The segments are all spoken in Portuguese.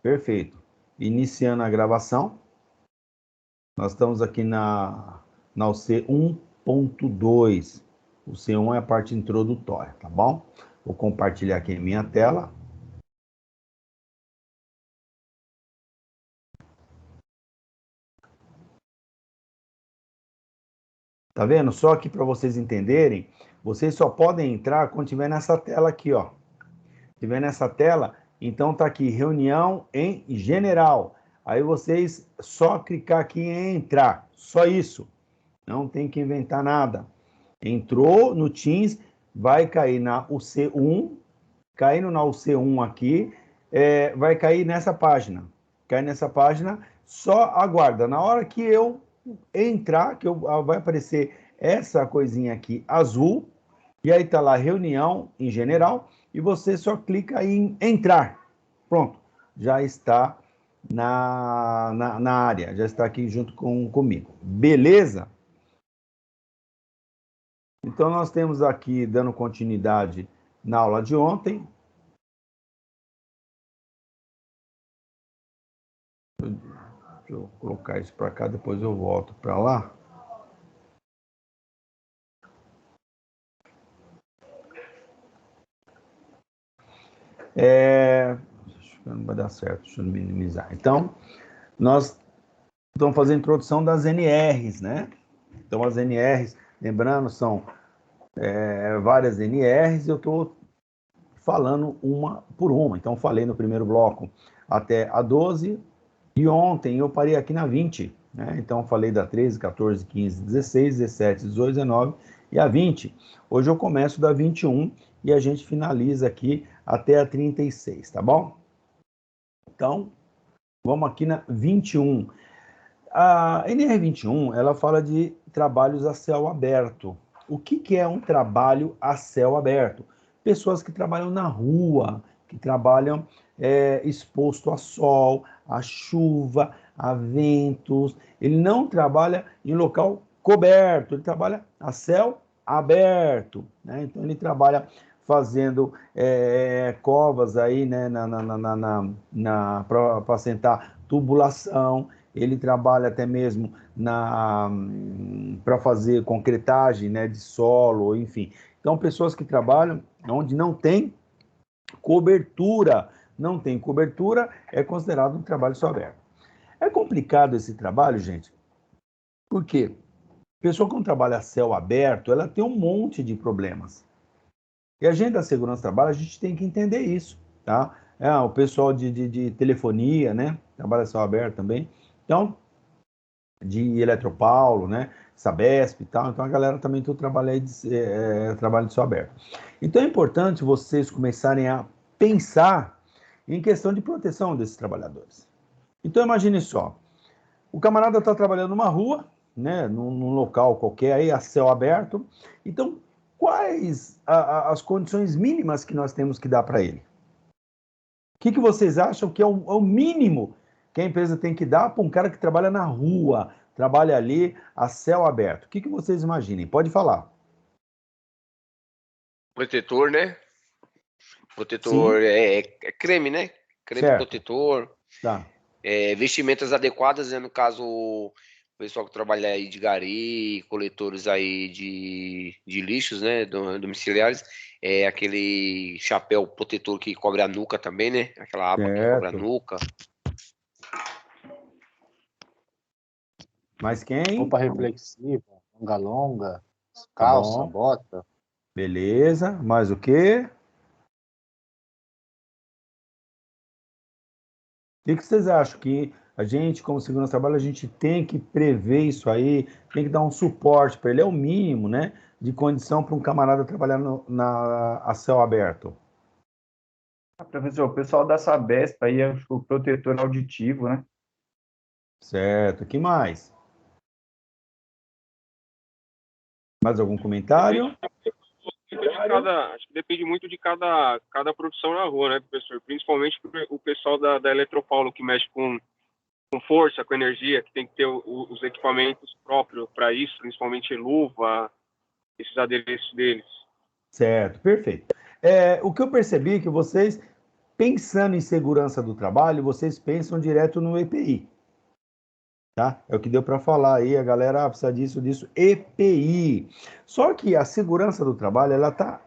Perfeito. Iniciando a gravação. Nós estamos aqui na UC 1.2. O C1 é a parte introdutória, tá bom? Vou compartilhar aqui a minha tela. Tá vendo? Só que para vocês entenderem, vocês só podem entrar quando tiver nessa tela aqui, ó. Tiver nessa tela, então tá aqui, reunião em general. Aí vocês só clicar aqui em entrar, só isso. Não tem que inventar nada. Entrou no Teams, vai cair na UC1, caindo na UC1 aqui, vai cair nessa página. Cai nessa página, só aguarda. Na hora que eu entrar, vai aparecer essa coisinha aqui azul, e aí tá lá reunião em general, e você só clica em entrar. Pronto, já está na área, já está aqui junto comigo. Beleza? Então, nós temos aqui, dando continuidade na aula de ontem. Deixa eu colocar isso para cá, depois eu volto para lá. Acho que não vai dar certo, deixa eu minimizar. Então, nós estamos fazendo a introdução das NRs, né? Então, as NRs, lembrando, são várias NRs, eu estou falando uma por uma. Então, falei no primeiro bloco até a 12, e ontem eu parei aqui na 20, né? Então, falei da 13, 14, 15, 16, 17, 18, 19 e a 20. Hoje eu começo da 21 e a gente finaliza aqui até a 36, tá bom? Então, vamos aqui na 21. A NR21, ela fala de trabalhos a céu aberto. O que é um trabalho a céu aberto? Pessoas que trabalham na rua, que trabalham exposto a sol, a chuva, a ventos. Ele não trabalha em local coberto, ele trabalha a céu aberto, né? Então ele trabalha fazendo covas aí, né, para assentar tubulação. Ele trabalha até mesmo para fazer concretagem, né, de solo, enfim. Então, pessoas que trabalham onde não tem cobertura. Não tem cobertura, é considerado um trabalho só aberto. É complicado esse trabalho, gente, porque a pessoa que trabalha a céu aberto, ela tem um monte de problemas. E a gente da segurança do trabalho, a gente tem que entender isso, tá? O pessoal de telefonia, né, trabalha a céu aberto também. Então, de Eletropaulo, né, Sabesp e tal, então a galera também tudo trabalha trabalho de céu aberto. Então é importante vocês começarem a pensar em questão de proteção desses trabalhadores. Então imagine só, o camarada está trabalhando numa rua, né, num local qualquer aí, a céu aberto, então quais as condições mínimas que nós temos que dar para ele? O que vocês acham que é o mínimo que a empresa tem que dar para um cara que trabalha na rua, trabalha ali a céu aberto? O que vocês imaginem? Pode falar. Protetor, né? Protetor Sim. creme, né? Creme Certo. protetor. Tá. Vestimentas adequadas, né? No caso, o pessoal que trabalha aí de gari, coletores aí de lixos, né? Domiciliares. Aquele chapéu protetor que cobre a nuca também, né? Aquela aba que cobre a Certo. nuca. Mas quem? Roupa reflexiva, manga longa, Tá calça, bom. bota. Beleza. Mais o quê? O que vocês acham? Que a gente, como segurança do trabalho, a gente tem que prever isso aí, tem que dar um suporte para ele, é o mínimo, né? De condição para um camarada trabalhar a céu aberto. Professor, o pessoal da Sabesp aí é o protetor auditivo, né? Certo. Que mais? Mais algum comentário? Acho que depende muito de cada produção na rua, né, professor? Principalmente o pessoal da Eletropaulo, que mexe com força, com energia, que tem que ter os equipamentos próprios para isso, principalmente luva, esses adereços deles. Certo, perfeito. O que eu percebi é que vocês pensando em segurança do trabalho, vocês pensam direto no EPI. Tá? É o que deu para falar aí, a galera precisa disso, EPI. Só que a segurança do trabalho, ela está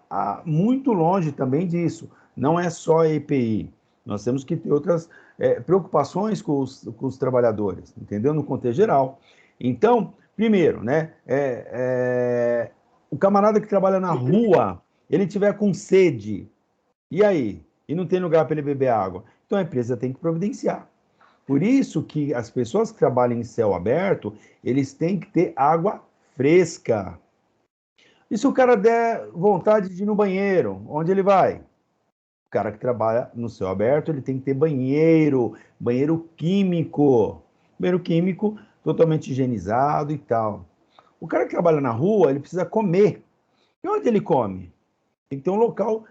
muito longe também disso. Não é só EPI. Nós temos que ter outras preocupações com os trabalhadores, entendeu? No contexto geral. Então, primeiro, né? O camarada que trabalha na rua, ele tiver com sede, e aí? E não tem lugar para ele beber água. Então a empresa tem que providenciar. Por isso que as pessoas que trabalham em céu aberto, eles têm que ter água fresca. E se o cara der vontade de ir no banheiro, onde ele vai? O cara que trabalha no céu aberto, ele tem que ter banheiro químico. Banheiro químico totalmente higienizado e tal. O cara que trabalha na rua, ele precisa comer. E onde ele come? Tem que ter um local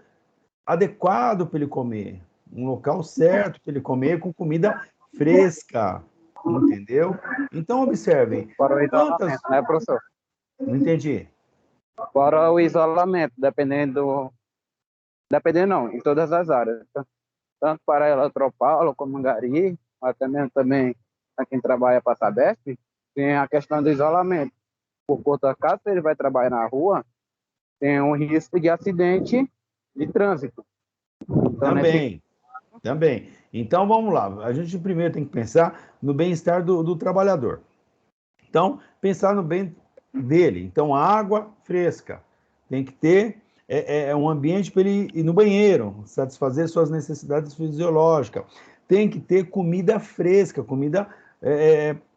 adequado para ele comer. Um local certo para ele comer com comida fresca, entendeu? Então, observem. Para o isolamento, né, professor? Não entendi. Para o isolamento, dependendo não, em todas as áreas. Tanto para Eletropaulo como Gari, até mesmo também para quem trabalha para a Sabesp, tem a questão do isolamento. Por conta caso ele vai trabalhar na rua, tem um risco de acidente de trânsito. Então, Também. Então, vamos lá. A gente primeiro tem que pensar no bem-estar do trabalhador. Então, pensar no bem dele. Então, água fresca. Tem que ter um ambiente para ele ir no banheiro, satisfazer suas necessidades fisiológicas. Tem que ter comida fresca, comida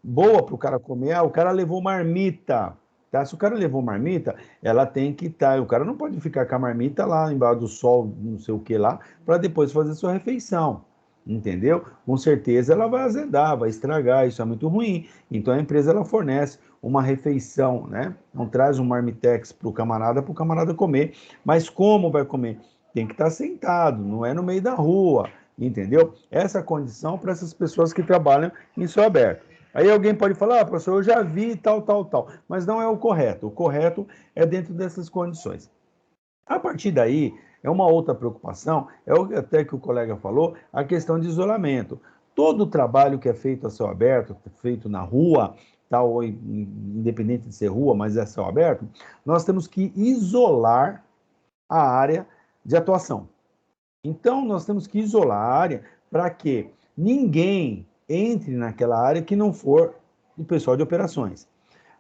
boa para o cara comer. O cara levou marmita. Tá? Se o cara levou marmita, ela tem que estar. O cara não pode ficar com a marmita lá embaixo do sol, não sei o que lá, para depois fazer sua refeição. Entendeu? Com certeza ela vai azedar, vai estragar, isso é muito ruim. Então a empresa ela fornece uma refeição, né? Não traz um marmitex para o camarada comer. Mas como vai comer? Tem que estar sentado, não é no meio da rua, entendeu? Essa é a condição para essas pessoas que trabalham em céu aberto. Aí alguém pode falar, professor, eu já vi tal, mas não é o correto. O correto é dentro dessas condições. A partir daí, é uma outra preocupação, até que o colega falou, a questão de isolamento. Todo o trabalho que é feito a céu aberto, feito na rua, tal, ou independente de ser rua, mas é céu aberto, nós temos que isolar a área de atuação. Então, nós temos que isolar a área para que ninguém entre naquela área que não for o pessoal de operações.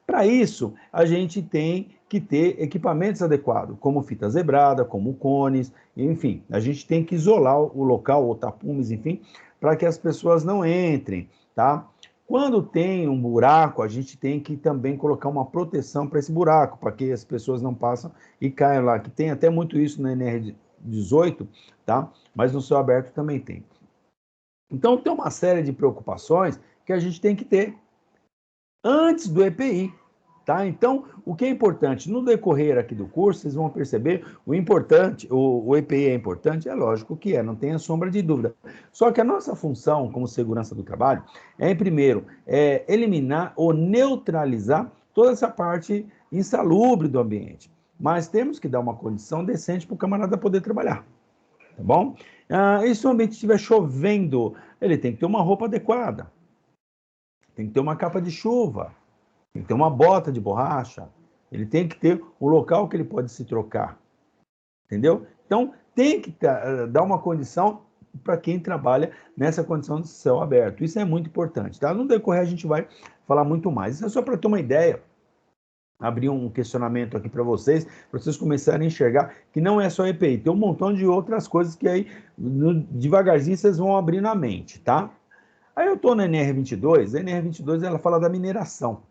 Para isso, a gente tem que ter equipamentos adequados, como fita zebrada, como cones, enfim, a gente tem que isolar o local, ou tapumes, enfim, para que as pessoas não entrem, tá? Quando tem um buraco, a gente tem que também colocar uma proteção para esse buraco, para que as pessoas não passem e caiam lá, que tem até muito isso na NR18, tá? Mas no céu aberto também tem. Então, tem uma série de preocupações que a gente tem que ter antes do EPI, tá? Então, o que é importante, no decorrer aqui do curso, vocês vão perceber, o importante, o EPI é importante, é lógico que é, não tenha sombra de dúvida. Só que a nossa função como segurança do trabalho é, primeiro, eliminar ou neutralizar toda essa parte insalubre do ambiente. Mas temos que dar uma condição decente para o camarada poder trabalhar, tá bom? E se o ambiente estiver chovendo, ele tem que ter uma roupa adequada, tem que ter uma capa de chuva, tem que ter uma bota de borracha, ele tem que ter um local que ele pode se trocar, entendeu? Então, tem que dar uma condição para quem trabalha nessa condição de céu aberto. Isso é muito importante, tá? No decorrer a gente vai falar muito mais. Isso é só para ter uma ideia, abrir um questionamento aqui para vocês começarem a enxergar que não é só EPI, tem um montão de outras coisas que aí, devagarzinho, vocês vão abrir na mente, tá? Aí eu estou na NR22, a NR22 ela fala da mineração.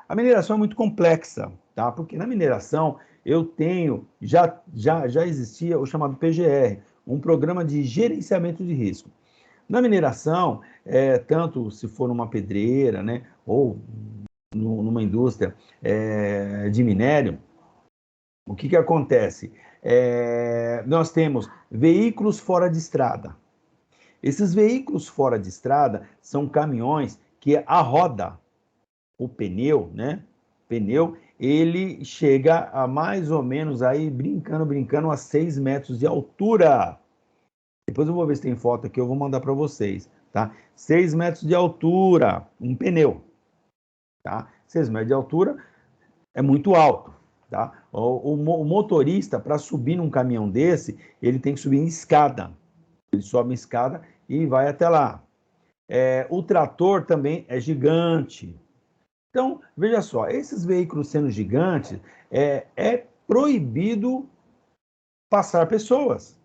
A mineração é muito complexa, tá? Porque na mineração eu tenho, já existia o chamado PGR, um programa de gerenciamento de risco. Na mineração, tanto se for numa pedreira, né, ou numa indústria de minério, o que acontece? Nós temos veículos fora de estrada. Esses veículos fora de estrada são caminhões que a roda, o pneu, né? Pneu, ele chega a mais ou menos aí, brincando, a 6 metros de altura. Depois eu vou ver se tem foto aqui, eu vou mandar para vocês, tá? 6 metros de altura, um pneu, tá? 6 metros de altura é muito alto, tá? O motorista, para subir num caminhão desse, ele tem que subir em escada. Ele sobe em escada e vai até lá. O trator também é gigante. Então, veja só, esses veículos sendo gigantes, é proibido passar pessoas.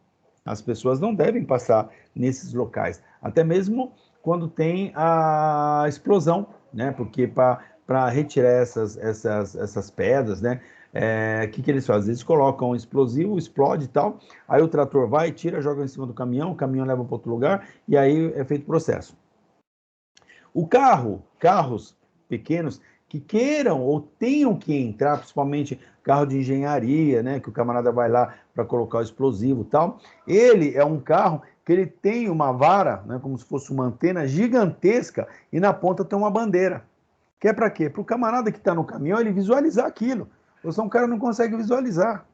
As pessoas não devem passar nesses locais, até mesmo quando tem a explosão, né? Porque para retirar essas pedras, né? Que eles fazem? Eles colocam um explosivo, explode e tal, aí o trator vai, tira, joga em cima do caminhão, o caminhão leva para outro lugar e aí é feito o processo. Carros pequenos que queiram ou tenham que entrar, principalmente carro de engenharia, né, que o camarada vai lá para colocar o explosivo e tal, ele é um carro que ele tem uma vara, né, como se fosse uma antena gigantesca, e na ponta tem uma bandeira. Que é para quê? Para o camarada que está no caminhão, ele visualizar aquilo. Ou senão o cara não consegue visualizar.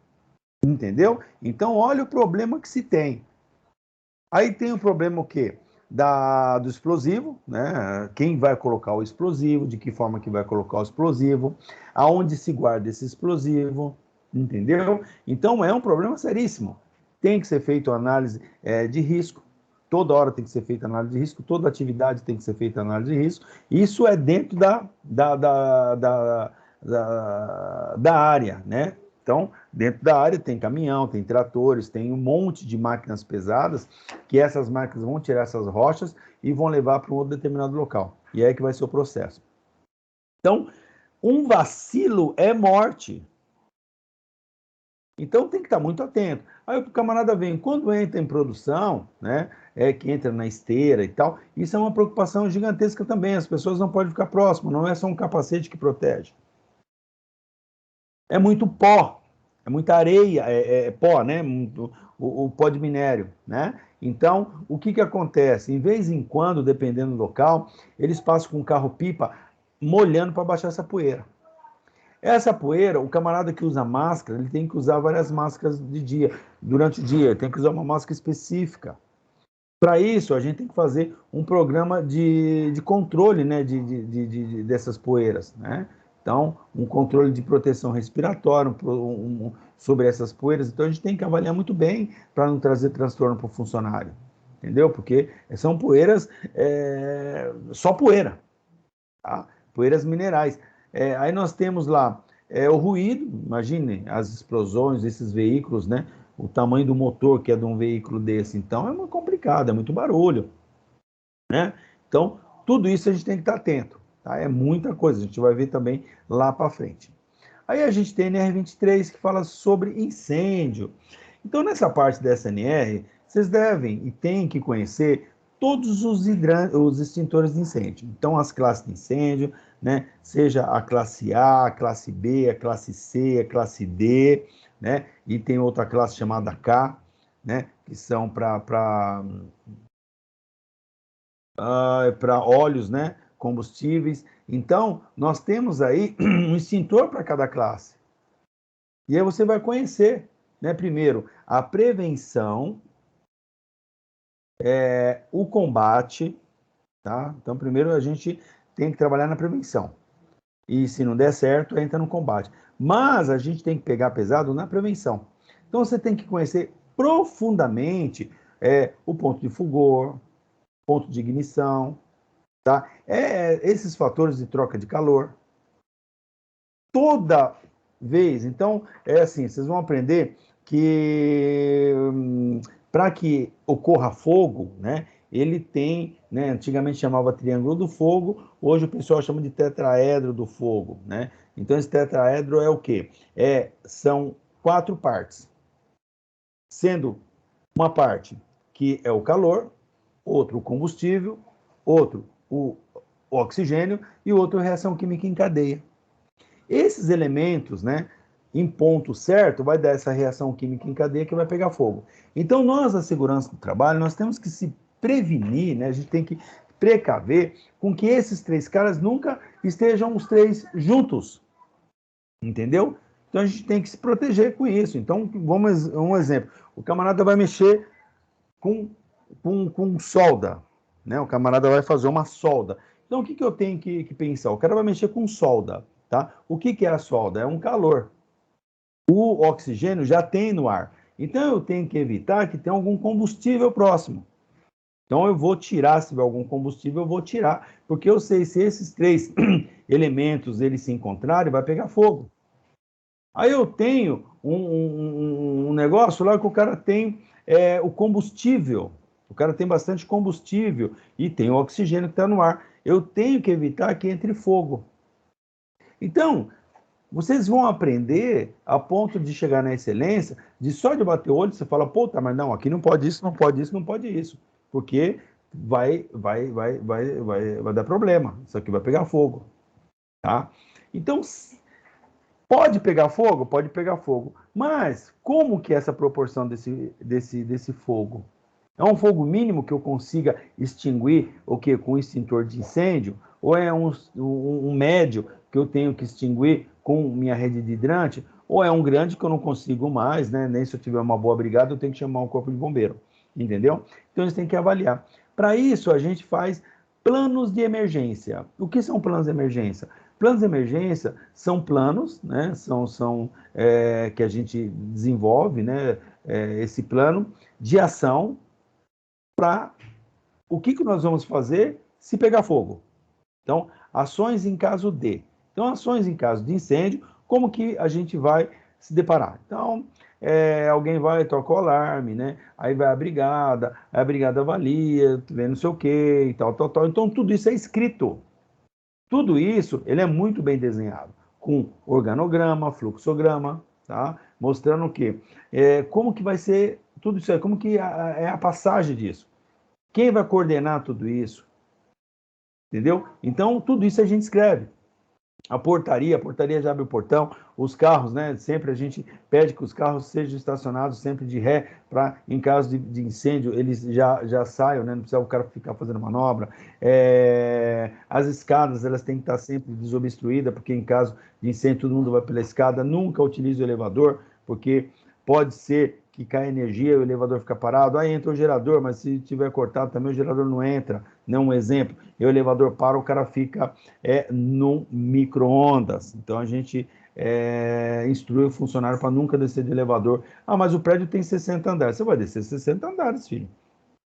Entendeu? Então, olha o problema que se tem. Aí tem o problema o quê? Do explosivo, né? Quem vai colocar o explosivo, de que forma que vai colocar o explosivo, aonde se guarda esse explosivo, entendeu? Então é um problema seríssimo. Tem que ser feita análise de risco, toda hora tem que ser feita análise de risco, toda atividade tem que ser feita análise de risco. Isso é dentro da área, né? Então, dentro da área tem caminhão, tem tratores, tem um monte de máquinas pesadas, que essas máquinas vão tirar essas rochas e vão levar para um outro determinado local. E é aí que vai ser o processo. Então, um vacilo é morte. Então, tem que estar muito atento. Aí o camarada vem, quando entra em produção, né, que entra na esteira e tal, isso é uma preocupação gigantesca também. As pessoas não podem ficar próximas, não é só um capacete que protege. É muito pó, é muita areia, pó, né? O pó de minério, né? Então, o que acontece? Em vez em quando, dependendo do local, eles passam com um carro-pipa molhando para baixar essa poeira. Essa poeira, o camarada que usa máscara, ele tem que usar várias máscaras durante o dia, ele tem que usar uma máscara específica. Para isso, a gente tem que fazer um programa de controle, né, dessas poeiras, né? Então, um controle de proteção respiratória sobre essas poeiras. Então, a gente tem que avaliar muito bem para não trazer transtorno para o funcionário, entendeu? Porque são poeiras, só poeira, tá? Poeiras minerais. Aí nós temos lá o ruído, imagine as explosões desses veículos, né? O tamanho do motor que é de um veículo desse. Então, é muito complicado, é muito barulho, né? Então, tudo isso a gente tem que estar atento. Tá? É muita coisa, a gente vai ver também lá para frente. Aí a gente tem a NR23 que fala sobre incêndio. Então, nessa parte da SNR, vocês devem e têm que conhecer todos os extintores de incêndio. Então, as classes de incêndio, né? Seja a classe A, a classe B, a classe C, a classe D, né? E tem outra classe chamada K, né? Que são para óleos, né? Combustíveis. Então, nós temos aí um extintor para cada classe. E aí você vai conhecer, né? Primeiro, a prevenção, o combate, tá? Então, primeiro a gente tem que trabalhar na prevenção. E se não der certo, entra no combate. Mas a gente tem que pegar pesado na prevenção. Então, você tem que conhecer profundamente o ponto de fulgor, ponto de ignição, tá? Esses fatores de troca de calor. Toda vez, então, assim, vocês vão aprender que para que ocorra fogo, né, ele tem, né, antigamente chamava triângulo do fogo, hoje o pessoal chama de tetraedro do fogo, né? Então, esse tetraedro é o quê? São 4 partes, sendo uma parte que é o calor, outro o combustível, outro o oxigênio e outro a reação química em cadeia. Esses elementos, né, em ponto certo, vai dar essa reação química em cadeia que vai pegar fogo. Então, nós, da segurança do trabalho, nós temos que se prevenir, né, a gente tem que precaver com que esses 3 caras nunca estejam os 3 juntos, entendeu? Então, a gente tem que se proteger com isso. Então, vamos um exemplo. O camarada vai mexer com com solda, né? O camarada vai fazer uma solda. Então, o que eu tenho que pensar? O cara vai mexer com solda, tá? O que é a solda? É um calor. O oxigênio já tem no ar. Então, eu tenho que evitar que tenha algum combustível próximo. Então, eu vou tirar, se tiver algum combustível, eu vou tirar, porque eu sei se esses 3 elementos eles se encontrarem, vai pegar fogo. Aí eu tenho um negócio lá que o cara tem o combustível. O cara tem bastante combustível e tem o oxigênio que está no ar. Eu tenho que evitar que entre fogo. Então, vocês vão aprender a ponto de chegar na excelência, de só de bater o olho, você fala, pô, tá, mas não, aqui não pode isso, não pode isso, não pode isso. Porque vai dar problema. Isso aqui vai pegar fogo. Tá? Então, pode pegar fogo? Pode pegar fogo. Mas como que é essa proporção desse fogo? É um fogo mínimo que eu consiga extinguir o quê? Com um extintor de incêndio? Ou é um médio que eu tenho que extinguir com minha rede de hidrante? Ou é um grande que eu não consigo mais, né? Nem se eu tiver uma boa brigada, eu tenho que chamar um corpo de bombeiro. Entendeu? Então, eles têm que avaliar. Para isso, a gente faz planos de emergência. O que são planos de emergência? Planos de emergência são planos, né? São que a gente desenvolve, né? Esse plano de ação para o que nós vamos fazer se pegar fogo. Então, ações em caso de. Então, ações em caso de incêndio, como que a gente vai se deparar? Então, alguém vai, toca o alarme, né? Aí vai a brigada avalia, vê não sei o quê e tal. Então, tudo isso é escrito. Tudo isso, ele é muito bem desenhado, com organograma, fluxograma, tá? Mostrando o quê? Como que vai ser tudo isso aí, como que é a passagem disso. Quem vai coordenar tudo isso? Entendeu? Então, tudo isso a gente escreve. A portaria já abre o portão, os carros, né? Sempre a gente pede que os carros sejam estacionados sempre de ré, para, em caso de incêndio, eles já saiam, né? Não precisa o cara ficar fazendo manobra. As escadas, elas têm que estar sempre desobstruídas, porque em caso de incêndio, todo mundo vai pela escada. Nunca utilize o elevador, porque pode ser que caia energia e o elevador fica parado. Aí entra o gerador, mas se tiver cortado também o gerador não entra. Né? Um exemplo, e o elevador para, o cara fica no micro-ondas. Então a gente instrui o funcionário para nunca descer de elevador. Ah, mas o prédio tem 60 andares. Você vai descer 60 andares, filho.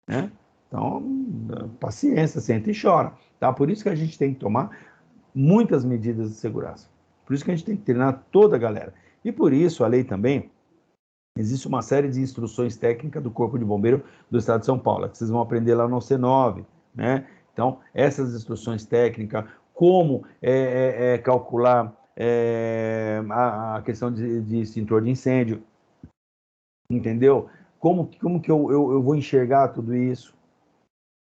Né? Então, paciência, senta e chora. Tá? Por isso que a gente tem que tomar muitas medidas de segurança. Por isso que a gente tem que treinar toda a galera. E por isso a lei também, existe uma série de instruções técnicas do Corpo de Bombeiro do Estado de São Paulo, que vocês vão aprender lá no C9, né? Então, essas instruções técnicas, como calcular a questão de extintor de incêndio, entendeu? Como que eu vou enxergar tudo isso?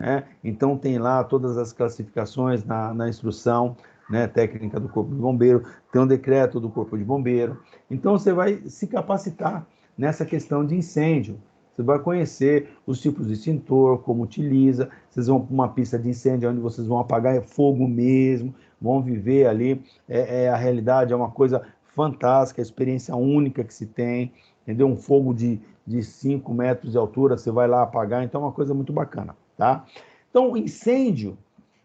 Né? Então, tem lá todas as classificações na instrução, né, técnica do Corpo de Bombeiro, tem um decreto do Corpo de Bombeiro. Então, você vai se capacitar nessa questão de incêndio. Você vai conhecer os tipos de extintor, como utiliza. Vocês vão para uma pista de incêndio onde vocês vão apagar fogo mesmo, vão viver ali. A realidade é uma coisa fantástica, a experiência única que se tem, entendeu? Um fogo de 5 metros de altura, você vai lá apagar, então é uma coisa muito bacana, tá? Então, o incêndio,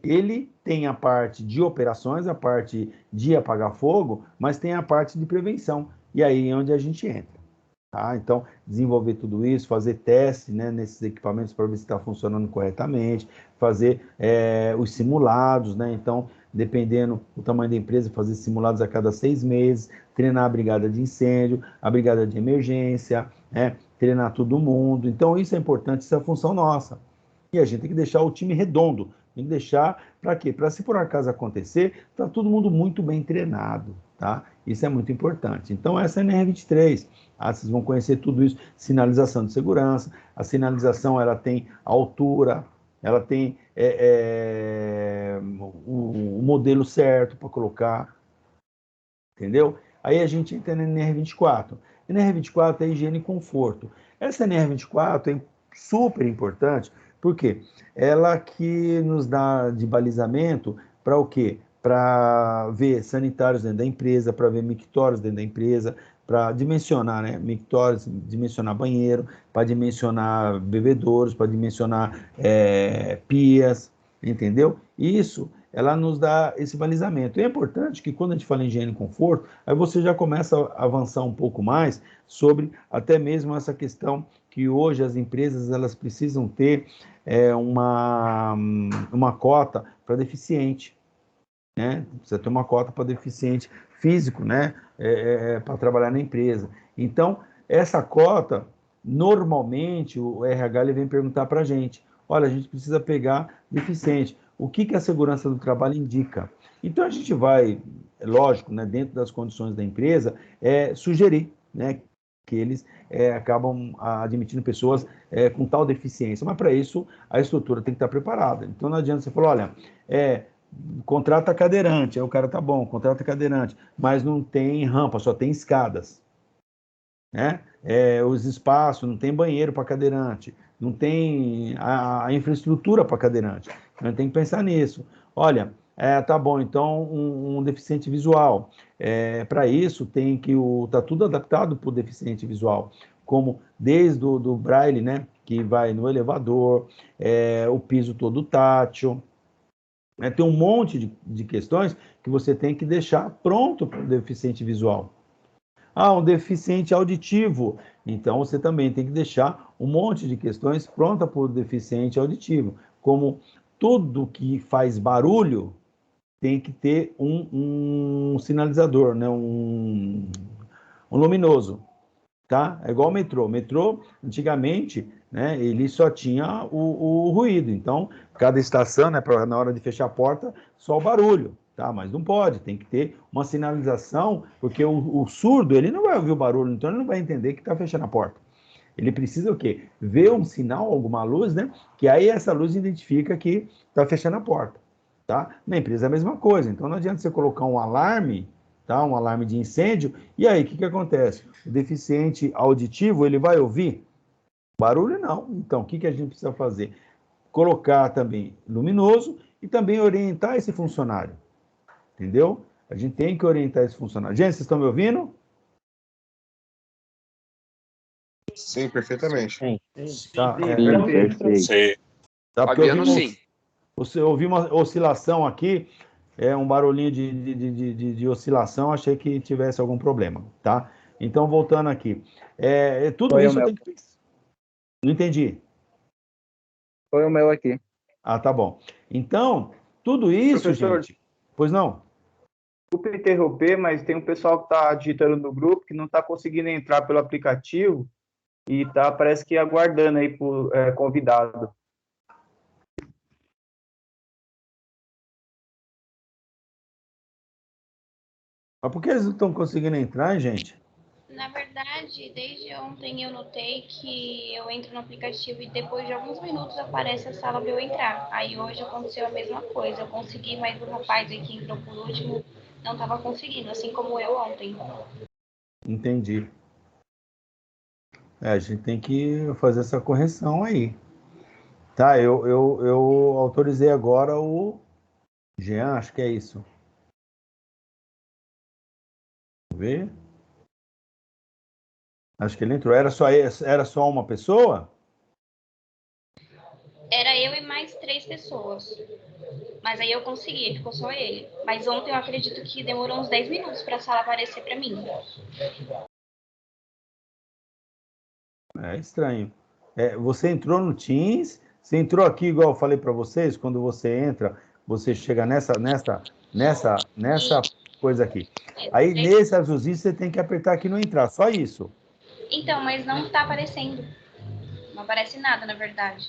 ele tem a parte de operações, a parte de apagar fogo, mas tem a parte de prevenção, e aí é onde a gente entra. Tá? Então, desenvolver tudo isso, fazer teste, né, nesses equipamentos para ver se está funcionando corretamente, fazer os simulados, né? Então, dependendo do tamanho da empresa, fazer simulados a cada 6 meses, treinar a brigada de incêndio, a brigada de emergência, né? Treinar todo mundo. Então, isso é importante, isso é a função nossa. E a gente tem que deixar o time redondo, tem que deixar para quê? Para, se por acaso acontecer, tá todo mundo muito bem treinado, tá? Isso é muito importante. Então, essa é a NR23. Vocês vão conhecer tudo isso, sinalização de segurança. A sinalização, ela tem altura, ela tem o modelo certo para colocar, entendeu? Aí a gente entra na NR24. NR24 é higiene e conforto. Essa NR24 é super importante, porque ela que nos dá de balizamento para o quê? para ver sanitários dentro da empresa, para ver mictórios dentro da empresa, para dimensionar, né? Mictórios, dimensionar banheiro, para dimensionar bebedouros, para dimensionar pias, entendeu? Isso, ela nos dá esse balizamento. E é importante que quando a gente fala em higiene e conforto, aí você já começa a avançar um pouco mais sobre até mesmo essa questão que hoje as empresas elas precisam ter uma cota para deficiente, né? Precisa ter uma cota para deficiente físico, né? Para trabalhar na empresa. Então, essa cota, normalmente, o RH ele vem perguntar para a gente, olha, a gente precisa pegar deficiente. O que a segurança do trabalho indica? Então, a gente vai, lógico, né, dentro das condições da empresa, sugerir, né, que eles acabam admitindo pessoas com tal deficiência. Mas, para isso, a estrutura tem que estar preparada. Então, não adianta você falar, olha, contrata cadeirante, aí o cara tá bom, contrata cadeirante, mas não tem rampa, só tem escadas, né? Os espaços, não tem banheiro para cadeirante, não tem a infraestrutura para cadeirante. Então, tem que pensar nisso. Olha, tá bom, então um deficiente visual, para isso tem que tá tudo adaptado para o deficiente visual, como desde do braille, né, que vai no elevador, o piso todo tátil. Tem um monte de questões que você tem que deixar pronto para o deficiente visual. Um deficiente auditivo. Então, você também tem que deixar um monte de questões pronta para o deficiente auditivo. Como tudo que faz barulho tem que ter um sinalizador, né? um luminoso. Tá? É igual o metrô. O metrô, antigamente, né, ele só tinha o ruído. Então, cada estação, né, na hora de fechar a porta, só o barulho. Tá? Mas não pode, tem que ter uma sinalização, porque o surdo, ele não vai ouvir o barulho, então ele não vai entender que está fechando a porta. Ele precisa o quê? Ver um sinal, alguma luz, né? Que aí essa luz identifica que está fechando a porta. Tá? Na empresa é a mesma coisa. Então, não adianta você colocar um alarme, tá? Um alarme de incêndio, e aí o que acontece? O deficiente auditivo, ele vai ouvir? Barulho não. Então, o que a gente precisa fazer? Colocar também luminoso e também orientar esse funcionário, entendeu? A gente tem que orientar esse funcionário. Gente, vocês estão me ouvindo? Sim, perfeitamente. Sim. Tá, Perfeito. Sim. tá, porque Fabiano, sim. Você ouviu uma oscilação aqui, um barulhinho de oscilação, achei que tivesse algum problema, tá? Então, voltando aqui. Tudo Foi isso o eu meu. tenho que pensar. Não entendi. Foi o meu aqui. Tá bom. Então, tudo isso, Professor, gente... Pois não? desculpa interromper, mas tem um pessoal que está digitando no grupo que não está conseguindo entrar pelo aplicativo e parece que aguardando aí por convidado. Mas por que eles não estão conseguindo entrar, gente? Na verdade, desde ontem eu notei que eu entro no aplicativo e depois de alguns minutos aparece a sala para eu entrar. Aí hoje aconteceu a mesma coisa. Eu consegui, mas o rapaz aí que entrou por último não estava conseguindo, assim como eu ontem. Entendi. A gente tem que fazer essa correção aí. Tá, eu autorizei agora o Jean, acho que é isso. Vamos ver. Acho que ele entrou. Era só uma pessoa? Era eu e mais 3 pessoas. Mas aí eu consegui, ficou só ele. Mas ontem eu acredito que demorou uns 10 minutos para a sala aparecer para mim. É estranho. Você entrou no Teams, você entrou aqui, igual eu falei para vocês, quando você entra, você chega nessa coisa aqui. Aí, nesse azulzinho, você tem que apertar aqui no entrar, só isso. Então, mas não está aparecendo. Não aparece nada, na verdade.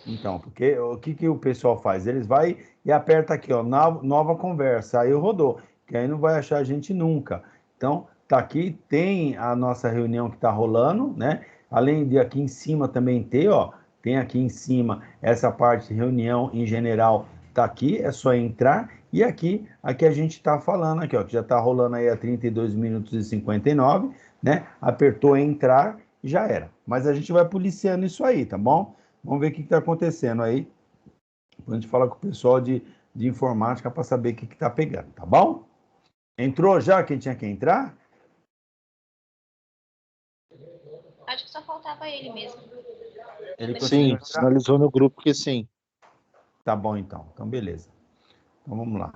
Então, porque o que o pessoal faz? Eles vai e aperta aqui, ó, nova conversa, aí rodou, que aí não vai achar a gente nunca. Então, tá aqui, tem a nossa reunião que tá rolando, né? Além de aqui em cima também ter, ó, tem aqui em cima essa parte de reunião em general, tá aqui, é só entrar, e aqui a gente está falando aqui, ó, que já tá rolando aí a 32 minutos e 59, né? Apertou entrar e já era. Mas a gente vai policiando isso aí, tá bom? Vamos ver o que está acontecendo aí. A gente fala com o pessoal de informática para saber o que está pegando, tá bom? Entrou já quem tinha que entrar? Acho que só faltava ele mesmo. Ele Sim, conseguiu entrar? sinalizou no grupo que sim. Tá bom, então. Então, beleza. Então, vamos lá.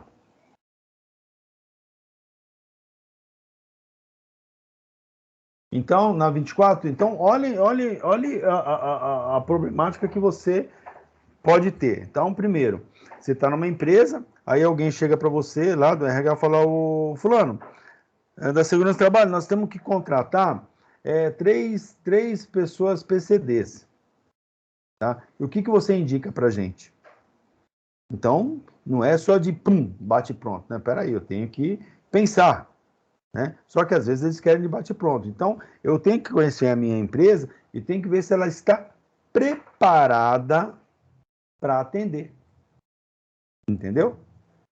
Então, na 24, então, olhe a problemática que você pode ter. Então, primeiro, você está numa empresa, aí alguém chega para você lá do RH e fala, ô fulano, da segurança do trabalho, nós temos que contratar três pessoas PCDs, tá? E o que você indica para gente? Então, não é só de pum, bate pronto, né? Peraí, eu tenho que pensar, né? Só que às vezes eles querem de bate pronto. Então, eu tenho que conhecer a minha empresa e tenho que ver se ela está preparada para atender. Entendeu?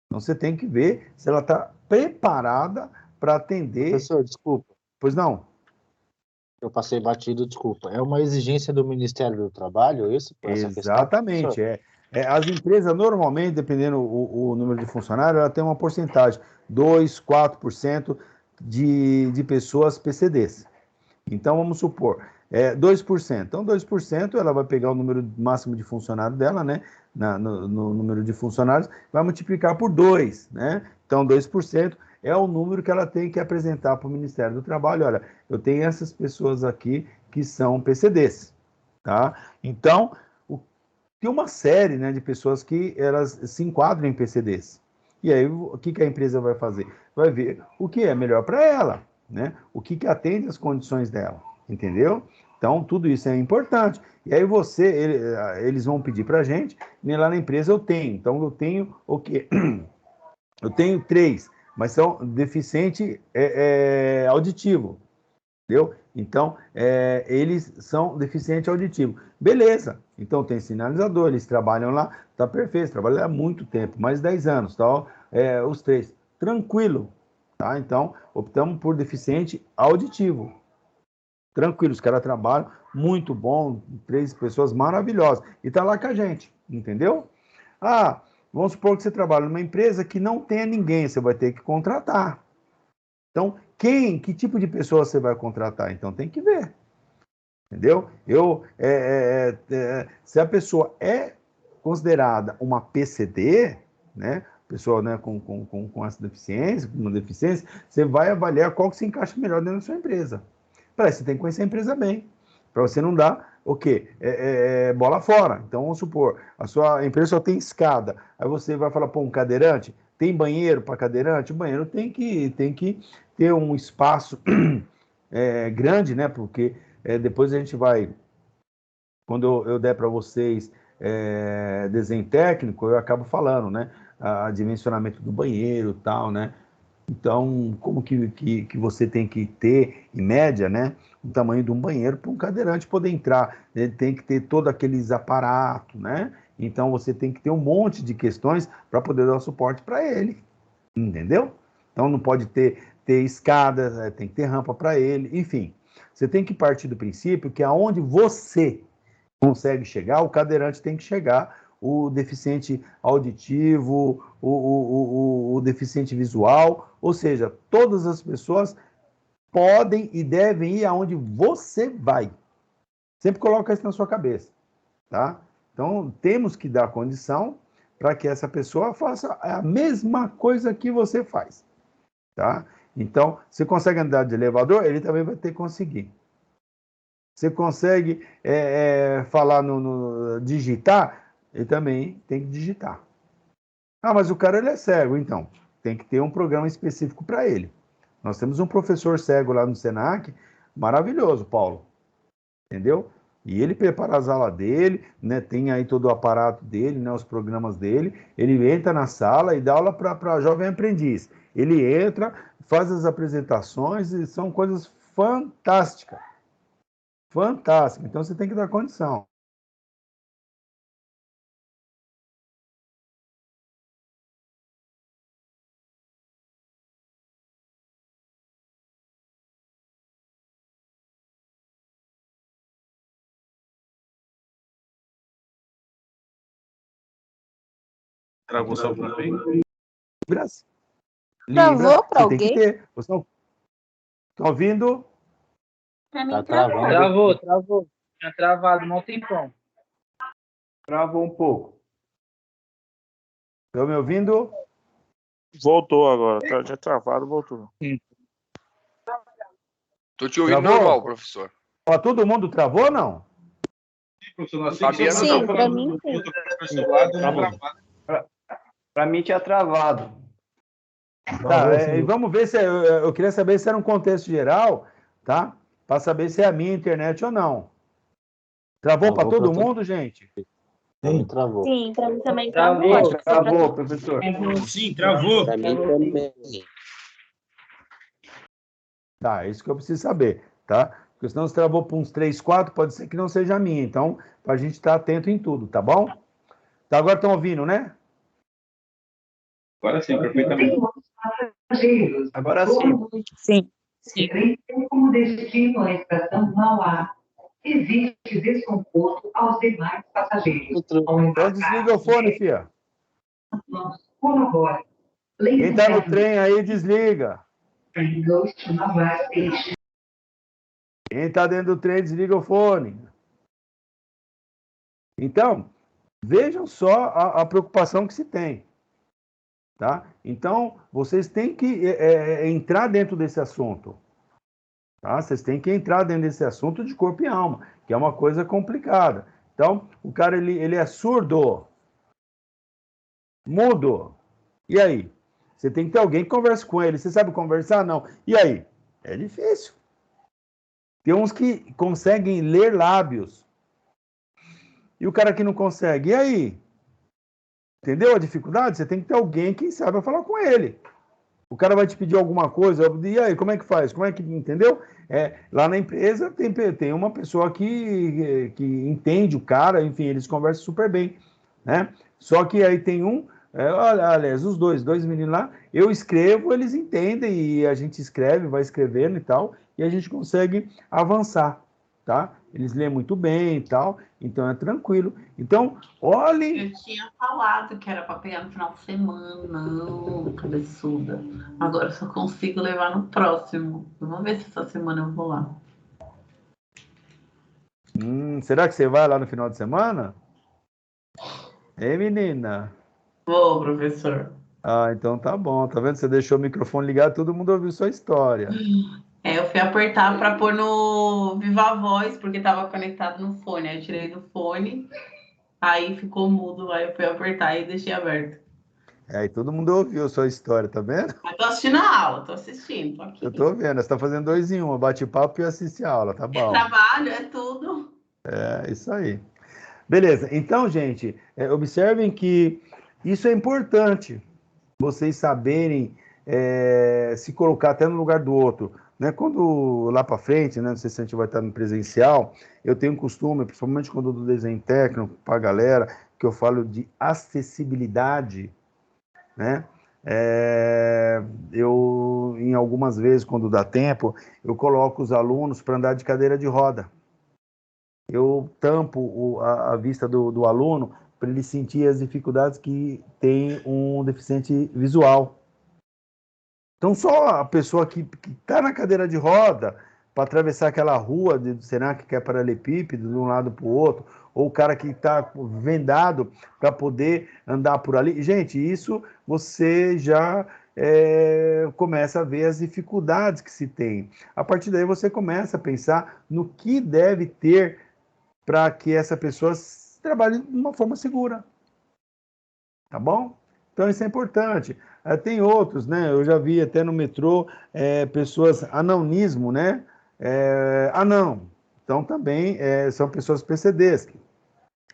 Então, você tem que ver se ela está preparada para atender. Professor, desculpa, Pois não? eu passei batido, desculpa. É uma exigência do Ministério do Trabalho, isso, por essa questão, Exatamente. professor? As empresas, normalmente, dependendo o número de funcionários, ela tem uma porcentagem, 2, 4% de pessoas PCDs. Então, vamos supor, 2%. Então, 2%, ela vai pegar o número máximo de funcionários dela, né? No número de funcionários, vai multiplicar por 2, né? Então, 2% é o número que ela tem que apresentar para o Ministério do Trabalho. Olha, eu tenho essas pessoas aqui que são PCDs, tá? Então, tem uma série, né, de pessoas que elas se enquadram em PCDs. E aí, o que a empresa vai fazer? Vai ver o que é melhor para ela, né? O que atende às condições dela, entendeu? Então, tudo isso é importante. E aí eles vão pedir para a gente, e lá na empresa eu tenho. Então, eu tenho o quê? Eu tenho 3, mas são deficiente auditivo, entendeu? Então, eles são deficiente auditivo. Beleza. Então, tem sinalizador, eles trabalham lá, tá perfeito, trabalham há muito tempo, mais de 10 anos, tá? Os 3. Tranquilo, tá? Então, optamos por deficiente auditivo. Tranquilo, os caras trabalham muito bom, 3 pessoas maravilhosas. E tá lá com a gente, entendeu? Ah, vamos supor que você trabalha numa empresa que não tenha ninguém, você vai ter que contratar. Então, que tipo de pessoa você vai contratar? Então, tem que ver, entendeu? Se a pessoa é considerada uma PCD, né, pessoa, né, com essa deficiência, com uma deficiência, você vai avaliar qual que se encaixa melhor dentro da sua empresa. Para isso, você tem que conhecer a empresa bem, para você não dar o quê? Bola fora. Então, vamos supor, a sua empresa só tem escada, aí você vai falar, pô, um cadeirante, tem banheiro para cadeirante? O banheiro tem que ter um espaço grande, né? Porque depois a gente vai, quando eu der para vocês desenho técnico, eu acabo falando, né? Dimensionamento do banheiro e tal, né? Então, como que você tem que ter, em média, né, o tamanho de um banheiro para um cadeirante poder entrar? Ele tem que ter todos aqueles aparatos, né? Então, você tem que ter um monte de questões para poder dar suporte para ele, entendeu? Então, não pode ter escadas, tem que ter rampa para ele, enfim. Você tem que partir do princípio que aonde você consegue chegar, o cadeirante tem que chegar, o deficiente auditivo, o deficiente visual, ou seja, todas as pessoas podem e devem ir aonde você vai. Sempre coloca isso na sua cabeça, tá? Então, temos que dar condição para que essa pessoa faça a mesma coisa que você faz, tá? Então, você consegue andar de elevador, ele também vai ter que conseguir. Você consegue falar digitar, ele também tem que digitar. Ah, mas o cara ele é cego, então tem que ter um programa específico para ele. Nós temos um professor cego lá no Senac, maravilhoso, Paulo, entendeu? E ele prepara as aulas dele, né? Tem aí todo o aparato dele, né? Os programas dele. Ele entra na sala e dá aula para jovem aprendiz. Ele entra, faz as apresentações e são coisas fantásticas. Fantástico. Então você tem que dar condição. Travou só para mim. Libras. Travou pra você tem que alguém? ter. Vocês estão ouvindo? Pra mim Tá travou. travando. Travou. Tinha travado um tempão. Travou um pouco. Estão me ouvindo? Voltou agora. Tá já travado, voltou. Tô te ouvindo Travou? normal, professor. Ó, todo mundo travou ou não? Fabiano, Sim, não. pra mim sim. Para mim tinha travado. Tá, e vamos ver se eu queria saber se era um contexto geral, tá? Para saber se é a minha internet ou não. Travou para Travou todo pra todo- mundo, gente? Também travou. Sim, pra mim também Travou, travou. Acho que foi pra Travou, todos. professor. Sim, travou. Pra mim também. Tá, é isso que eu preciso saber, tá? Porque senão se travou para uns 3, 4, pode ser que não seja a minha. Então, para a gente estar atento em tudo, tá bom? Tá, agora estão ouvindo, né? Agora sim, perfeitamente. Agora sim. Sim. Tem como destino a estação Mauá. Existe desconforto aos demais passageiros. Então desliga o fone, filha. Colabore. Quem tá no trem aí, desliga. Quem tá dentro do trem, desliga o fone. Então, vejam só a preocupação que se tem. Tá? Então, vocês têm que entrar dentro desse assunto. Tá? Vocês têm que entrar dentro desse assunto de corpo e alma, que é uma coisa complicada. Então, o cara, ele é surdo, mudo. E aí? Você tem que ter alguém que converse com ele. Você sabe conversar? Não. E aí? É difícil. Tem uns que conseguem ler lábios. E o cara que não consegue. E aí? Entendeu a dificuldade? Você tem que ter alguém que saiba falar com ele. O cara vai te pedir alguma coisa. E aí, como é que faz? Como é que... Entendeu? Lá na empresa tem uma pessoa que entende o cara. Enfim, eles conversam super bem. Né? Só que aí tem aliás, os dois meninos lá, eu escrevo, eles entendem, e a gente escreve, vai escrevendo e tal, e a gente consegue avançar, tá? Eles lêem muito bem e tal, então é tranquilo. Então, olhem... Eu tinha falado que era para pegar no final de semana, não, cabeçuda. Agora eu só consigo levar no próximo. Vamos ver se essa semana eu vou lá. Será que você vai lá no final de semana? Ei, menina? Vou, professor. Ah, então tá bom. Tá vendo? Você deixou o microfone ligado, todo mundo ouviu sua história. Eu fui apertar para pôr no Viva Voz, porque estava conectado no fone. Aí eu tirei do fone, aí ficou mudo, aí eu fui apertar e deixei aberto. Aí todo mundo ouviu sua história, tá vendo? Mas tô assistindo a aula, tô assistindo, tô aqui. Eu tô vendo, você tá fazendo 2 em 1, bate-papo e assiste a aula, tá bom. Trabalho, é tudo. É, isso aí. Beleza, então, gente, observem que isso é importante, vocês saberem se colocar até no lugar do outro. Né? Quando lá para frente, né, não sei se a gente vai estar no presencial, eu tenho um costume, principalmente quando eu dou desenho técnico para a galera, que eu falo de acessibilidade, né? Eu, em algumas vezes, quando dá tempo, eu coloco os alunos para andar de cadeira de roda. Eu tampo a vista do aluno para ele sentir as dificuldades que tem um deficiente visual. Então, só a pessoa que está na cadeira de roda para atravessar aquela rua do Senac, que é paralelepípedo, de um lado para o outro, ou o cara que está vendado para poder andar por ali. Gente, isso você já começa a ver as dificuldades que se tem. A partir daí você começa a pensar no que deve ter para que essa pessoa trabalhe de uma forma segura. Tá bom? Então, isso é importante. Tem outros, né? Eu já vi até no metrô pessoas ananismo, né? Anão. Então, também são pessoas PCDs.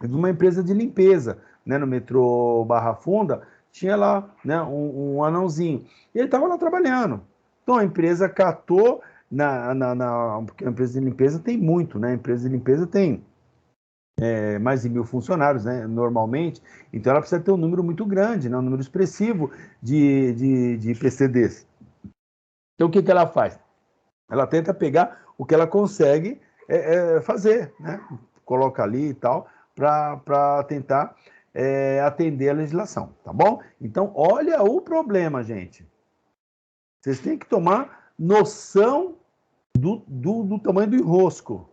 De uma empresa de limpeza, né? No metrô Barra Funda, tinha lá, né, um anãozinho. E ele estava lá trabalhando. Então, a empresa catou, porque a empresa de limpeza tem muito, né? A empresa de limpeza tem mais de 1.000 funcionários, né, normalmente, então ela precisa ter um número muito grande, né, um número expressivo de PCDs. Então, o que ela faz? Ela tenta pegar o que ela consegue fazer, né, coloca ali e tal, para tentar atender a legislação, tá bom? Então, olha o problema, gente. Vocês têm que tomar noção do tamanho do enrosco.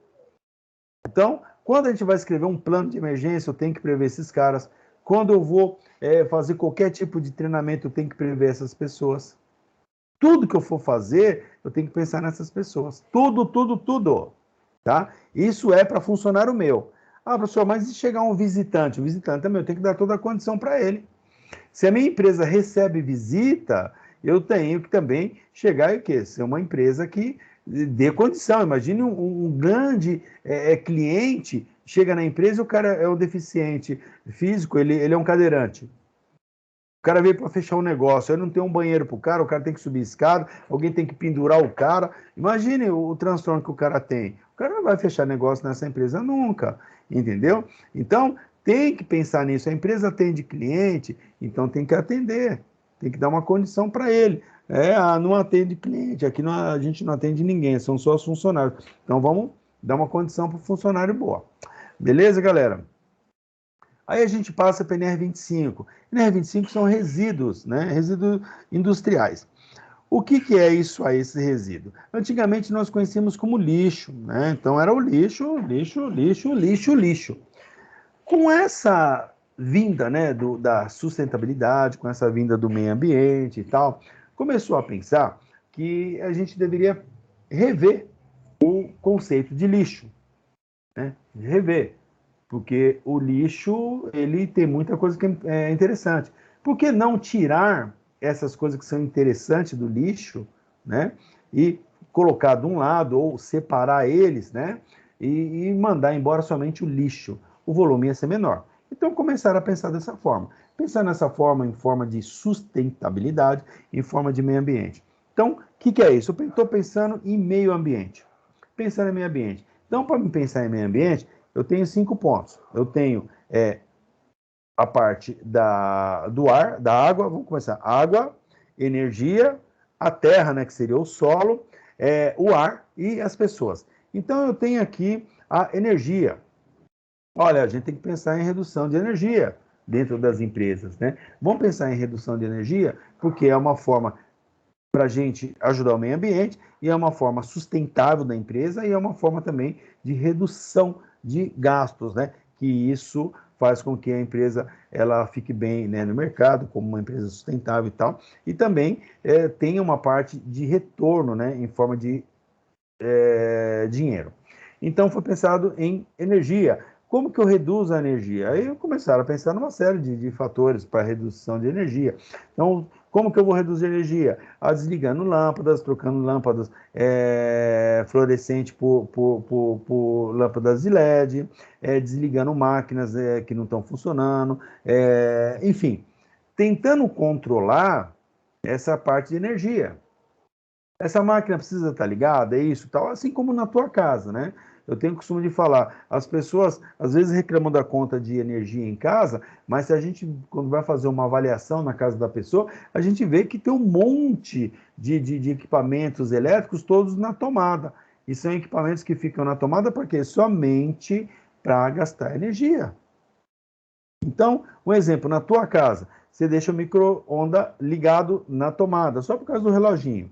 Então, quando a gente vai escrever um plano de emergência, eu tenho que prever esses caras. Quando eu vou fazer qualquer tipo de treinamento, eu tenho que prever essas pessoas. Tudo que eu for fazer, eu tenho que pensar nessas pessoas. Tudo. Tá? Isso é para funcionário meu. Ah, professor, mas se chegar um visitante? O visitante também, eu tenho que dar toda a condição para ele. Se a minha empresa recebe visita, eu tenho que também chegar e quê? Ser uma empresa que dê condição. Imagine um grande cliente, chega na empresa e o cara é um deficiente físico, ele é um cadeirante. O cara veio para fechar um negócio, aí não tem um banheiro para o cara tem que subir escada, alguém tem que pendurar o cara. Imagine o transtorno que o cara tem. O cara não vai fechar negócio nessa empresa nunca, entendeu? Então, tem que pensar nisso. A empresa atende cliente, então tem que atender. Tem que dar uma condição para ele. Não atende cliente, aqui a gente não atende ninguém, são só os funcionários. Então, vamos dar uma condição para o funcionário boa. Beleza, galera? Aí a gente passa para a NR25. NR25 são resíduos, né? Resíduos industriais. O que é isso aí, esse resíduo? Antigamente nós conhecíamos como lixo, né? Então era o lixo. Com essa vinda, né, da sustentabilidade, com essa vinda do meio ambiente e tal, começou a pensar que a gente deveria rever o conceito de lixo, né? Rever. Porque o lixo, ele tem muita coisa que é interessante. Por que não tirar essas coisas que são interessantes do lixo, né? E colocar de um lado, ou separar eles, né? E mandar embora somente o lixo. O volume ia ser menor. Então, começaram a pensar dessa forma. Pensar nessa forma, em forma de sustentabilidade, em forma de meio ambiente. Então, o que é isso? Eu estou pensando em meio ambiente. Pensando em meio ambiente. Então, para me pensar em meio ambiente, eu tenho 5 pontos. Eu tenho a parte do ar, da água, vamos começar. Água, energia, a terra, né, que seria o solo, o ar e as pessoas. Então, eu tenho aqui a energia. Olha, a gente tem que pensar em redução de energia dentro das empresas, né? Vamos pensar em redução de energia porque é uma forma para a gente ajudar o meio ambiente e é uma forma sustentável da empresa e é uma forma também de redução de gastos, né? Que isso faz com que a empresa ela fique bem, né, no mercado, como uma empresa sustentável e tal, e também tem uma parte de retorno, né, em forma de dinheiro. Então, foi pensado em energia. Como que eu reduzo a energia? Aí começaram a pensar numa série de fatores para redução de energia. Então, como que eu vou reduzir a energia? Desligando lâmpadas, trocando lâmpadas fluorescentes por lâmpadas de LED, desligando máquinas que não estão funcionando, enfim, tentando controlar essa parte de energia. Essa máquina precisa estar ligada, é isso, tal, assim como na tua casa, né? Eu tenho o costume de falar, as pessoas às vezes reclamam da conta de energia em casa, mas se a gente, quando vai fazer uma avaliação na casa da pessoa, a gente vê que tem um monte de equipamentos elétricos todos na tomada. E são equipamentos que ficam na tomada porque somente para gastar energia. Então, um exemplo, na tua casa, você deixa o micro-ondas ligado na tomada, só por causa do reloginho.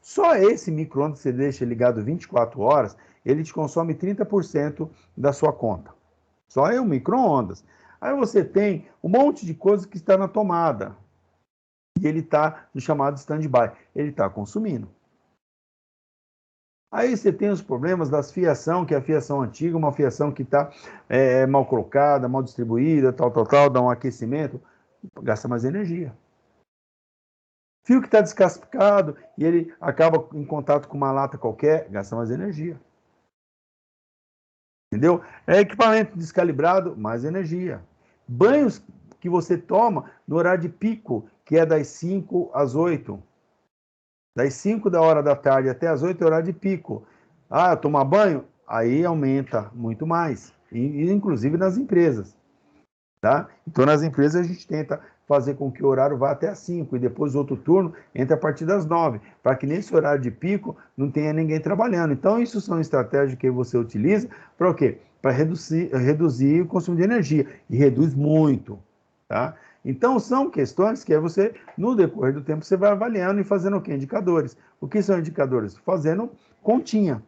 Só esse micro-ondas que você deixa ligado 24 horas, ele te consome 30% da sua conta. Só é o micro-ondas. Aí você tem um monte de coisa que está na tomada. E ele está no chamado stand-by. Ele está consumindo. Aí você tem os problemas das fiação, que é a fiação antiga, uma fiação que está mal colocada, mal distribuída, tal, dá um aquecimento, gasta mais energia. Fio que está descascado e ele acaba em contato com uma lata qualquer, gasta mais energia. Entendeu? Equipamento descalibrado, mais energia. Banhos que você toma no horário de pico, que é das 5 às 8. Das 5 da hora da tarde até às 8 é horário de pico. Tomar banho? Aí aumenta muito mais. Inclusive nas empresas. Tá? Então, nas empresas, a gente tenta fazer com que o horário vá até às 5 e depois o outro turno entre a partir das 9, para que nesse horário de pico não tenha ninguém trabalhando. Então, isso são estratégias que você utiliza para o quê? Para reduzir o consumo de energia, e reduz muito, tá? Então, são questões que você, no decorrer do tempo, você vai avaliando e fazendo o quê? Indicadores. O que são indicadores? Fazendo continha.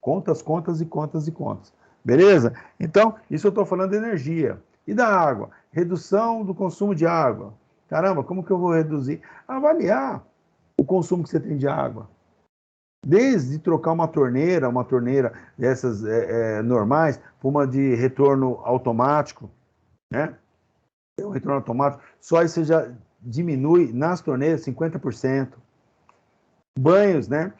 Contas, contas e contas e contas. Beleza? Então, isso eu estou falando de energia. E da água? Redução do consumo de água. Caramba, como que eu vou reduzir? Avaliar o consumo que você tem de água. Desde trocar uma torneira dessas normais, por uma de retorno automático, né? Tem um retorno automático, só aí você já diminui nas torneiras 50%. Banhos, né?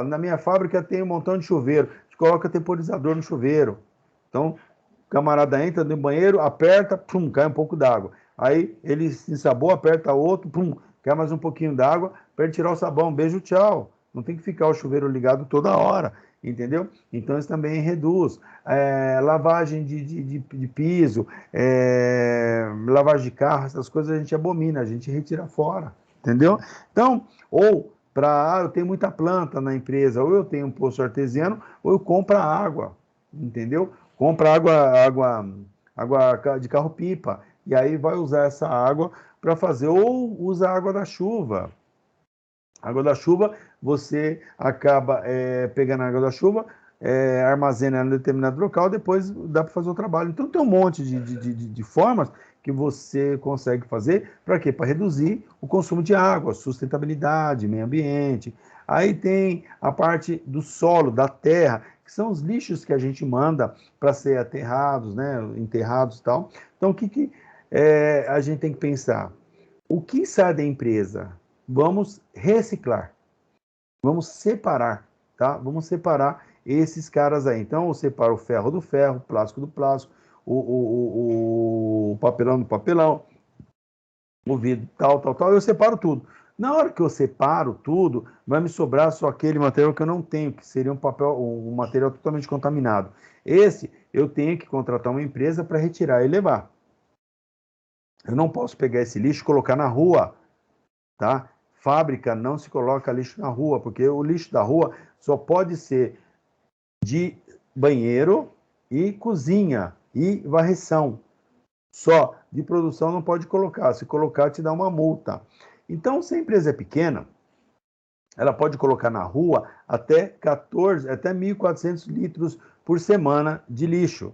Na minha fábrica tem um montão de chuveiro, a gente coloca temporizador no chuveiro. Então, o camarada entra no banheiro, aperta, pum, cai um pouco d'água. Aí ele se ensaboa, aperta outro, pum, cai mais um pouquinho d'água, para ele tirar o sabão, beijo, tchau. Não tem que ficar o chuveiro ligado toda hora, entendeu? Então, isso também reduz. Lavagem de piso, lavagem de carro, essas coisas a gente abomina, a gente retira fora, entendeu? Então, ou eu tenho muita planta na empresa, ou eu tenho um poço artesiano, ou eu compro água, entendeu? Compra água de carro-pipa, e aí vai usar essa água para fazer, ou usa a água da chuva. Água da chuva, você acaba pegando a água da chuva, armazena em determinado local, depois dá para fazer o trabalho. Então, tem um monte de formas que você consegue fazer, para quê? Para reduzir o consumo de água, sustentabilidade, meio ambiente. Aí tem a parte do solo, da terra, que são os lixos que a gente manda para ser aterrados, né, enterrados e tal. Então, o que a gente tem que pensar? O que sai da empresa? Vamos reciclar, vamos separar, tá? Vamos separar esses caras aí. Então, eu separo o ferro do ferro, o plástico do plástico, o papelão do papelão, o vidro, tal, eu separo tudo. Na hora que eu separo tudo, vai me sobrar só aquele material que eu não tenho, que seria um material totalmente contaminado. Esse, eu tenho que contratar uma empresa para retirar e levar. Eu não posso pegar esse lixo e colocar na rua, tá? Fábrica não se coloca lixo na rua, porque o lixo da rua só pode ser de banheiro e cozinha e varrição. Só de produção não pode colocar. Se colocar, te dá uma multa. Então, se a empresa é pequena, ela pode colocar na rua até 1.400 litros por semana de lixo.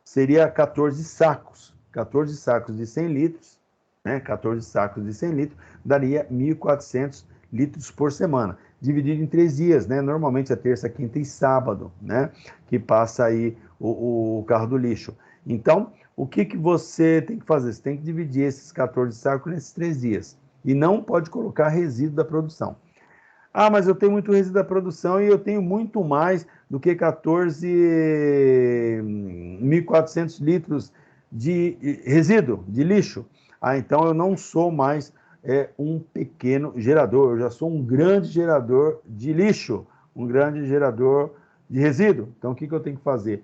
Seria 14 sacos. 14 sacos de 100 litros, né? 14 sacos de 100 litros, daria 1.400 litros por semana, dividido em 3 dias, né? Normalmente é terça, quinta e sábado, né? Que passa aí o carro do lixo. Então, o que você tem que fazer? Você tem que dividir esses 14 sacos nesses 3 dias. E não pode colocar resíduo da produção. Ah, mas eu tenho muito resíduo da produção e eu tenho muito mais do que 14.400 litros de resíduo, de lixo. Ah, então eu não sou mais um pequeno gerador, eu já sou um grande gerador de lixo, um grande gerador de resíduo. Então, o que eu tenho que fazer?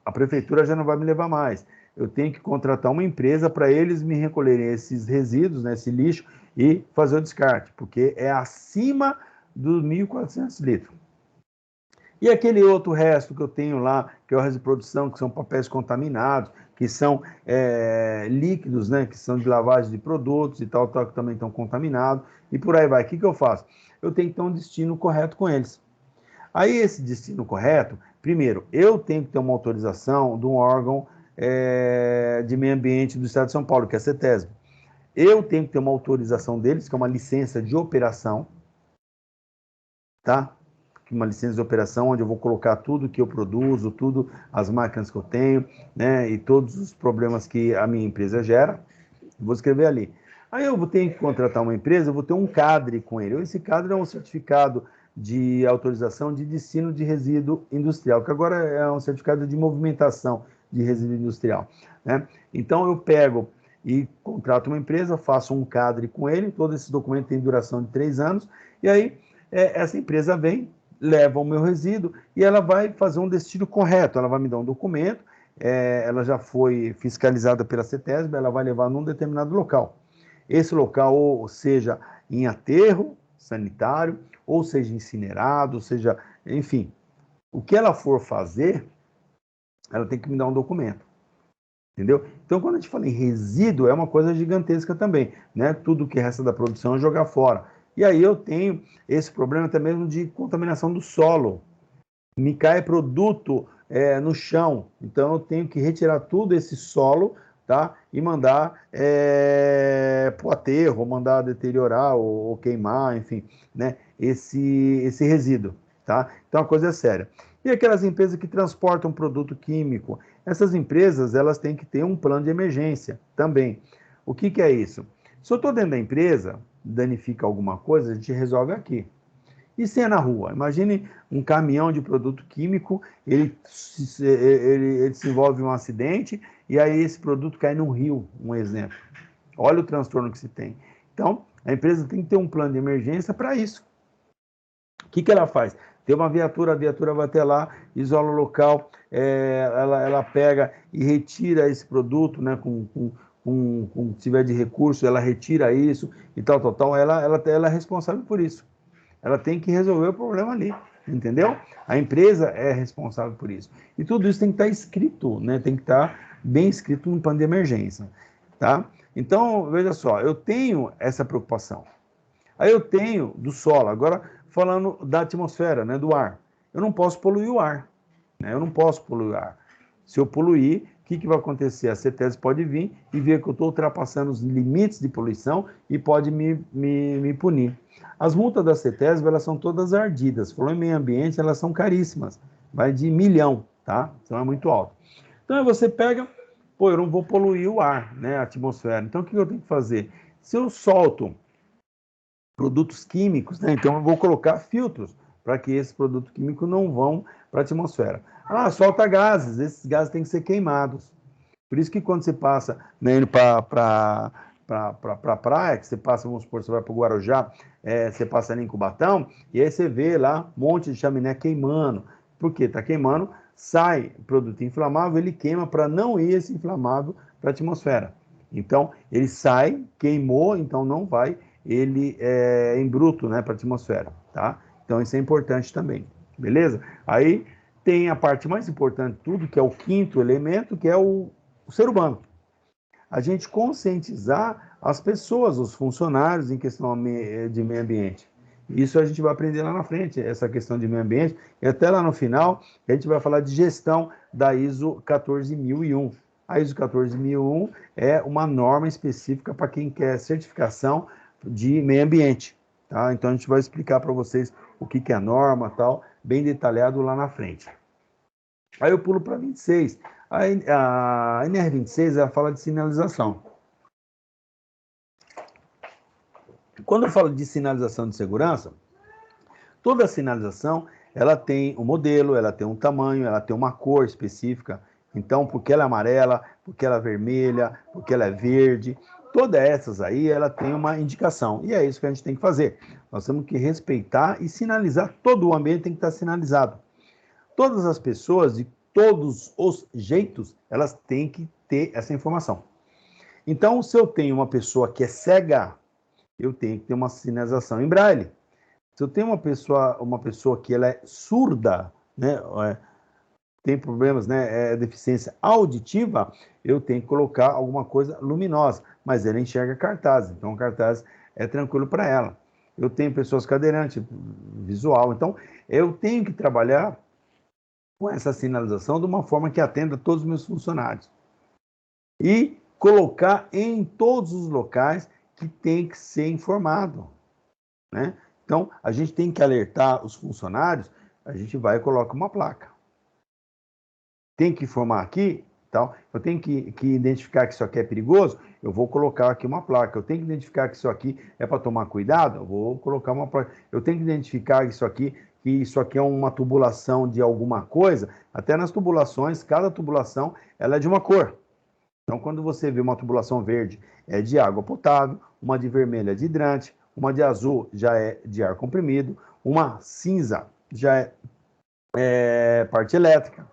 A prefeitura já não vai me levar mais. Eu tenho que contratar uma empresa para eles me recolherem esses resíduos, né, esse lixo, e fazer o descarte, porque é acima dos 1.400 litros. E aquele outro resto que eu tenho lá, que é o resto de produção, que são papéis contaminados, que são líquidos, né, que são de lavagem de produtos e tal, que também estão contaminados, e por aí vai. O que eu faço? Eu tenho que ter um destino correto com eles. Aí, esse destino correto, primeiro, eu tenho que ter uma autorização de um órgão de meio ambiente do Estado de São Paulo, que é a CETESB. Eu tenho que ter uma autorização deles, que é uma licença de operação, tá? Uma licença de operação, onde eu vou colocar tudo que eu produzo, tudo, as máquinas que eu tenho, né, e todos os problemas que a minha empresa gera, vou escrever ali. Aí eu vou ter que contratar uma empresa, eu vou ter um CADRE com ele. Esse CADRE é um certificado de autorização de destino de resíduo industrial, que agora é um certificado de movimentação de resíduo industrial, né? Então eu pego e contrato uma empresa, faço um CADRE com ele, todo esse documento tem duração de 3 anos, e aí essa empresa vem, leva o meu resíduo e ela vai fazer um destino correto, ela vai me dar um documento ela já foi fiscalizada pela CETESB, ela vai levar num determinado local. Esse local, ou seja, em aterro sanitário, ou seja, incinerado, ou seja, enfim, o que ela for fazer, ela tem que me dar um documento. Entendeu? Então, quando a gente fala em resíduo, é uma coisa gigantesca também, né? Tudo que resta da produção é jogar fora. E aí eu tenho esse problema até mesmo de contaminação do solo. Me cai produto no chão, então eu tenho que retirar tudo esse solo, tá? E mandar para o aterro, mandar deteriorar ou queimar, enfim, né? Esse resíduo, tá? Então a coisa é séria. E aquelas empresas que transportam produto químico, essas empresas, elas têm que ter um plano de emergência também. O que é isso? Se eu estou dentro da empresa, danifica alguma coisa, a gente resolve aqui. E se é na rua? Imagine um caminhão de produto químico, ele se envolve em um acidente, e aí esse produto cai num rio, um exemplo. Olha o transtorno que se tem. Então, a empresa tem que ter um plano de emergência para isso. O que ela faz? Tem uma viatura, a viatura vai até lá, isola o local, ela pega e retira esse produto, né, se tiver de recurso, ela retira isso e tal. Ela é responsável por isso. Ela tem que resolver o problema ali, entendeu? A empresa é responsável por isso. E tudo isso tem que estar escrito, né? Tem que estar bem escrito no plano de emergência, tá? Então, veja só, eu tenho essa preocupação. Aí eu tenho do solo, agora falando da atmosfera, né, do ar. Eu não posso poluir o ar, né? Eu não posso poluir o ar. Se eu poluir, o que vai acontecer? A CETESB pode vir e ver que eu estou ultrapassando os limites de poluição e pode me punir. As multas da CETESB, elas são todas ardidas. Falou em meio ambiente, elas são caríssimas. Vai de 1 milhão, tá? Então é muito alto. Então você pega, pô, eu não vou poluir o ar, né, a atmosfera. Então o que eu tenho que fazer? Se eu solto produtos químicos, né, então eu vou colocar filtros para que esses produtos químicos não vão para a atmosfera. Ah, solta gases, esses gases têm que ser queimados. Por isso que quando você passa, né, indo para a praia, que você passa, vamos supor, você vai para o Guarujá, você passa ali em Cubatão, e aí você vê lá um monte de chaminé queimando. Por quê? Está queimando, sai produto inflamável, ele queima para não ir esse inflamável para a atmosfera. Então, ele sai, queimou, então não vai, ele é em bruto, né, para a atmosfera, tá? Então, isso é importante também, beleza? Aí tem a parte mais importante de tudo, que é o quinto elemento, que é o ser humano. A gente conscientizar as pessoas, os funcionários em questão de meio ambiente. Isso a gente vai aprender lá na frente, essa questão de meio ambiente, e até lá no final a gente vai falar de gestão da ISO 14001. A ISO 14001 é uma norma específica para quem quer certificação de meio ambiente, tá? Então a gente vai explicar para vocês o que é a norma, tal, bem detalhado lá na frente. Aí eu pulo para 26. A NR26, ela fala de sinalização. Quando eu falo de sinalização de segurança, toda sinalização, ela tem um modelo, ela tem um tamanho, ela tem uma cor específica. Então, porque ela é amarela, porque ela é vermelha, porque ela é verde, todas essas aí, ela tem uma indicação. E é isso que a gente tem que fazer. Nós temos que respeitar e sinalizar. Todo o ambiente tem que estar sinalizado. Todas as pessoas, de todos os jeitos, elas têm que ter essa informação. Então, se eu tenho uma pessoa que é cega, eu tenho que ter uma sinalização em braille. Se eu tenho uma pessoa que ela é surda, né, tem problemas, né, deficiência auditiva, eu tenho que colocar alguma coisa luminosa, mas ela enxerga cartaz, então o cartaz é tranquilo para ela. Eu tenho pessoas cadeirantes, visual, então eu tenho que trabalhar com essa sinalização de uma forma que atenda todos os meus funcionários. E colocar em todos os locais que tem que ser informado, né? Então, a gente tem que alertar os funcionários, a gente vai e coloca uma placa. Tem que informar aqui, tal. Eu tenho que identificar que isso aqui é perigoso, eu vou colocar aqui uma placa. Eu tenho que identificar que isso aqui é para tomar cuidado, eu vou colocar uma placa. Eu tenho que identificar que isso aqui é uma tubulação de alguma coisa. Até nas tubulações, cada tubulação ela é de uma cor. Então, quando você vê uma tubulação verde, é de água potável, uma de vermelho é de hidrante, uma de azul já é de ar comprimido, uma cinza já é parte elétrica.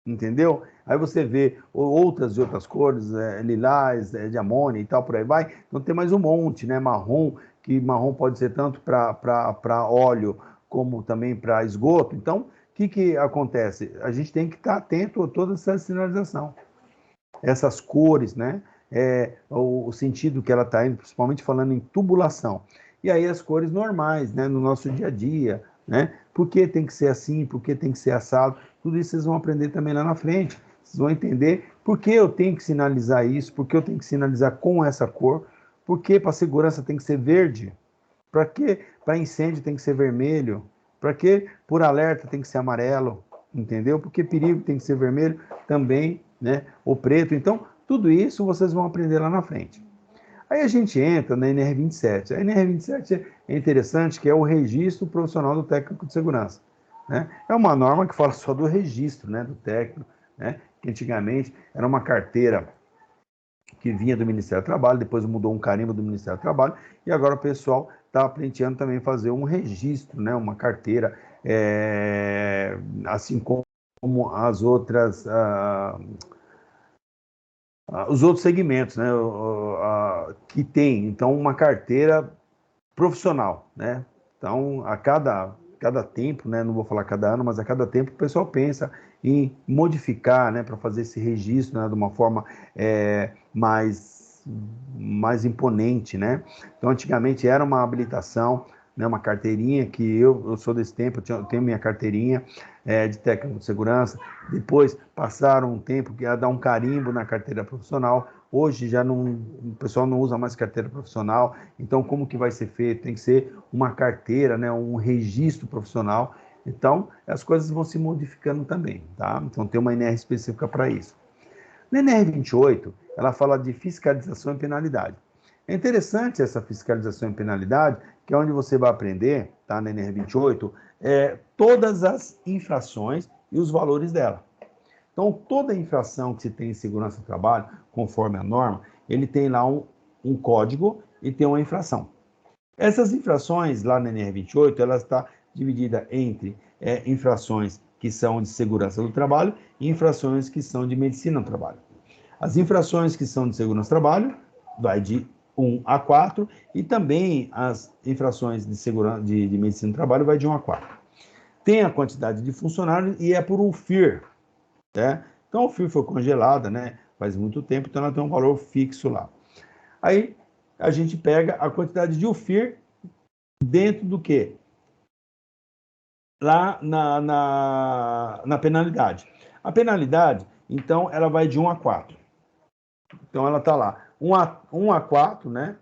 Entendeu? Aí você vê outras de outras cores, lilás, de amônia e tal, por aí vai. Então tem mais um monte, né? Marrom, que marrom pode ser tanto para óleo como também para esgoto. Então, o que acontece? A gente tem que estar atento a toda essa sinalização. Essas cores, né? O sentido que ela está indo, principalmente falando em tubulação. E aí as cores normais, né? No nosso dia a dia, né? Por que tem que ser assim? Por que tem que ser assado? Tudo isso vocês vão aprender também lá na frente. Vocês vão entender por que eu tenho que sinalizar isso, por que eu tenho que sinalizar com essa cor, por que para segurança tem que ser verde, para que para incêndio tem que ser vermelho, para que por alerta tem que ser amarelo, entendeu? Porque perigo tem que ser vermelho também, né? Ou preto. Então, tudo isso vocês vão aprender lá na frente. Aí a gente entra na NR27. A NR27 é interessante, que é o registro profissional do técnico de segurança, né? É uma norma que fala só do registro, né, do técnico, né? Que antigamente era uma carteira que vinha do Ministério do Trabalho, depois mudou um carimbo do Ministério do Trabalho, e agora o pessoal está pleiteando também fazer um registro, né, uma carteira, assim como as outras, os outros segmentos, né, que tem, então, uma carteira profissional, né? Então, a cada tempo, né, não vou falar cada ano, mas a cada tempo o pessoal pensa em modificar, né, para fazer esse registro, né, de uma forma mais imponente, né? Então, antigamente era uma habilitação, né, uma carteirinha, que eu sou desse tempo, eu tenho minha carteirinha de técnico de segurança. Depois passaram um tempo que ia dar um carimbo na carteira profissional. Hoje já não, o pessoal não usa mais carteira profissional. Então, como que vai ser feito? Tem que ser uma carteira, né, um registro profissional. Então, as coisas vão se modificando também, tá? Então, tem uma NR específica para isso. Na NR28, ela fala de fiscalização e penalidade. É interessante essa fiscalização e penalidade, que é onde você vai aprender, tá, na NR28, todas as infrações e os valores dela. Então, toda infração que se tem em segurança do trabalho, conforme a norma, ele tem lá um código e tem uma infração. Essas infrações, lá na NR28, ela está dividida entre infrações que são de segurança do trabalho e infrações que são de medicina do trabalho. As infrações que são de segurança do trabalho vai de 1 a 4, e também as infrações de segurança de medicina do trabalho vai de 1 a 4. Tem a quantidade de funcionários e é por UFIR, né? Então, o UFIR foi congelada, né, faz muito tempo, então ela tem um valor fixo lá. Aí, a gente pega a quantidade de UFIR dentro do quê? Lá na penalidade. A penalidade, então, ela vai de 1 a 4. Então, ela está lá, 1 a 4, né?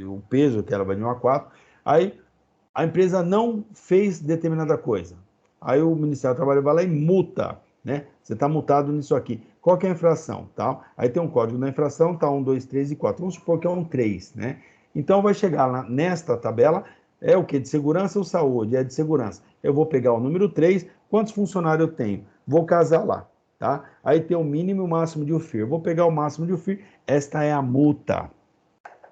O peso que ela vai de 1 a 4. Aí, a empresa não fez determinada coisa. Aí, o Ministério do Trabalho vai lá e multa, né? Você está multado nisso aqui. Qual que é a infração? Tá? Aí tem um código da infração, tá 1, 2, 3 e 4. Vamos supor que é um 3, né? Então, vai chegar lá nesta tabela, é o que? De segurança ou saúde? É de segurança. Eu vou pegar o número 3, quantos funcionários eu tenho? Vou casar lá. Tá? Aí tem o mínimo e o máximo de UFIR. Vou pegar o máximo de UFIR, esta é a multa.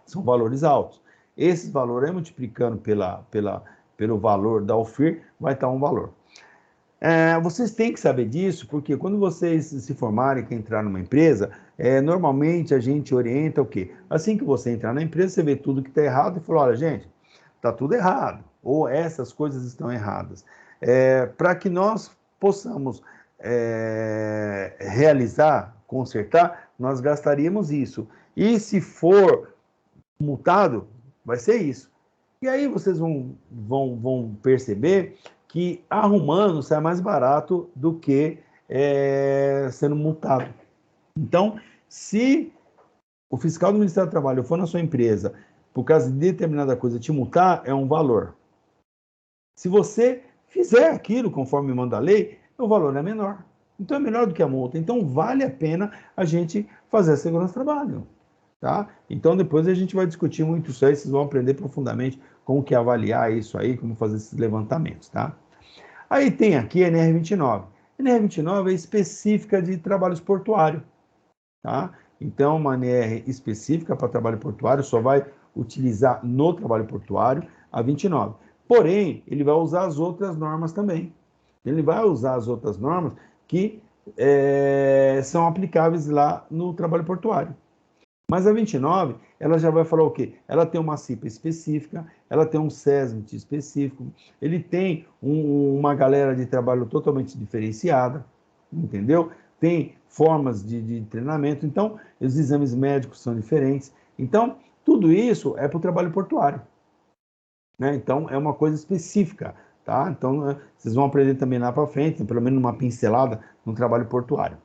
São valores altos. Esses valores, multiplicando pelo valor da UFIR, vai estar um valor. Vocês têm que saber disso, porque quando vocês se formarem e entrar numa empresa, normalmente a gente orienta o quê? Assim que você entrar na empresa, você vê tudo que está errado e fala, olha, gente, está tudo errado, ou essas coisas estão erradas. Para que nós possamos realizar, consertar, nós gastaríamos isso. E se for multado, vai ser isso. E aí vocês vão perceber que arrumando sai mais barato do que sendo multado. Então, se o fiscal do Ministério do Trabalho for na sua empresa, por causa de determinada coisa, te multar, é um valor. Se você fizer aquilo conforme manda a lei, o valor é menor. Então, é melhor do que a multa. Então, vale a pena a gente fazer a segurança do trabalho. Tá? Então, depois a gente vai discutir muito isso aí, vocês vão aprender profundamente como que avaliar isso aí, como fazer esses levantamentos, tá? Aí tem aqui a NR29. A NR29 é específica de trabalhos portuários, tá? Então, uma NR específica para trabalho portuário só vai utilizar no trabalho portuário a 29. Porém, ele vai usar as outras normas também. Ele vai usar as outras normas que são aplicáveis lá no trabalho portuário. Mas a 29, ela já vai falar o quê? Ela tem uma CIPA específica, ela tem um SESMIT específico, ele tem uma galera de trabalho totalmente diferenciada, entendeu? Tem formas de treinamento, então, os exames médicos são diferentes. Então, tudo isso é para o trabalho portuário, né? Então, é uma coisa específica, tá? Então, vocês vão aprender também lá para frente, pelo menos uma pincelada no trabalho portuário.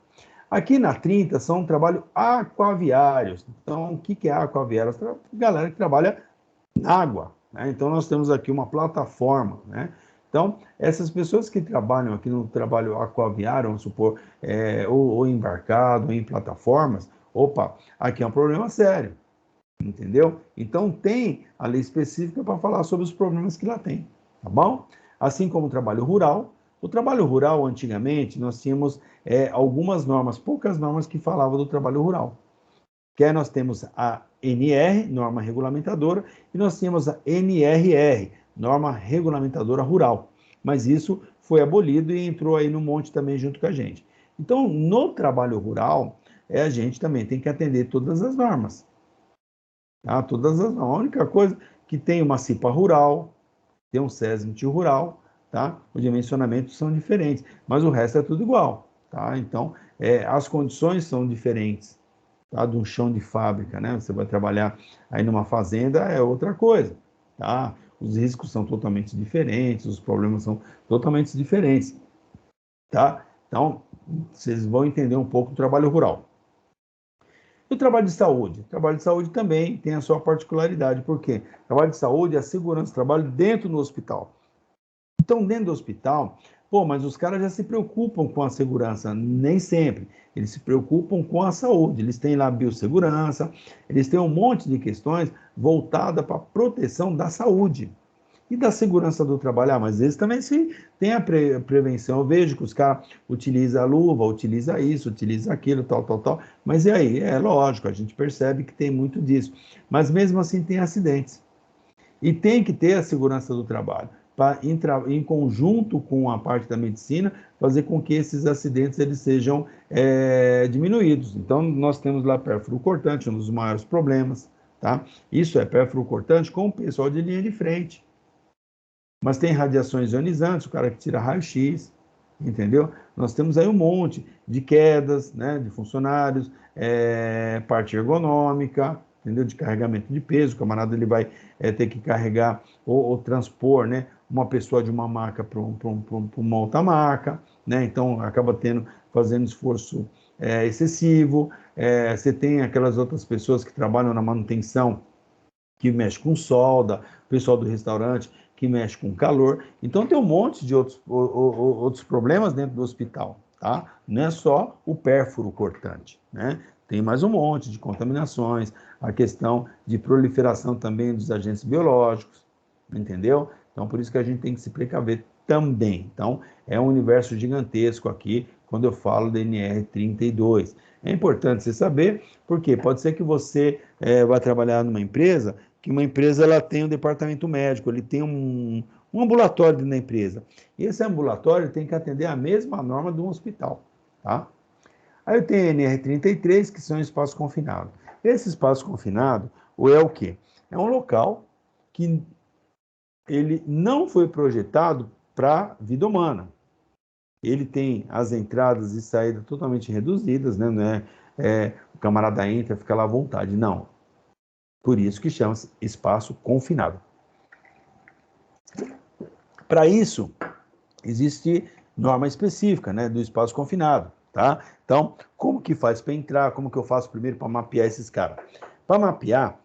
Aqui na 30 são trabalho aquaviários. Então, o que é aquaviário? Galera que trabalha na água, né? Então, nós temos aqui uma plataforma, né? Então, essas pessoas que trabalham aqui no trabalho aquaviário, vamos supor, ou embarcado, ou em plataformas, opa, aqui é um problema sério, entendeu? Então, tem a lei específica para falar sobre os problemas que lá tem, tá bom? Assim como o trabalho rural. O trabalho rural, antigamente, nós tínhamos algumas normas, poucas normas que falavam do trabalho rural. Que aí nós temos a NR, norma regulamentadora, e nós tínhamos a NRR, norma regulamentadora rural. Mas isso foi abolido e entrou aí no monte também junto com a gente. Então, no trabalho rural, a gente também tem que atender todas as normas. Tá? Todas as normas. A única coisa que tem uma CIPA rural, tem um SESMIT rural, tá? Os dimensionamentos são diferentes, mas o resto é tudo igual, tá? Então, as condições são diferentes, tá? De um chão de fábrica, né? Você vai trabalhar aí numa fazenda, é outra coisa, tá? Os riscos são totalmente diferentes, os problemas são totalmente diferentes, tá? Então, vocês vão entender um pouco do trabalho rural. E o trabalho de saúde? O trabalho de saúde também tem a sua particularidade, porque o trabalho de saúde é a segurança do trabalho dentro do hospital. Então, dentro do hospital, mas os caras já se preocupam com a segurança, nem sempre. Eles se preocupam com a saúde, eles têm lá biossegurança, eles têm um monte de questões voltadas para a proteção da saúde e da segurança do trabalho. Mas eles também têm a prevenção. Eu vejo que os caras utilizam a luva, utilizam isso, utilizam aquilo, tal. Mas e aí? É lógico, a gente percebe que tem muito disso. Mas mesmo assim tem acidentes. E tem que ter a segurança do trabalho, para em conjunto com a parte da medicina, fazer com que esses acidentes eles sejam diminuídos. Então, nós temos lá pérfuro cortante, um dos maiores problemas, tá? Isso é pérfuro cortante com o pessoal de linha de frente. Mas tem radiações ionizantes, o cara que tira raio-x, entendeu? Nós temos aí um monte de quedas, né, de funcionários, parte ergonômica, entendeu? De carregamento de peso, o camarada ele vai ter que carregar ou transpor, né, uma pessoa de uma maca para uma outra maca, né? Então acaba fazendo esforço excessivo. Você tem aquelas outras pessoas que trabalham na manutenção, que mexe com solda, o pessoal do restaurante que mexe com calor. Então tem um monte de outros problemas dentro do hospital, tá? Não é só o pérfuro cortante, né? Tem mais um monte de contaminações, a questão de proliferação também dos agentes biológicos, entendeu? Então, por isso que a gente tem que se precaver também. Então, é um universo gigantesco aqui, quando eu falo da NR32. É importante você saber, porque pode ser que você vai trabalhar numa empresa, que uma empresa ela tem um departamento médico, ele tem um ambulatório dentro da empresa. E esse ambulatório tem que atender a mesma norma de um hospital, tá? Aí eu tenho a NR33, que são espaços confinados. Esse espaço confinado, é o quê? É um local que ele não foi projetado para vida humana. Ele tem as entradas e saídas totalmente reduzidas, né? Não o camarada entra e fica lá à vontade, não. Por isso que chama-se espaço confinado. Para isso, existe norma específica, né, do espaço confinado, tá? Então, como que faz para entrar? Como que eu faço primeiro para mapear esses caras? Para mapear,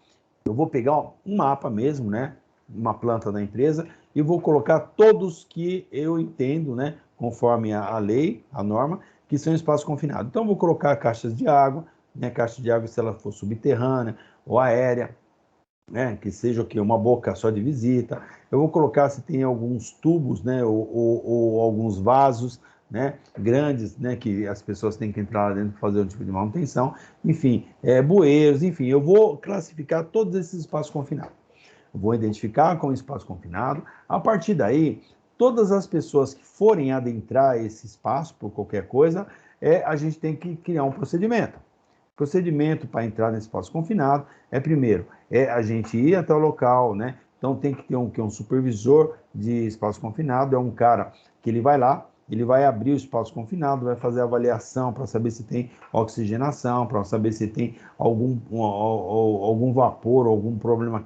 eu vou pegar um mapa mesmo, né, uma planta da empresa, e vou colocar todos que eu entendo, né, conforme a lei, a norma, que são espaços confinados. Então, eu vou colocar caixas de água, né, caixa de água se ela for subterrânea ou aérea, né, que seja o quê? Uma boca só de visita. Eu vou colocar se tem alguns tubos, né, ou alguns vasos, né, grandes, né, que as pessoas têm que entrar lá dentro para fazer um tipo de manutenção. Enfim, bueiros, enfim, eu vou classificar todos esses espaços confinados. Eu vou identificar como espaço confinado. A partir daí, todas as pessoas que forem adentrar esse espaço por qualquer coisa, a gente tem que criar um procedimento. Procedimento para entrar nesse espaço confinado primeiro, a gente ir até o local, né? Então tem que ter um supervisor de espaço confinado, é um cara que ele vai lá, ele vai abrir o espaço confinado, vai fazer a avaliação para saber se tem oxigenação, para saber se tem algum vapor, algum problema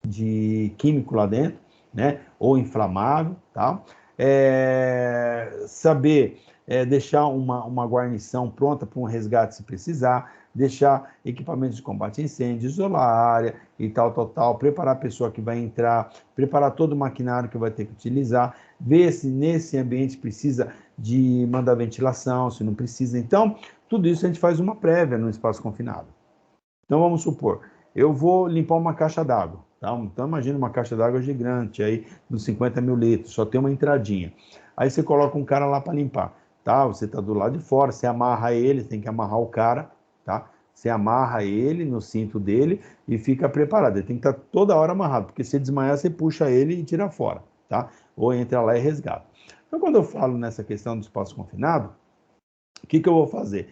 de químico lá dentro, né? Ou inflamável, tá? Saber deixar uma guarnição pronta para um resgate se precisar, deixar equipamentos de combate a incêndio, isolar a área e tal, preparar a pessoa que vai entrar, preparar todo o maquinário que vai ter que utilizar, ver se nesse ambiente precisa de mandar ventilação, se não precisa. Então, tudo isso a gente faz uma prévia no espaço confinado. Então, vamos supor, eu vou limpar uma caixa d'água, tá? Então, imagina uma caixa d'água gigante, aí, nos 50 mil litros, só tem uma entradinha. Aí você coloca um cara lá para limpar, tá? Você está do lado de fora, você amarra ele, tem que amarrar o cara, tá? Você amarra ele no cinto dele e fica preparado. Ele tem que estar toda hora amarrado, porque se desmaiar, você puxa ele e tira fora, tá? Ou entra lá e resgata. Então, quando eu falo nessa questão do espaço confinado, o que eu vou fazer?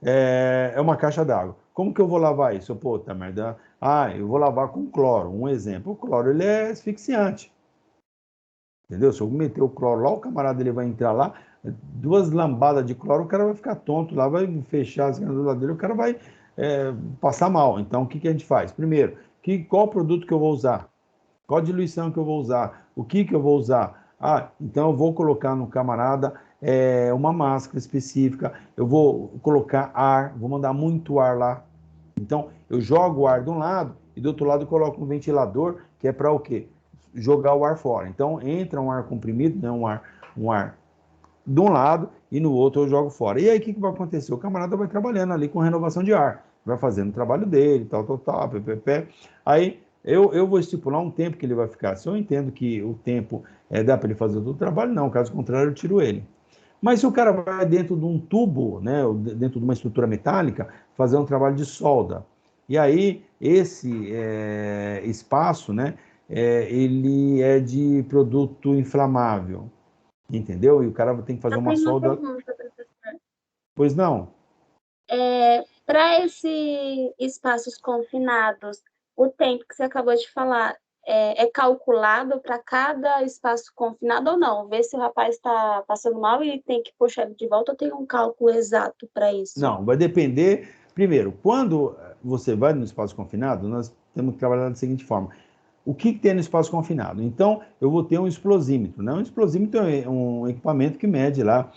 É uma caixa d'água. Como que eu vou lavar isso? Pô, tá merda. Eu vou lavar com cloro. Um exemplo, o cloro ele é asfixiante. Entendeu? Se eu meter o cloro lá, o camarada ele vai entrar lá, 2 lambadas de cloro, o cara vai ficar tonto lá, vai fechar as gândulas dele, o cara vai passar mal. Então, o que a gente faz? Primeiro, qual produto que eu vou usar? Qual diluição que eu vou usar? O que eu vou usar? Então eu vou colocar no camarada uma máscara específica, eu vou colocar ar, vou mandar muito ar lá. Então, eu jogo o ar de um lado e do outro lado eu coloco um ventilador, que é para o quê? Jogar o ar fora. Então, entra um ar comprimido, né? um ar de um lado e no outro eu jogo fora. E aí, o que vai acontecer? O camarada vai trabalhando ali com renovação de ar, vai fazendo o trabalho dele, tal, ppp. Aí, eu vou estipular um tempo que ele vai ficar. Se eu entendo que o tempo dá para ele fazer todo o trabalho, não. Caso contrário, eu tiro ele. Mas se o cara vai dentro de um tubo, né, dentro de uma estrutura metálica, fazer um trabalho de solda, e aí esse espaço, né, ele é de produto inflamável, entendeu? E o cara tem que fazer uma solda... Pergunta, professor. Pois não? Para esses espaços confinados, o tempo que você acabou de falar é calculado para cada espaço confinado ou não? Ver se o rapaz está passando mal e tem que puxar ele de volta, ou tem um cálculo exato para isso? Não, vai depender. Primeiro, quando você vai no espaço confinado, nós temos que trabalhar da seguinte forma. O que tem no espaço confinado? Então, eu vou ter um explosímetro, né? Um explosímetro é um equipamento que mede lá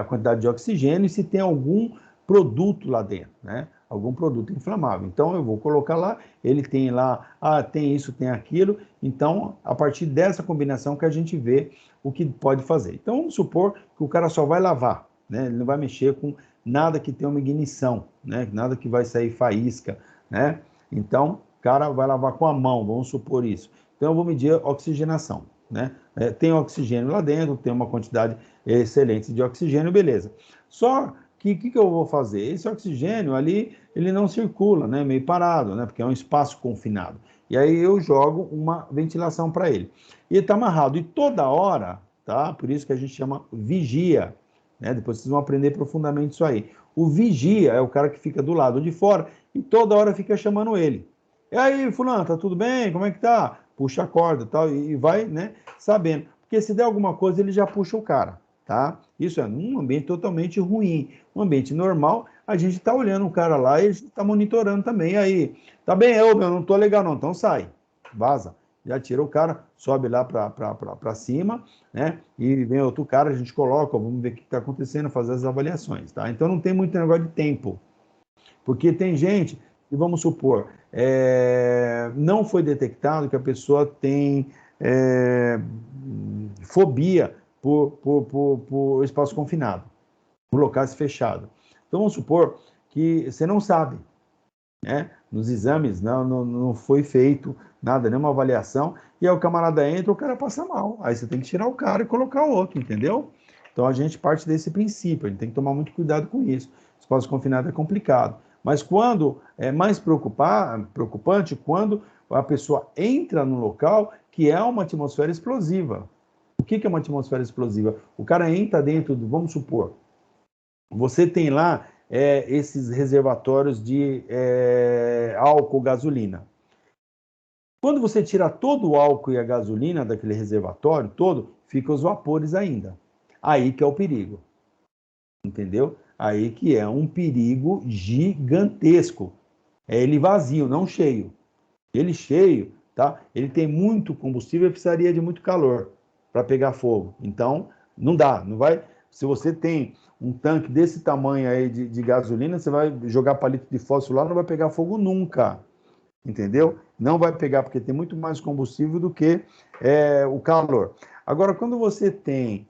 a quantidade de oxigênio e se tem algum produto lá dentro, né? Algum produto inflamável. Então, eu vou colocar lá, ele tem lá, tem isso, tem aquilo. Então, a partir dessa combinação que a gente vê o que pode fazer. Então, vamos supor que o cara só vai lavar, né? Ele não vai mexer com nada que tenha uma ignição, né? Nada que vai sair faísca, né? Então, o cara vai lavar com a mão, vamos supor isso. Então, eu vou medir a oxigenação, né? Tem oxigênio lá dentro, tem uma quantidade excelente de oxigênio, beleza. Só que o que eu vou fazer? Esse oxigênio ali, ele não circula, né? Meio parado, né? Porque é um espaço confinado. E aí eu jogo uma ventilação para ele. E ele está amarrado. E toda hora, tá? Por isso que a gente chama vigia, né? Depois vocês vão aprender profundamente isso aí. O vigia é o cara que fica do lado de fora e toda hora fica chamando ele. E aí, fulano, tá tudo bem? Como é que tá? Puxa a corda e tal, e vai, né, sabendo. Porque se der alguma coisa, ele já puxa o cara, tá? Isso é num ambiente totalmente ruim. Um ambiente normal, a gente tá olhando o cara lá e a gente tá monitorando também. E aí, tá bem, eu não tô legal não, então sai, vaza. Já tira o cara, sobe lá para cima, né? E vem outro cara, a gente coloca, vamos ver o que está acontecendo, fazer as avaliações, tá? Então não tem muito negócio de tempo. Porque tem gente, e vamos supor, não foi detectado que a pessoa tem fobia por espaço confinado, por locais fechados. Então vamos supor que você não sabe, né? Nos exames não foi feito nada, nenhuma avaliação, e aí o camarada entra, o cara passa mal. Aí você tem que tirar o cara e colocar o outro, entendeu? Então a gente parte desse princípio, a gente tem que tomar muito cuidado com isso. Espaço confinado é complicado. Mas quando é mais preocupante, quando a pessoa entra no local que é uma atmosfera explosiva. O que é uma atmosfera explosiva? O cara entra dentro vamos supor, você tem lá esses reservatórios de álcool, gasolina. Quando você tira todo o álcool e a gasolina daquele reservatório todo, ficam os vapores ainda. Aí que é o perigo. Entendeu? Aí que é um perigo gigantesco. É ele vazio, não cheio. Ele cheio, tá? Ele tem muito combustível e precisaria de muito calor para pegar fogo. Então, não dá, não vai. Se você tem um tanque desse tamanho aí de gasolina, você vai jogar palito de fósforo lá, não vai pegar fogo nunca. Entendeu? Não vai pegar, porque tem muito mais combustível do que o calor. Agora, quando você tem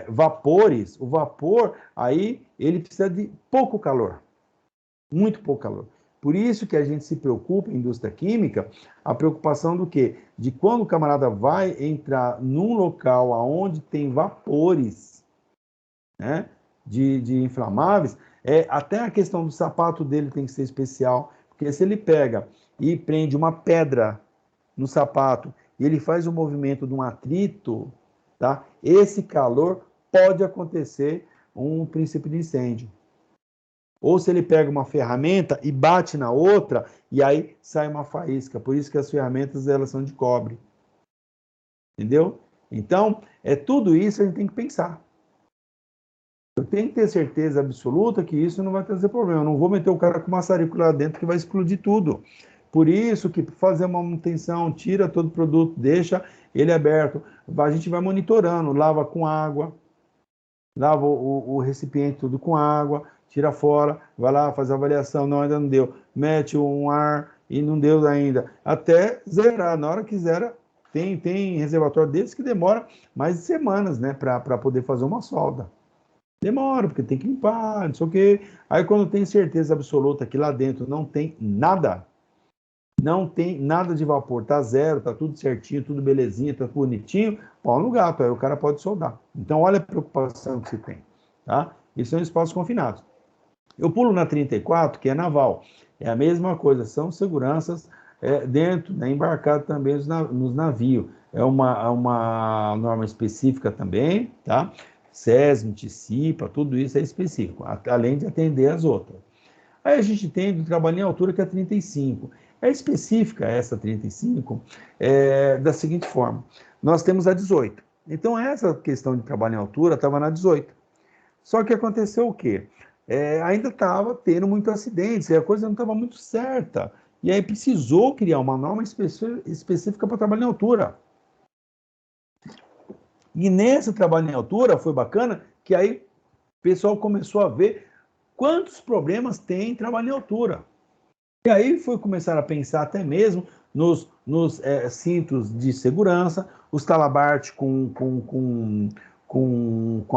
vapores, o vapor, aí ele precisa de pouco calor. Muito pouco calor. Por isso que a gente se preocupa, indústria química, a preocupação do quê? De quando o camarada vai entrar num local onde tem vapores, né, de inflamáveis, até a questão do sapato dele tem que ser especial, porque se ele pega e prende uma pedra no sapato e ele faz o movimento de um atrito, tá? Esse calor pode acontecer um princípio de incêndio. Ou se ele pega uma ferramenta e bate na outra, e aí sai uma faísca. Por isso que as ferramentas, elas são de cobre. Entendeu? Então, tudo isso a gente tem que pensar. Eu tenho que ter certeza absoluta que isso não vai trazer problema. Eu não vou meter o cara com maçarico lá dentro que vai explodir tudo. Por isso que fazer uma manutenção, tira todo o produto, deixa ele aberto. A gente vai monitorando, lava com água, lava o recipiente tudo com água, tira fora, vai lá, faz a avaliação, não, ainda não deu. Mete um ar e não deu ainda. Até zerar, na hora que zera, tem reservatório desses que demora mais de semanas, né, para poder fazer uma solda. Demora, porque tem que limpar, não sei o quê. Aí quando tem certeza absoluta que lá dentro não tem nada de vapor, tá zero, tá tudo certinho, tudo belezinha, tá bonitinho, pau no gato, aí o cara pode soldar. Então olha a preocupação que se tem, tá? Isso são espaços confinados. Eu pulo na 34, que é naval. É a mesma coisa, são seguranças dentro, né, embarcado também nos navios. É uma norma específica também, tá? SESMIT, CIPA, tudo isso é específico, além de atender as outras. Aí a gente tem do trabalho em altura, que é 35. É específica essa 35 da seguinte forma. Nós temos a 18. Então, essa questão de trabalho em altura estava na 18. Só que aconteceu o quê? Ainda estava tendo muito acidentes, e a coisa não estava muito certa. E aí precisou criar uma norma específica para trabalho em altura. E nesse trabalho em altura foi bacana que aí o pessoal começou a ver quantos problemas tem em trabalho em altura. E aí foi começar a pensar até mesmo nos cintos de segurança, os talabartes com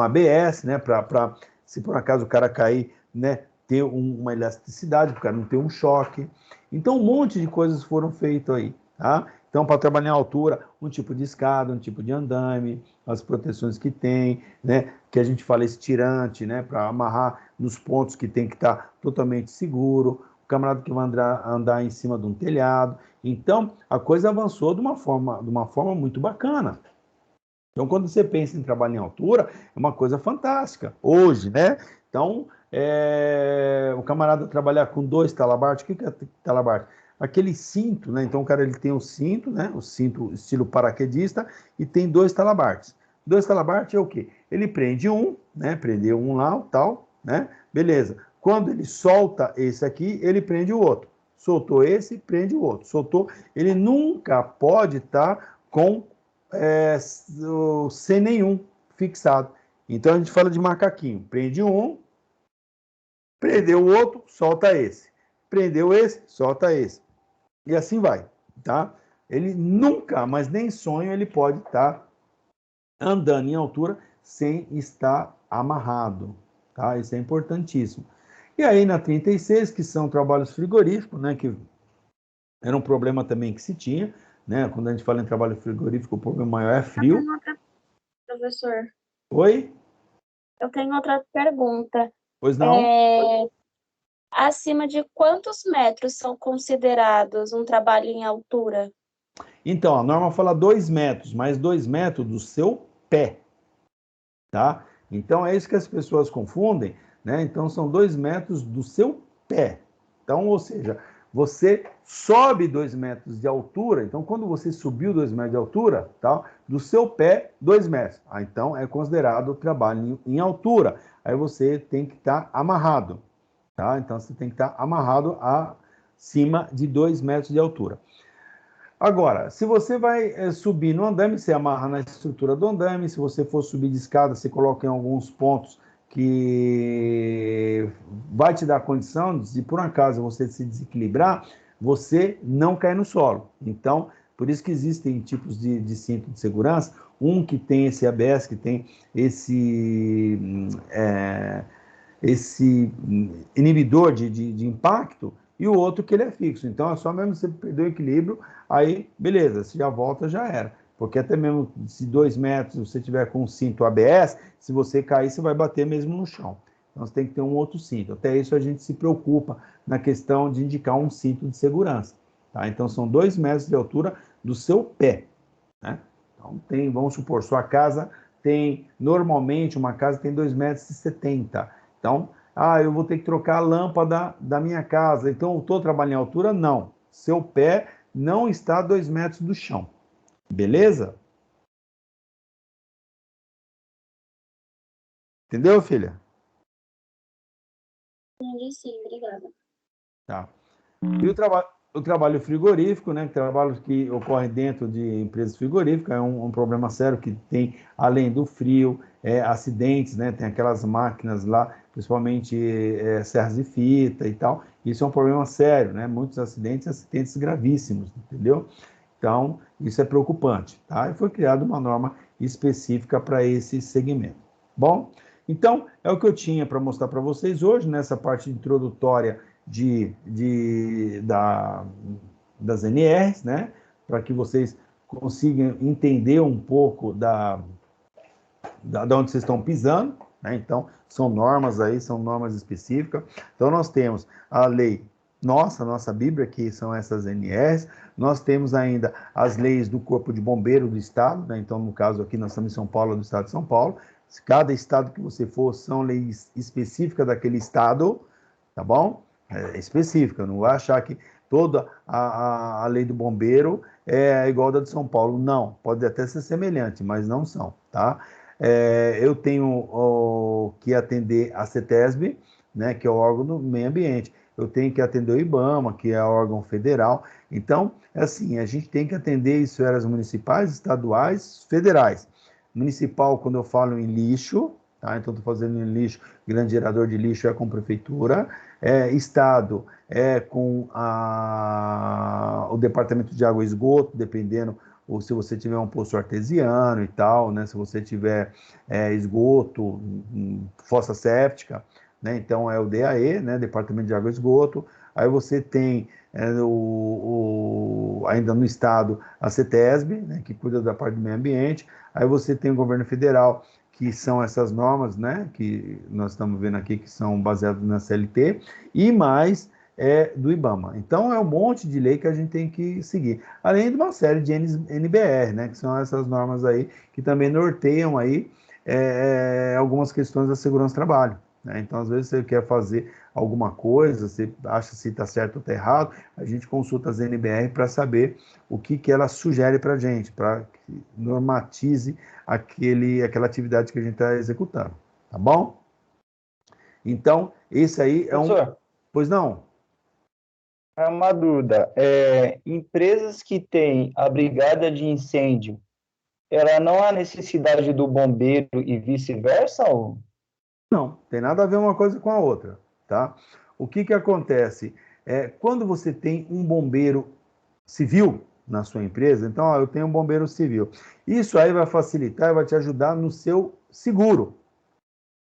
ABS, né, para se por acaso o cara cair, né, ter uma elasticidade, para o cara não ter um choque. Então um monte de coisas foram feitas aí, tá? Então, para trabalhar em altura, um tipo de escada, um tipo de andame, as proteções que tem, né? Que a gente fala estirante, né? Para amarrar nos pontos que tem que estar totalmente seguro. O camarada que vai andar em cima de um telhado. Então, a coisa avançou de uma forma muito bacana. Então, quando você pensa em trabalho em altura, é uma coisa fantástica. Hoje, né? Então, o camarada trabalhar com 2 talabartes, o que é talabarte? Aquele cinto, né? Então o cara ele tem o cinto, né? O cinto estilo paraquedista e tem 2 talabartes. 2 talabartes é o quê? Ele prende um, né? Prendeu um lá, tal, né? Beleza. Quando ele solta esse aqui, ele prende o outro. Soltou esse, prende o outro. Soltou. Ele nunca pode estar sem nenhum fixado. Então a gente fala de macaquinho. Prende um, prendeu o outro, solta esse. Prendeu esse, solta esse. E assim vai, tá? Ele nunca, mas nem sonho, ele pode estar andando em altura sem estar amarrado, tá? Isso é importantíssimo. E aí na 36, que são trabalhos frigoríficos, né? Que era um problema também que se tinha, né? Quando a gente fala em trabalho frigorífico, o problema maior é frio. Professor. Oi? Eu tenho outra pergunta. Pois não? Acima de quantos metros são considerados um trabalho em altura? Então, a norma fala 2 metros, mais 2 metros do seu pé, tá? Então, é isso que as pessoas confundem, né? Então, são 2 metros do seu pé. Então, ou seja, você sobe 2 metros de altura. Então, quando você subiu 2 metros de altura, tá? Do seu pé, 2 metros. Então, é considerado trabalho em altura. Aí você tem que estar amarrado, tá? Então, você tem que estar amarrado acima de 2 metros de altura. Agora, se você vai subir no andame, você amarra na estrutura do andame. Se você for subir de escada, você coloca em alguns pontos que vai te dar condição de, se por um acaso você se desequilibrar, você não cair no solo. Então, por isso que existem tipos de cinto de segurança, um que tem esse ABS, que tem esse inibidor de impacto, e o outro que ele é fixo. Então, é só mesmo você perder o equilíbrio, aí, beleza, se já volta, já era. Porque até mesmo se 2 metros você tiver com um cinto ABS, se você cair, você vai bater mesmo no chão. Então, você tem que ter um outro cinto. Até isso a gente se preocupa na questão de indicar um cinto de segurança. Tá? Então, são 2 metros de altura do seu pé. Né? Então, vamos supor, sua casa tem, normalmente, uma casa tem 2,70 metros. Então, eu vou ter que trocar a lâmpada da minha casa. Então, eu estou trabalhando em altura? Não. Seu pé não está a 2 metros do chão. Beleza? Entendeu, filha? Entendi sim, obrigada. Tá. E o trabalho frigorífico, né? Trabalho que ocorre dentro de empresas frigoríficas, é um problema sério que tem, além do frio, acidentes, né? Tem aquelas máquinas lá, principalmente serras de fita e tal. Isso é um problema sério, né? Muitos acidentes gravíssimos, entendeu? Então, isso é preocupante, tá? E foi criada uma norma específica para esse segmento. Bom, então, é o que eu tinha para mostrar para vocês hoje, nessa parte introdutória das NRs, né? Para que vocês consigam entender um pouco da onde vocês estão pisando, né? Então, são normas aí, são normas específicas. Então, nós temos a lei nossa Bíblia, que são essas NRs. Nós temos ainda as leis do Corpo de Bombeiro do Estado, né? Então, no caso aqui, nós estamos em São Paulo, do Estado de São Paulo. Cada estado que você for, são leis específicas daquele estado, tá bom? Específica, não vai achar que toda a lei do bombeiro é igual a da de São Paulo. Não, pode até ser semelhante, mas não são, tá? Eu tenho que atender a CETESB, né, que é o órgão do meio ambiente. Eu tenho que atender o IBAMA, que é o órgão federal. Então, assim, a gente tem que atender esferas municipais, estaduais, federais. Municipal, quando eu falo em lixo, tá? Então, estou fazendo em lixo, grande gerador de lixo é com prefeitura. Estado é com o Departamento de Água e Esgoto, dependendo, ou se você tiver um poço artesiano e tal, né? Se você tiver esgoto, fossa séptica, né? Então, é o DAE, né? Departamento de Água e Esgoto. Aí você tem, ainda no estado, a CETESB, né? Que cuida da parte do meio ambiente. Aí você tem o governo federal, que são essas normas, né? Que nós estamos vendo aqui, que são baseadas na CLT, e mais do IBAMA. Então, é um monte de lei que a gente tem que seguir. Além de uma série de NBR, né? Que são essas normas aí, que também norteiam aí algumas questões da segurança do trabalho. Né? Então, às vezes, você quer fazer alguma coisa, você acha se está certo ou está errado, a gente consulta as NBR para saber o que ela sugere para a gente, para que normatize aquela atividade que a gente está executando. Tá bom? Então, esse aí é Professor, Pois não? é uma dúvida. Empresas que têm a brigada de incêndio, ela não há necessidade do bombeiro e vice-versa? Ou? Não, tem nada a ver uma coisa com a outra, tá? O que acontece? Quando você tem um bombeiro civil na sua empresa, então, eu tenho um bombeiro civil. Isso aí vai facilitar e vai te ajudar no seu seguro.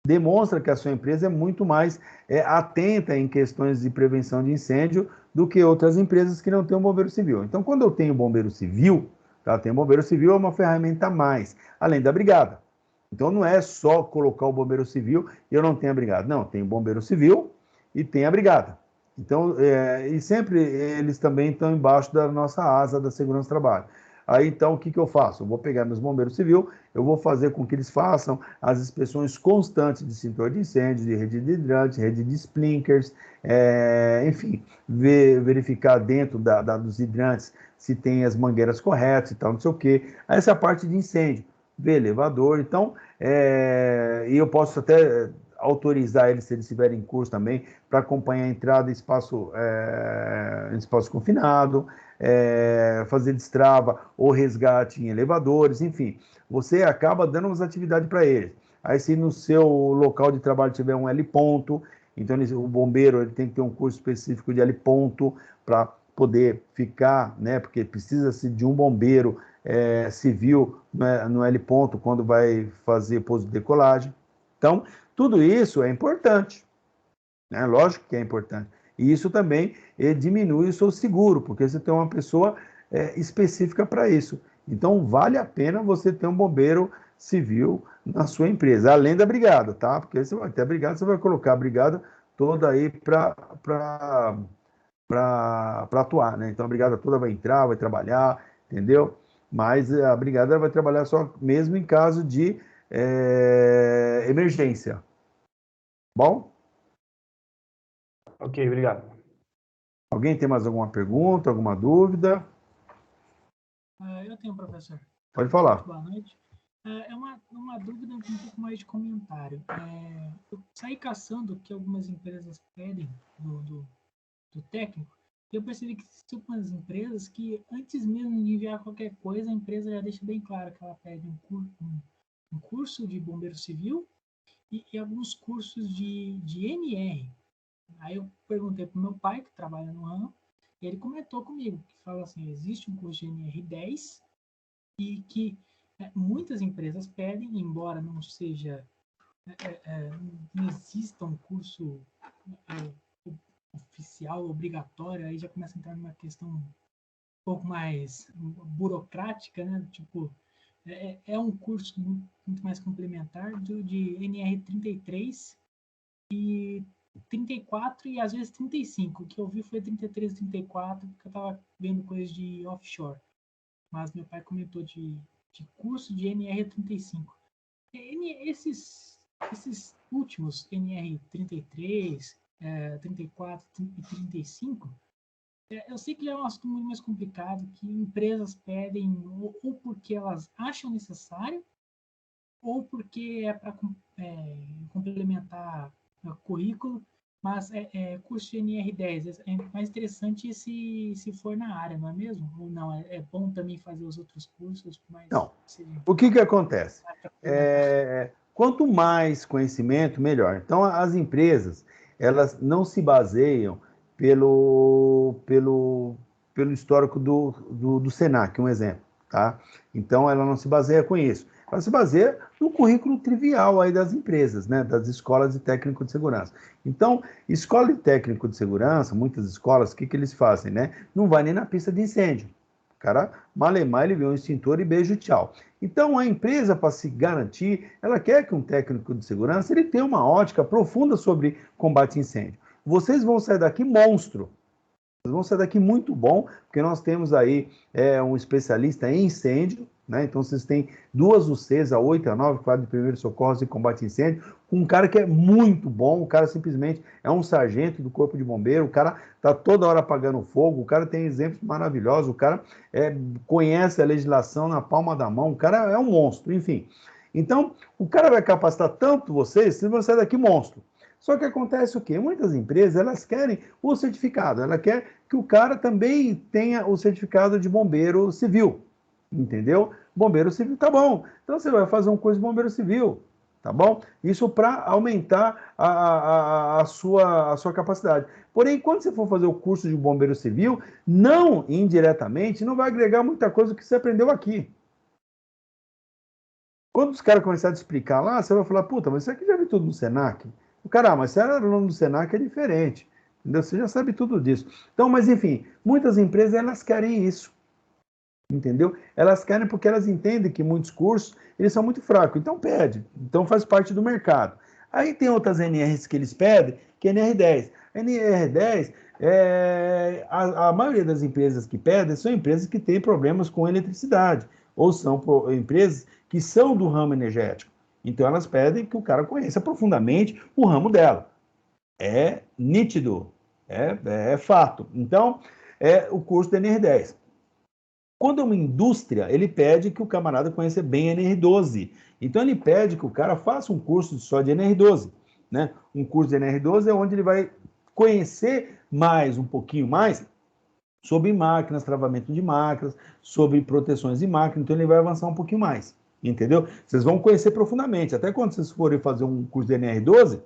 Demonstra que a sua empresa é muito mais atenta em questões de prevenção de incêndio do que outras empresas que não têm um bombeiro civil. Então, quando eu tenho bombeiro civil, tá? Tem bombeiro civil, é uma ferramenta a mais, além da brigada. Então, não é só colocar o bombeiro civil e eu não tenho a brigada. Não, tem o bombeiro civil e tem a brigada. Então, e sempre eles também estão embaixo da nossa asa da segurança do trabalho. Aí, então, o que eu faço? Eu vou pegar meus bombeiros civil, eu vou fazer com que eles façam as inspeções constantes de extintor de incêndio, de rede de hidrante, rede de sprinklers, enfim, verificar dentro dos hidrantes se tem as mangueiras corretas e tal, não sei o quê. Essa é a parte de incêndio, ver elevador. Então, e eu posso até autorizar eles, se eles tiverem curso também, para acompanhar a entrada em espaço confinado, fazer destrava ou resgate em elevadores, enfim. Você acaba dando umas atividades para eles. Aí, se no seu local de trabalho tiver um L ponto, então o bombeiro ele tem que ter um curso específico de L ponto para poder ficar, né? Porque precisa-se de um bombeiro civil, né, no L ponto quando vai fazer pouso de decolagem. Então, tudo isso é importante, né? Lógico que é importante. E isso também diminui o seu seguro, porque você tem uma pessoa específica para isso. Então, vale a pena você ter um bombeiro civil na sua empresa, além da brigada, tá? Porque você vai ter a brigada, você vai colocar a brigada toda aí para atuar, né? Então, a brigada toda vai entrar, vai trabalhar, entendeu? Mas a brigada vai trabalhar só mesmo em caso de emergência. Bom? Ok, obrigado. Alguém tem mais alguma pergunta, alguma dúvida? Eu tenho, professor. Pode falar. Boa noite. É uma dúvida com um pouco mais de comentário. Eu saí caçando o que algumas empresas pedem do técnico, e eu percebi que existem algumas empresas que, antes mesmo de enviar qualquer coisa, a empresa já deixa bem claro que ela pede um curso de bombeiro civil e alguns cursos de NR. Aí eu perguntei para o meu pai, que trabalha no ramo, e ele comentou comigo, que fala assim, existe um curso de NR10 e que muitas empresas pedem, embora não seja, não exista um curso oficial, obrigatório, aí já começa a entrar numa questão um pouco mais burocrática, né? Tipo, é um curso muito mais complementar de NR33 e 34 e às vezes 35. O que eu vi foi 33 e 34, porque eu estava vendo coisas de offshore. Mas meu pai comentou de curso de NR35. Esses últimos, NR33, 34 e 35, eu sei que já é um assunto muito mais complicado, que empresas pedem ou porque elas acham necessário, ou porque é para complementar o currículo, mas curso de NR10 é mais interessante se for na área, não é mesmo? Ou não, é bom também fazer os outros cursos? Mas não. O que acontece? Quanto mais conhecimento, melhor. Então, as empresas, elas não se baseiam pelo histórico do Senac, um exemplo, tá? Então, ela não se baseia com isso. Ela se baseia no currículo trivial aí das empresas, né? Das escolas de técnico de segurança. Então, escola de técnico de segurança, muitas escolas, o que eles fazem, né? Não vai nem na pista de incêndio. O cara, malemar, ele vê um extintor e beijo, tchau. Então, a empresa, para se garantir, ela quer que um técnico de segurança ele tenha uma ótica profunda sobre combate a incêndio. Vocês vão sair daqui monstro. Vocês vão sair daqui muito bom, porque nós temos aí um especialista em incêndio, né? Então, vocês têm 2 UCs, a 8 e a 9, quadro de primeiros socorros e combate a incêndio, com um cara que é muito bom, o cara simplesmente é um sargento do corpo de bombeiro, o cara está toda hora apagando fogo, o cara tem exemplos maravilhosos, o cara conhece a legislação na palma da mão, o cara é um monstro, enfim. Então, o cara vai capacitar tanto vocês vão sair daqui monstro. Só que acontece o quê? Muitas empresas, elas querem o certificado, ela quer que o cara também tenha o certificado de bombeiro civil, entendeu? Bombeiro civil, tá bom. Então, você vai fazer um curso de bombeiro civil, tá bom? Isso para aumentar a sua capacidade. Porém, quando você for fazer o curso de bombeiro civil, não indiretamente, não vai agregar muita coisa que você aprendeu aqui. Quando os caras começarem a te explicar lá, você vai falar, puta, mas isso aqui já vi tudo no Senac. O cara, mas se era aluno do Senac é diferente. Entendeu? Você já sabe tudo disso. Então, mas enfim, muitas empresas, elas querem isso. Entendeu? Elas querem porque elas entendem que muitos cursos, eles são muito fracos. Então, pede. Então, faz parte do mercado. Aí tem outras NRs que eles pedem, que é NR10. A NR10, a maioria das empresas que pedem são empresas que têm problemas com eletricidade, ou são empresas que são do ramo energético. Então, elas pedem que o cara conheça profundamente o ramo dela. É nítido, é fato. Então, é o curso da NR10. Quando é uma indústria, ele pede que o camarada conheça bem a NR12. Então, ele pede que o cara faça um curso só de NR12. Né? Um curso de NR12 é onde ele vai conhecer um pouquinho mais, sobre máquinas, travamento de máquinas, sobre proteções de máquinas. Então, ele vai avançar um pouquinho mais. Entendeu? Vocês vão conhecer profundamente. Até quando vocês forem fazer um curso de NR12,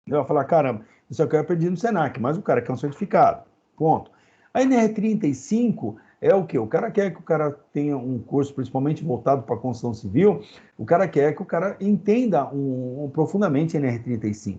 ele vai falar, caramba, isso aqui eu aprendi no Senac, mas o cara quer um certificado. Ponto. A NR35 é o quê? O cara quer que o cara tenha um curso, principalmente voltado para a construção civil, o cara quer que o cara entenda profundamente NR35.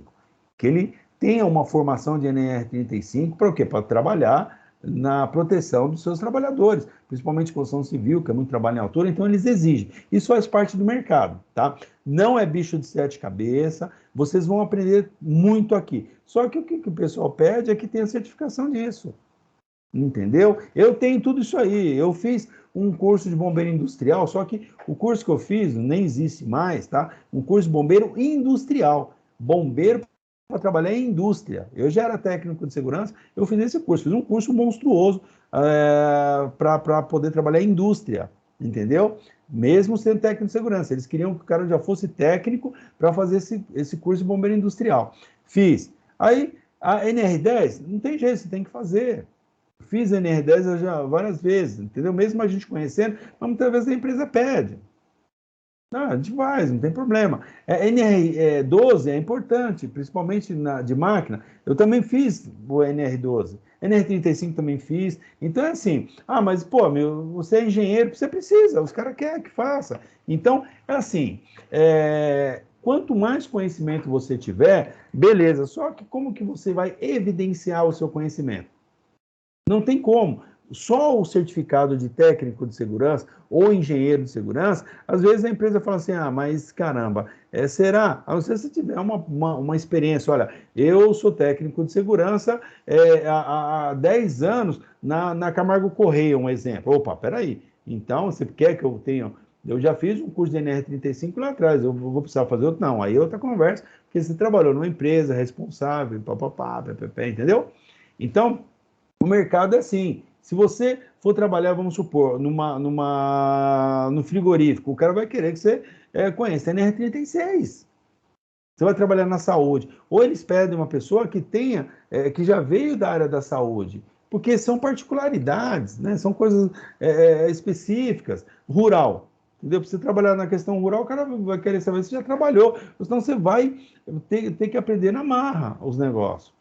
Que ele tenha uma formação de NR35 para o quê? Para trabalhar na proteção dos seus trabalhadores, principalmente construção civil, que é muito trabalho em altura, então eles exigem. Isso faz parte do mercado, tá? Não é bicho de 7 cabeças, vocês vão aprender muito aqui. Só que o que o pessoal pede é que tenha certificação disso. Entendeu? Eu tenho tudo isso aí. Eu fiz um curso de bombeiro industrial, só que o curso que eu fiz nem existe mais, tá? Um curso de bombeiro industrial. Bombeiro para trabalhar em indústria. Eu já era técnico de segurança, eu fiz esse curso. Fiz um curso monstruoso para poder trabalhar em indústria, entendeu? Mesmo sendo técnico de segurança. Eles queriam que o cara já fosse técnico para fazer esse curso de bombeiro industrial. Fiz. Aí, a NR10, não tem jeito, você tem que fazer. Fiz a NR10 já várias vezes, entendeu? Mesmo a gente conhecendo, mas muitas vezes a empresa pede. A gente faz, não tem problema. NR12 é importante, principalmente de máquina. Eu também fiz o NR12. NR35 também fiz. Então, é assim, mas, pô, você é engenheiro, você precisa, os caras querem que faça. Então, é assim, quanto mais conhecimento você tiver, beleza, só que como que você vai evidenciar o seu conhecimento? Não tem como. Só o certificado de técnico de segurança ou engenheiro de segurança, às vezes a empresa fala assim, mas caramba, será? A não ser se tiver uma experiência, olha, eu sou técnico de segurança há 10 anos na Camargo Correia, um exemplo. Opa, peraí, então você quer que eu tenha... Eu já fiz um curso de NR35 lá atrás, eu vou precisar fazer outro? Não, aí é outra conversa, porque você trabalhou numa empresa responsável, entendeu? Então, o mercado é assim. Se você for trabalhar, vamos supor, no frigorífico, o cara vai querer que você conheça a NR36. Você vai trabalhar na saúde. Ou eles pedem uma pessoa que tenha, que já veio da área da saúde, porque são particularidades, né? São coisas específicas. Rural, entendeu? Para você trabalhar na questão rural, o cara vai querer saber se você já trabalhou, senão você vai ter que aprender na marra os negócios.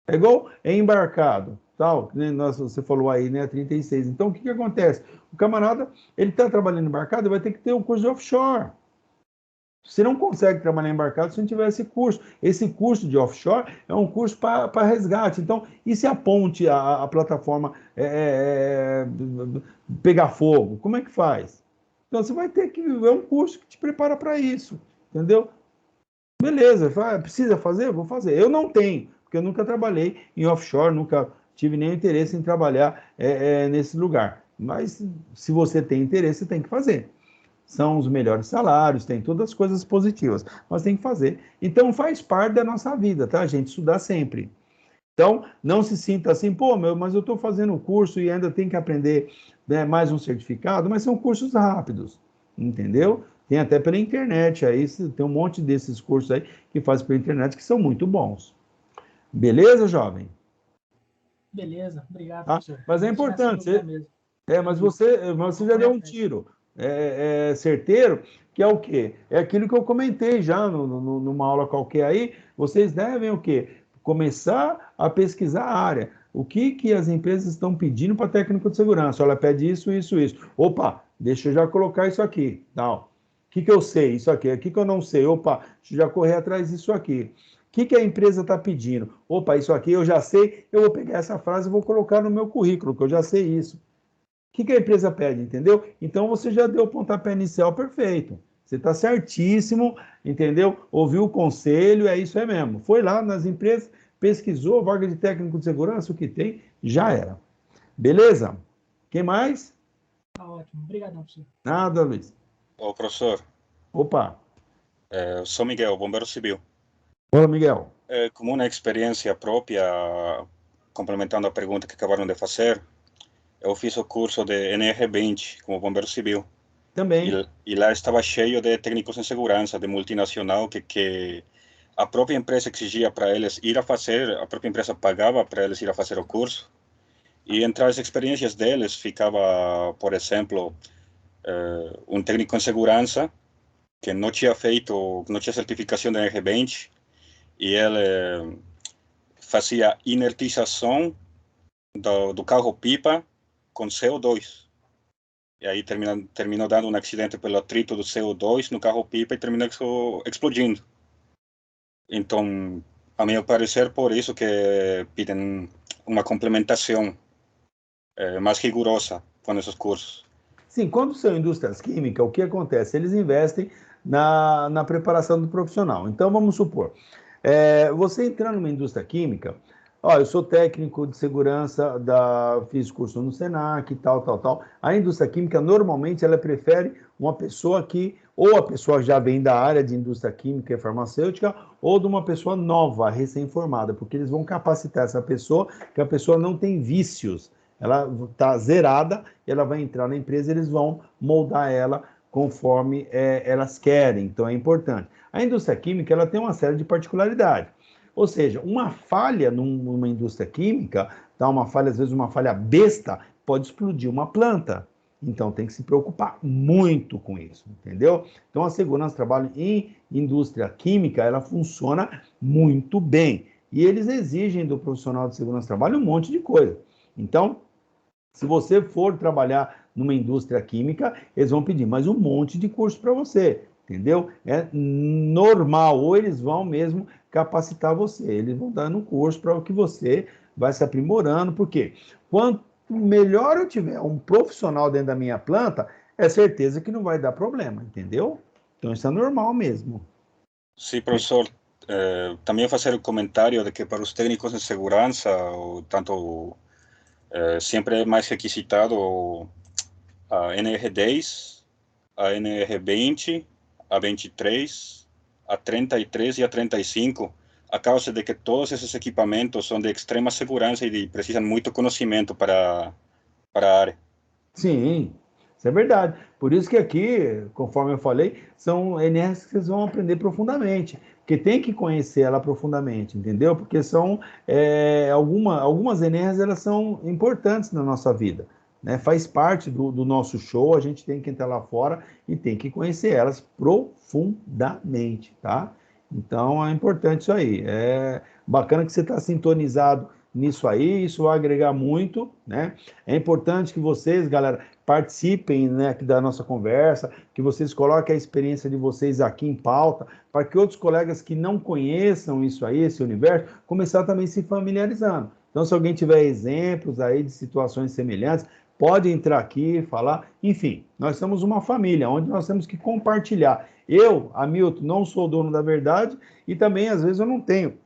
É igual embarcado. Tal, você falou aí, né, 36. Então, o que acontece? O camarada, ele está trabalhando embarcado, vai ter que ter um curso de offshore. Você não consegue trabalhar embarcado se não tiver esse curso. Esse curso de offshore é um curso para resgate. Então, e se a ponte, a plataforma pegar fogo? Como é que faz? Então, você vai ter que ver um curso que te prepara para isso, entendeu? Beleza, precisa fazer? Vou fazer. Eu não tenho, porque eu nunca trabalhei em offshore, nunca tive nenhum interesse em trabalhar nesse lugar. Mas, se você tem interesse, você tem que fazer. São os melhores salários, tem todas as coisas positivas, mas tem que fazer. Então, faz parte da nossa vida, tá, gente? Estudar sempre. Então, não se sinta assim, mas eu estou fazendo um curso e ainda tenho que aprender mais um certificado, mas são cursos rápidos, entendeu? Tem até pela internet, aí tem um monte desses cursos aí que fazem pela internet que são muito bons. Beleza, jovem? Beleza, obrigado, professor. Mas é importante, mas você já deu um tiro certeiro, que é o quê? É aquilo que eu comentei já numa aula qualquer aí, vocês devem o quê? Começar a pesquisar a área. O que as empresas estão pedindo para técnico de segurança? Ela pede isso. Opa, deixa eu já colocar isso aqui. Não. O que eu sei? Isso aqui. O que eu não sei? Opa, deixa eu já correr atrás disso aqui. O que a empresa está pedindo? Opa, isso aqui eu já sei, eu vou pegar essa frase e vou colocar no meu currículo, que eu já sei isso. O que a empresa pede, entendeu? Então, você já deu o pontapé inicial perfeito. Você está certíssimo, entendeu? Ouviu o conselho, é isso aí mesmo. Foi lá nas empresas, pesquisou, vaga de técnico de segurança, o que tem, já era. Beleza? Quem mais? Tá ótimo. Obrigadão, professor. Nada, Luiz. Ô, professor. Opa. Eu sou Miguel, bombeiro civil. Olá, Miguel. Como uma experiência própria, complementando a pergunta que acabaram de fazer, eu fiz o curso de NR20 como bombeiro civil. Também. E lá estava cheio de técnicos em segurança, de multinacional, que a própria empresa exigia para eles ir a fazer, a própria empresa pagava para eles ir a fazer o curso. E entre as experiências deles ficava, por exemplo, um técnico em segurança que não tinha certificação de NR20, e ele fazia inertização do carro-pipa com CO2. E aí terminou dando um acidente pelo atrito do CO2 no carro-pipa e terminou explodindo. Então, a meu parecer, por isso que pedem uma complementação mais rigorosa com esses cursos. Sim, quando são indústrias químicas, o que acontece? Eles investem na preparação do profissional. Então, vamos supor, você entrando numa indústria química, eu sou técnico de segurança, fiz curso no Senac, tal. A indústria química, normalmente, ela prefere uma pessoa que, ou a pessoa já vem da área de indústria química e farmacêutica, ou de uma pessoa nova, recém-formada, porque eles vão capacitar essa pessoa, que a pessoa não tem vícios. Ela está zerada, ela vai entrar na empresa, eles vão moldar ela conforme elas querem, então é importante. A indústria química ela tem uma série de particularidades, ou seja, uma falha numa indústria química, uma falha, às vezes uma falha besta, pode explodir uma planta, então tem que se preocupar muito com isso, entendeu? Então a segurança do trabalho em indústria química, ela funciona muito bem, e eles exigem do profissional de segurança do trabalho um monte de coisa. Então, se você for trabalhar numa indústria química, eles vão pedir mais um monte de curso para você, entendeu? É normal, ou eles vão mesmo capacitar você, eles vão dando um curso para que você vai se aprimorando, porque quanto melhor eu tiver um profissional dentro da minha planta, é certeza que não vai dar problema, entendeu? Então isso é normal mesmo. Sim, professor. Também fazer o comentário de que para os técnicos de segurança, tanto sempre é mais requisitado a NR10, a NR20, a 23, a 33 e a 35, a causa de que todos esses equipamentos são de extrema segurança e precisam muito conhecimento para a área. Sim, isso é verdade. Por isso que aqui, conforme eu falei, são NRs que vocês vão aprender profundamente, porque tem que conhecer ela profundamente, entendeu? Porque são algumas NRs, elas são importantes na nossa vida, né? Faz parte do nosso show, a gente tem que entrar lá fora e tem que conhecer elas profundamente, tá? Então é importante isso aí. É bacana que você está sintonizado nisso aí, isso vai agregar muito, né? É importante que vocês, galera, participem, né, aqui da nossa conversa, que vocês coloquem a experiência de vocês aqui em pauta, para que outros colegas que não conheçam isso aí, esse universo, começar também se familiarizando. Então, se alguém tiver exemplos aí de situações semelhantes, pode entrar aqui, falar. Enfim, nós somos uma família, onde nós temos que compartilhar. Eu, Hamilton, não sou dono da verdade e também, às vezes, eu não tenho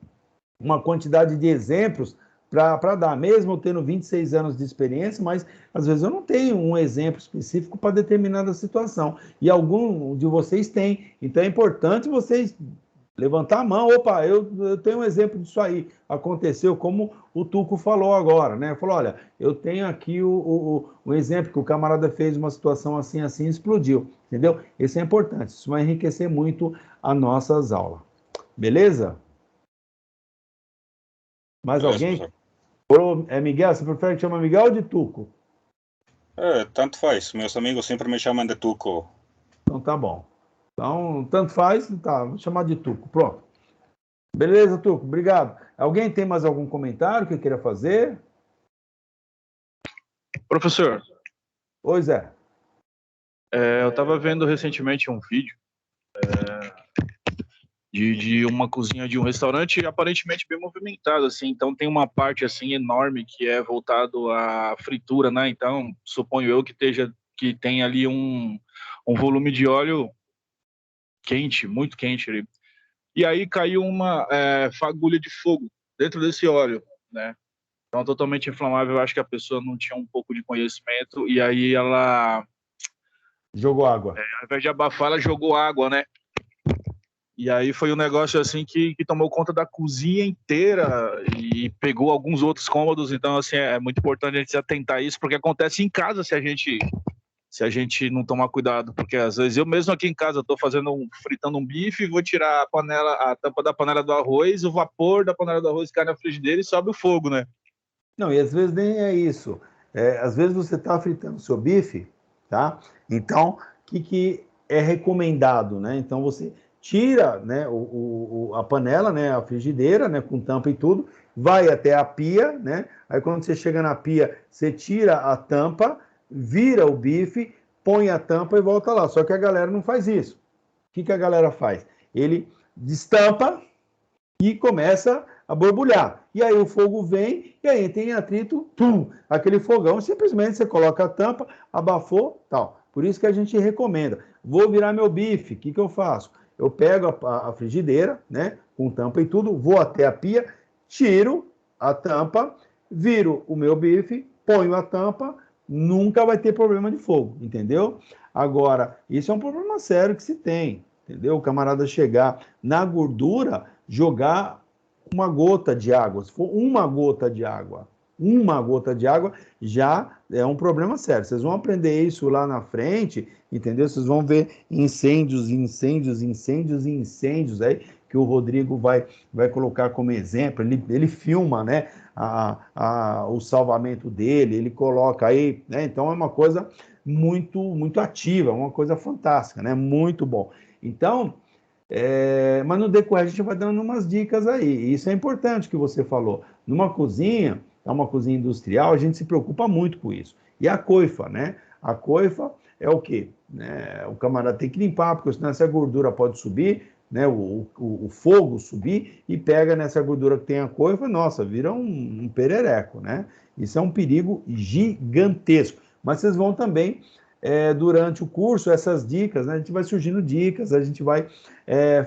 uma quantidade de exemplos para dar, mesmo eu tendo 26 anos de experiência, mas às vezes eu não tenho um exemplo específico para determinada situação, e algum de vocês tem, então é importante vocês levantar a mão, opa, eu tenho um exemplo disso aí, aconteceu como o Tuco falou agora, né, falou, olha, eu tenho aqui um exemplo que o camarada fez uma situação assim, explodiu, entendeu? Isso é importante, isso vai enriquecer muito as nossas aulas, beleza? Mais alguém? Miguel, você prefere que chama Miguel ou de Tuco? Tanto faz. Meus amigos sempre me chamam de Tuco. Então tá bom. Então, tanto faz, tá, vou chamar de Tuco. Pronto. Beleza, Tuco, obrigado. Alguém tem mais algum comentário que queira fazer? Professor. Oi, Zé. Eu estava vendo recentemente um vídeo de uma cozinha de um restaurante aparentemente bem movimentado, assim, então tem uma parte, assim, enorme que é voltado à fritura, né, então suponho eu que tem ali um volume de óleo quente, muito quente ali. E aí caiu uma fagulha de fogo dentro desse óleo, né? Então, totalmente inflamável, eu acho que a pessoa não tinha um pouco de conhecimento, e aí ela... Jogou água. Ao invés de abafar, ela jogou água, né? E aí foi um negócio assim que tomou conta da cozinha inteira e pegou alguns outros cômodos. Então, assim, é muito importante a gente se atentar a isso, porque acontece em casa se a gente não tomar cuidado. Porque às vezes eu mesmo aqui em casa estou fritando um bife, vou tirar a tampa da panela do arroz, o vapor da panela do arroz cai na frigideira e sobe o fogo, né? Não, e às vezes nem é isso. Às vezes você está fritando o seu bife, tá? Então, o que é recomendado, né? Então, você tira, né, a panela, né, a frigideira, né, com tampa e tudo, vai até a pia, né? Aí, quando você chega na pia, você tira a tampa, vira o bife, põe a tampa e volta lá. Só que a galera não faz isso. O que a galera faz? Ele destampa e começa a borbulhar. E aí o fogo vem, e aí tem atrito, aquele fogão, simplesmente você coloca a tampa, abafou, tal. Por isso que a gente recomenda. Vou virar meu bife, o que eu faço? Eu pego a frigideira, né, com tampa e tudo, vou até a pia, tiro a tampa, viro o meu bife, ponho a tampa, nunca vai ter problema de fogo, entendeu? Agora, isso é um problema sério que se tem, entendeu? O camarada chegar na gordura, jogar uma gota de água. Se for uma gota de água, já é um problema sério. Vocês vão aprender isso lá na frente, entendeu? Vocês vão ver incêndios aí, que o Rodrigo vai colocar como exemplo. Ele filma, né, o salvamento dele, ele coloca aí, né? Então é uma coisa muito ativa, uma coisa fantástica, né? Muito bom. Então, mas no decorrer a gente vai dando umas dicas aí. E isso é importante que você falou. Numa cozinha, uma cozinha industrial, a gente se preocupa muito com isso. E a coifa, né? A coifa é o quê? O camarada tem que limpar, porque senão essa gordura pode subir, né? O fogo subir e pega nessa gordura que tem a coifa, nossa, vira um perereco, né? Isso é um perigo gigantesco. Mas vocês vão também, durante o curso, essas dicas, né? A gente vai surgindo dicas, a gente vai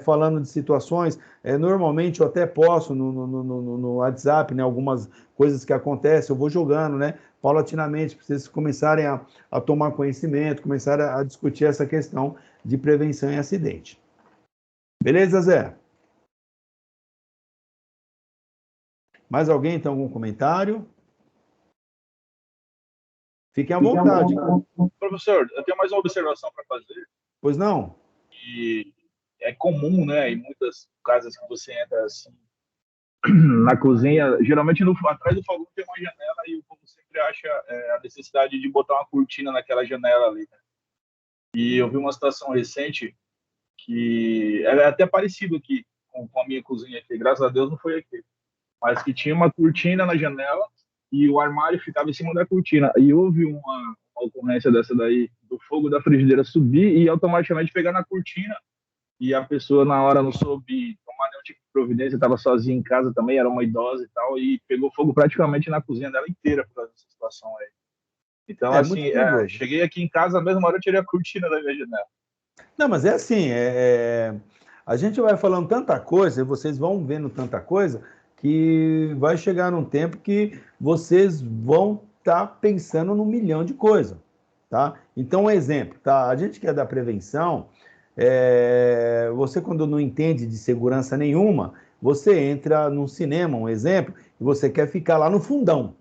falando de situações. Normalmente eu até posto no WhatsApp, né, algumas coisas que acontecem, eu vou jogando, né, paulatinamente, para vocês começarem a tomar conhecimento, começarem a discutir essa questão de prevenção em acidente. Beleza, Zé? Mais alguém tem algum comentário? Fiquem à vontade. Professor, eu tenho mais uma observação para fazer. Pois não? E é comum, né, em muitas casas que você entra assim, na cozinha, geralmente atrás do fogão tem uma janela e o povo sempre acha a necessidade de botar uma cortina naquela janela ali, né? E eu vi uma situação recente que é até parecido aqui com a minha cozinha aqui, graças a Deus não foi aqui, mas que tinha uma cortina na janela e o armário ficava em cima da cortina. E houve uma ocorrência dessa daí, do fogo da frigideira subir e automaticamente pegar na cortina, e a pessoa na hora não soube tomar nenhum tipo de providência, estava sozinha em casa também, era uma idosa e tal, e pegou fogo praticamente na cozinha dela inteira por causa dessa situação aí. Então, assim, cheguei aqui em casa, na mesma hora eu tirei a cortina da minha janela. Não, mas é assim, a gente vai falando tanta coisa, e vocês vão vendo tanta coisa, que vai chegar num tempo que vocês vão estar pensando num milhão de coisas, tá? Então, um exemplo, tá? A gente que é da prevenção, você quando não entende de segurança nenhuma, você entra num cinema, um exemplo, e você quer ficar lá no fundão.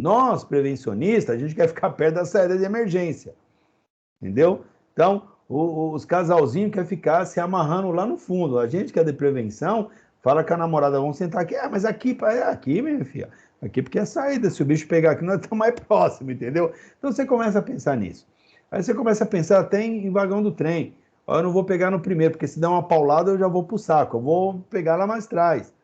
Nós, prevencionistas, a gente quer ficar perto da saída de emergência, entendeu? Então, os casalzinhos querem ficar se amarrando lá no fundo. A gente que é de prevenção, fala com a namorada, vamos sentar aqui, mas aqui, aqui, minha filha, aqui porque é a saída, se o bicho pegar aqui, nós estamos mais próximos, entendeu? Então, você começa a pensar nisso. Aí você começa a pensar até em vagão do trem. Ó, eu não vou pegar no primeiro, porque se der uma paulada eu já vou pro saco, eu vou pegar lá mais atrás.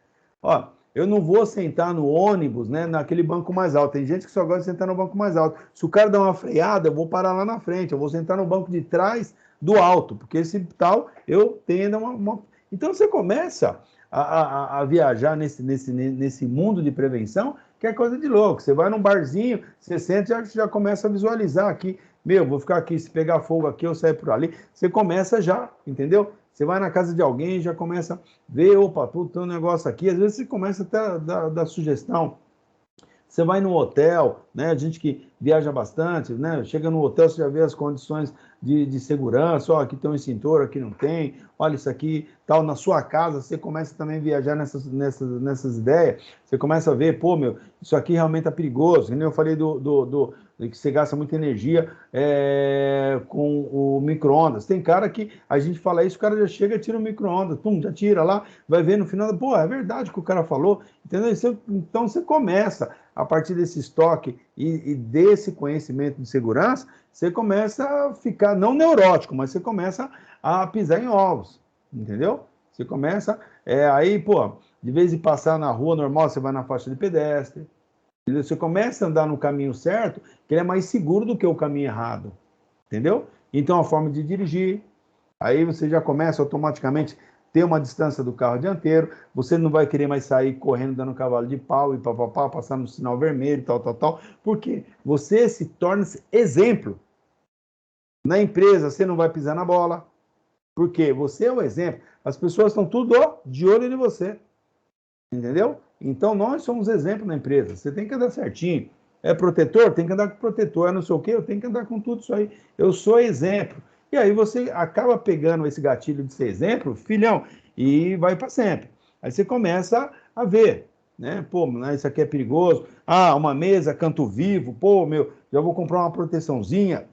Ó, eu não vou sentar no ônibus, né, naquele banco mais alto. Tem gente que só gosta de sentar no banco mais alto. Se o cara dá uma freada, eu vou parar lá na frente, eu vou sentar no banco de trás do alto, porque esse tal eu tenho uma... Então você começa a viajar nesse mundo de prevenção, que é coisa de louco. Você vai num barzinho, você senta e já começa a visualizar aqui, vou ficar aqui, se pegar fogo aqui, eu saio por ali. Você começa já, entendeu? Você vai na casa de alguém e já começa a ver, opa, tem um negócio aqui. Às vezes você começa até a dar sugestão. Você vai no hotel, né? A gente que viaja bastante, né? Chega no hotel, você já vê as condições de segurança. Ó, aqui tem um extintor, aqui não tem. Olha isso aqui, tal. Na sua casa, você começa também a viajar nessas ideias. Você começa a ver, pô, meu, isso aqui realmente é perigoso. Eu falei de que você gasta muita energia com o micro-ondas. Tem cara que a gente fala isso, o cara já chega e tira o micro-ondas, pum, já tira lá, vai ver no final, pô, é verdade o que o cara falou, entendeu? Então você começa, a partir desse estoque e desse conhecimento de segurança, você começa a ficar, não neurótico, mas você começa a pisar em ovos, entendeu? Você começa, aí, pô, de vez em passar na rua normal, você vai na faixa de pedestre. Você começa a andar no caminho certo, que ele é mais seguro do que o caminho errado, entendeu? Então, a forma de dirigir, aí você já começa automaticamente a ter uma distância do carro dianteiro, você não vai querer mais sair correndo, dando cavalo de pau e papapá, passando no sinal vermelho, tal, porque você se torna exemplo. Na empresa, você não vai pisar na bola, porque você é o exemplo. As pessoas estão tudo de olho em você, entendeu? Então, nós somos exemplo na empresa. Você tem que andar certinho. É protetor? Tem que andar com protetor. É não sei o quê? Eu tenho que andar com tudo isso aí. Eu sou exemplo. E aí você acaba pegando esse gatilho de ser exemplo, filhão, e vai para sempre. Aí você começa a ver, né? Pô, isso aqui é perigoso. Ah, uma mesa, canto vivo. Pô, meu, já vou comprar uma proteçãozinha.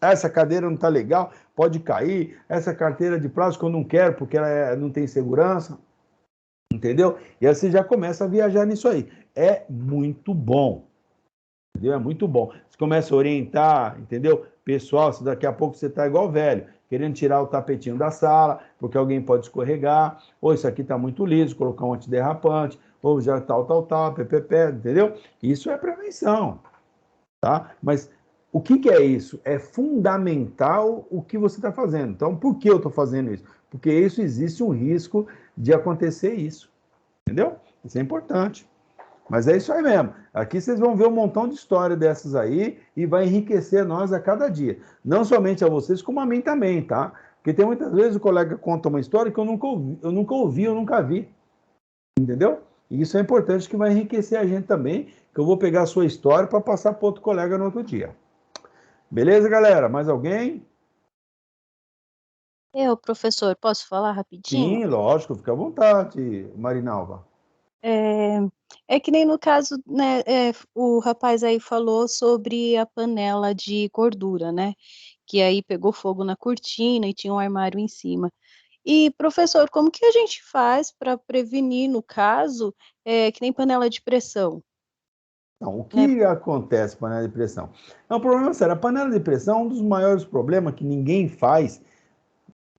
Ah, essa cadeira não tá legal, pode cair. Essa carteira de plástico eu não quero porque ela não tem segurança. Entendeu? E aí você já começa a viajar nisso aí. É muito bom. Entendeu? É muito bom. Você começa a orientar, entendeu? Pessoal, se daqui a pouco você está igual velho, querendo tirar o tapetinho da sala, porque alguém pode escorregar, ou isso aqui está muito liso, colocar um antiderrapante, ou já tal, ppp, entendeu? Isso é prevenção, tá? Mas o que é isso? É fundamental o que você está fazendo. Então, por que eu estou fazendo isso? Porque isso existe um risco de acontecer isso, entendeu? Isso é importante. Mas é isso aí mesmo. Aqui vocês vão ver um montão de história dessas aí e vai enriquecer nós a cada dia. Não somente a vocês, como a mim também, tá? Porque tem muitas vezes o colega conta uma história que eu nunca ouvi, eu nunca vi. Entendeu? E isso é importante, que vai enriquecer a gente também, que eu vou pegar a sua história para passar para outro colega no outro dia. Beleza, galera? Mais alguém? Eu, professor, posso falar rapidinho? Sim, lógico, fica à vontade, Marinalva. É que nem no caso, né, o rapaz aí falou sobre a panela de gordura, né? Que aí pegou fogo na cortina e tinha um armário em cima. E, professor, como que a gente faz para prevenir, no caso, que nem panela de pressão? Então, o que acontece com a panela de pressão? É um problema sério. A panela de pressão é um dos maiores problemas que ninguém faz.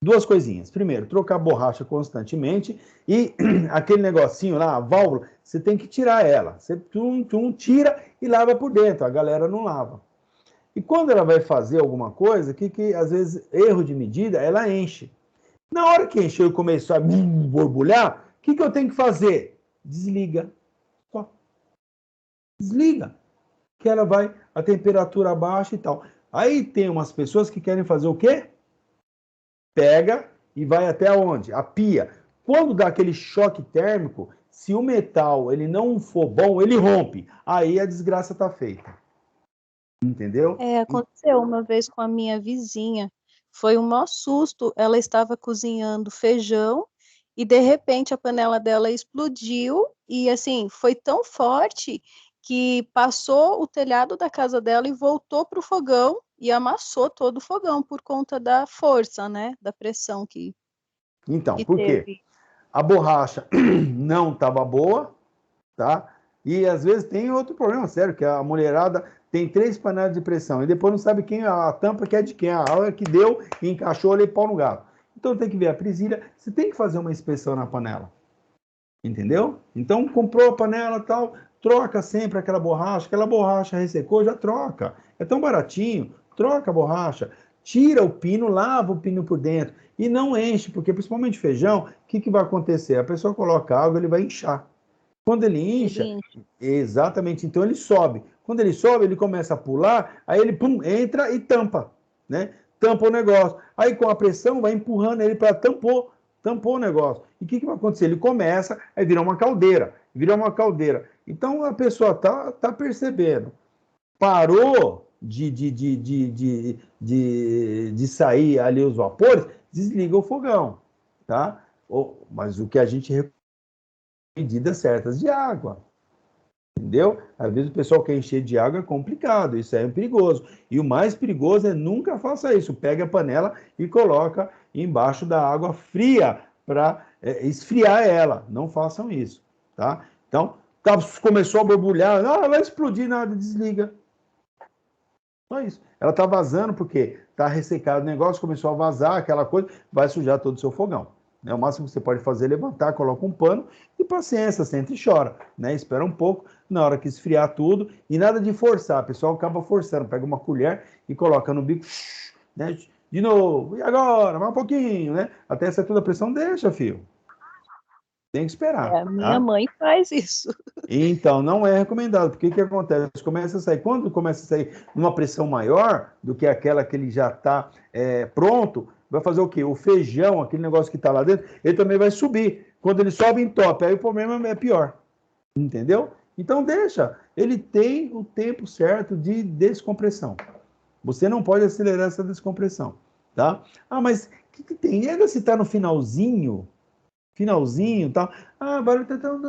Duas coisinhas. Primeiro, trocar borracha constantemente e aquele negocinho lá, a válvula, você tem que tirar ela. Você tira e lava por dentro. A galera não lava. E quando ela vai fazer alguma coisa, que às vezes, erro de medida, ela enche. Na hora que encheu e começou a borbulhar, o que eu tenho que fazer? Desliga. Só. Desliga. Que ela vai, a temperatura baixa e tal. Aí tem umas pessoas que querem fazer o quê? Pega e vai até onde? A pia. Quando dá aquele choque térmico, se o metal ele não for bom, ele rompe. Aí a desgraça está feita. Entendeu? Aconteceu uma vez com a minha vizinha. Foi um maior susto. Ela estava cozinhando feijão e, de repente, a panela dela explodiu. E, assim, foi tão forte que passou o telhado da casa dela e voltou para o fogão e amassou todo o fogão por conta da força, né? Da pressão que Então, que por quê? teve. A borracha não estava boa, tá? E às vezes tem outro problema sério, que a mulherada tem 3 panelas de pressão e depois não sabe quem a tampa que é de quem, a hora que deu e encaixou ali pau no gato. Então tem que ver a presilha, você tem que fazer uma inspeção na panela. Entendeu? Então comprou a panela e tal, troca sempre aquela borracha ressecou, já troca. É tão baratinho, troca a borracha, tira o pino, lava o pino por dentro e não enche, porque principalmente feijão, o que vai acontecer? A pessoa coloca água, ele vai inchar. Quando ele incha, exatamente, então ele sobe. Quando ele sobe, ele começa a pular, aí ele pum, entra e tampa, né? tampa o negócio. Aí com a pressão vai empurrando ele para tampou o negócio. E o que vai acontecer? Ele começa, aí vira uma caldeira. Então a pessoa tá percebendo. Parou de sair ali os vapores, desliga o fogão, tá? Mas o que a gente medidas certas de água, entendeu? Às vezes o pessoal quer encher de água, é complicado, isso é perigoso. E o mais perigoso é nunca faça isso. Pega a panela e coloca embaixo da água fria para esfriar ela. Não façam isso, tá? Então, começou a borbulhar, vai explodir, nada, desliga. Só isso. Ela está vazando porque está ressecado o negócio, começou a vazar aquela coisa, vai sujar todo o seu fogão. Né? O máximo que você pode fazer é levantar, coloca um pano e paciência, senta e chora. Né? Espera um pouco, na hora que esfriar tudo, e nada de forçar. O pessoal acaba forçando, pega uma colher e coloca no bico, né? De novo, e agora? Mais um pouquinho, né? Até sair toda a pressão, deixa, filho. Tem que esperar. A minha mãe faz isso. Então, não é recomendado, porque o que acontece? Começa a sair, quando começa a sair numa pressão maior do que aquela que ele já está pronto, vai fazer o quê? O feijão, aquele negócio que está lá dentro, ele também vai subir. Quando ele sobe, entope, aí o problema é pior. Entendeu? Então, deixa. Ele tem o tempo certo de descompressão. Você não pode acelerar essa descompressão, tá? Mas o que tem? Ainda se está no finalzinho, tal. O barulho está tão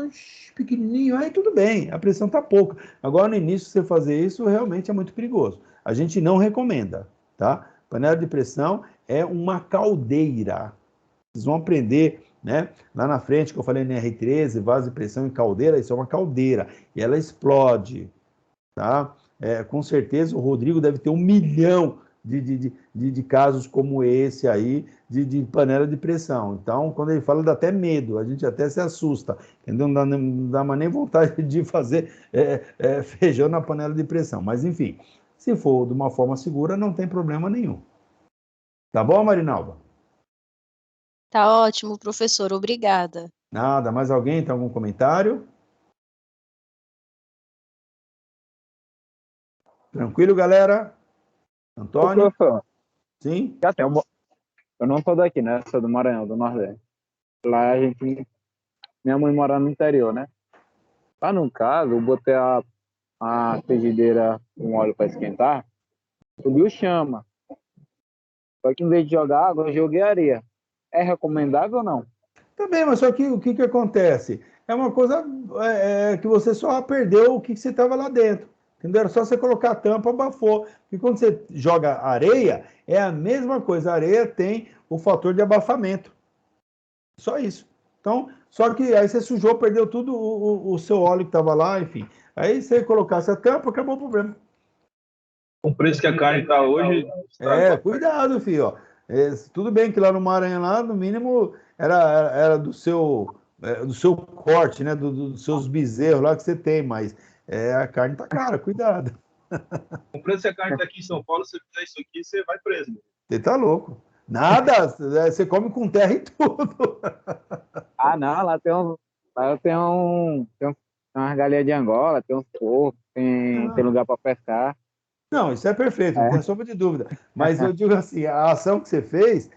pequenininho, aí tudo bem, a pressão está pouca. Agora, no início, você fazer isso realmente é muito perigoso. A gente não recomenda, tá? Panela de pressão é uma caldeira. Vocês vão aprender, né? Lá na frente, que eu falei NR13, vaso de pressão e caldeira, isso é uma caldeira. E ela explode, tá? Com certeza, o Rodrigo deve ter 1 milhão de casos como esse aí, de panela de pressão. Então, quando ele fala, dá até medo, a gente até se assusta, entendeu? Não dá mais nem vontade de fazer feijão na panela de pressão. Mas, enfim, se for de uma forma segura, não tem problema nenhum. Tá bom, Marinalva? Tá ótimo, professor, obrigada. Nada, mais alguém tem algum comentário? Tranquilo, galera? Antônio? Ô, professor. Sim? Assim, eu não sou daqui, né? Sou do Maranhão, do Nordeste. Lá minha mãe mora no interior, né? Lá no caso, eu botei a frigideira com óleo para esquentar, subiu chama. Só que em vez de jogar água, eu joguei areia. É recomendável ou não? Também, mas só que o que acontece? É uma coisa que você só perdeu o que você estava lá dentro. Entendeu? Era só você colocar a tampa, abafou. E quando você joga areia, é a mesma coisa. A areia tem o fator de abafamento. Só isso. Então, só que aí você sujou, perdeu tudo o seu óleo que estava lá, enfim. Aí você colocasse a tampa, acabou o problema. Com o preço que a carne está hoje... Cuidado, filho. Ó. Tudo bem que lá no Maranhão, lá, no mínimo, era do seu corte, né? Dos seus bezerros lá que você tem, mas a carne tá cara, cuidado. Com o preço que a carne está aqui em São Paulo, se você fizer isso aqui, você vai preso. Você tá louco. Nada, você come com terra e tudo. Não, lá tem umas galinhas de Angola, tem uns porcos, tem lugar para pescar. Não, isso é perfeito, não tem sombra de dúvida. Mas eu digo assim, a ação que você fez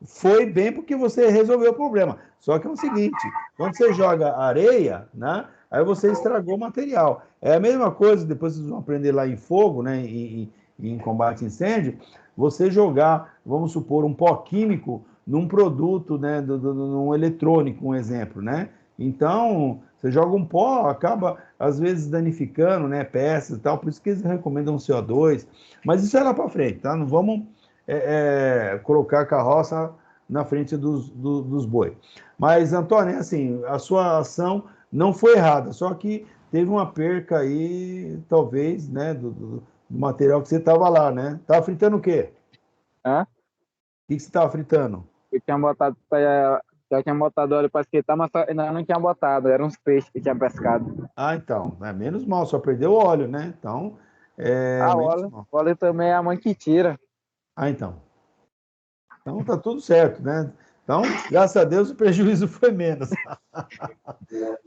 foi bem porque você resolveu o problema. Só que é o seguinte, quando você joga areia, né, aí você estragou o material. É a mesma coisa, depois vocês vão aprender lá em fogo, né, em combate a incêndio, você jogar, vamos supor, um pó químico num produto, né, num eletrônico, um exemplo, né? Então, você joga um pó, acaba, às vezes, danificando, né, peças e tal, por isso que eles recomendam CO2. Mas isso é lá para frente, tá? Não vamos colocar a carroça na frente dos bois. Mas, Antônio, assim, a sua ação não foi errada, só que teve uma perca aí, talvez, né, do material que você estava lá, né? Estava fritando o quê? O que você estava fritando? Eu tinha botado... Já tinha botado óleo para esquentar, mas ainda não tinha botado. Eram uns peixes que tinha pescado. Então. Menos mal, só perdeu o óleo, né? Então, o óleo também é a mãe que tira. Então. Então, tá tudo certo, né? Então, graças a Deus, o prejuízo foi menos.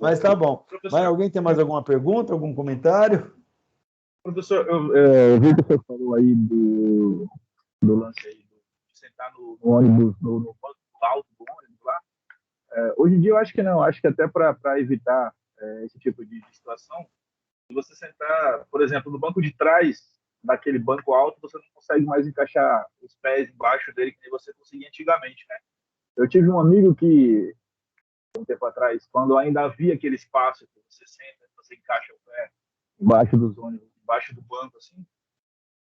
Mas tá bom. Mas alguém tem mais alguma pergunta, algum comentário? Professor, eu vi que você falou aí do lance aí, de sentar no ônibus, no banco alto do ônibus lá. Hoje em dia eu acho que não, acho que até para evitar esse tipo de situação, se você sentar, por exemplo, no banco de trás daquele banco alto, você não consegue mais encaixar os pés embaixo dele que nem você conseguia antigamente, né? Eu tive um amigo que, um tempo atrás, quando ainda havia aquele espaço que você senta, você encaixa o pé embaixo dos ônibus, embaixo do banco, assim,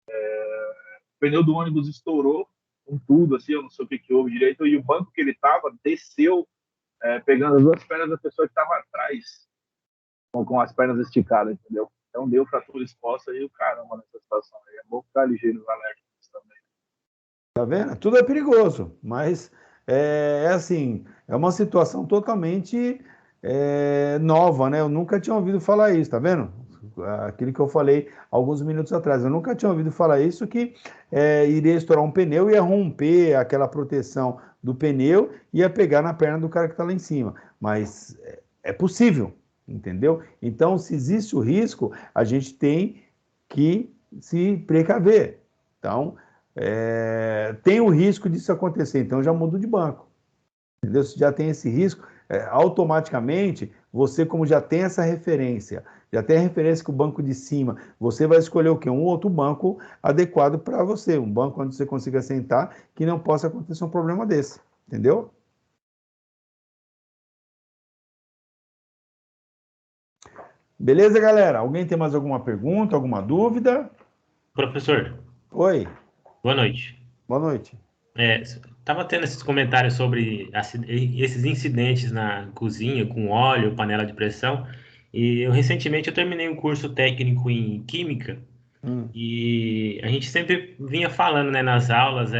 o pneu do ônibus estourou com tudo, assim, eu não sei o que houve direito, e o banco que ele estava desceu, pegando as duas pernas da pessoa que estava atrás, com as pernas esticadas, entendeu? Então deu fratura exposta e o caramba nessa situação aí. É bom ficar ligeiro no alerta também. Tá vendo? Tudo é perigoso, mas assim, é uma situação totalmente nova, né? Eu nunca tinha ouvido falar isso, tá vendo? Aquilo que eu falei alguns minutos atrás, eu nunca tinha ouvido falar isso, que iria estourar um pneu, ia romper aquela proteção do pneu, ia pegar na perna do cara que está lá em cima. Mas é possível, entendeu? Então, se existe o risco, a gente tem que se precaver. Então, tem o risco disso acontecer, então já mudo de banco, entendeu? Se já tem esse risco, automaticamente, você, como já tem essa referência, já tem a referência com o banco de cima, você vai escolher o quê? Um outro banco adequado para você, um banco onde você consiga sentar, que não possa acontecer um problema desse, entendeu? Beleza, galera? Alguém tem mais alguma pergunta, alguma dúvida? Professor. Oi. Boa noite. Boa noite. Estava tendo esses comentários sobre esses incidentes na cozinha com óleo, panela de pressão, e recentemente eu terminei um curso técnico em Química, e a gente sempre vinha falando, né, nas aulas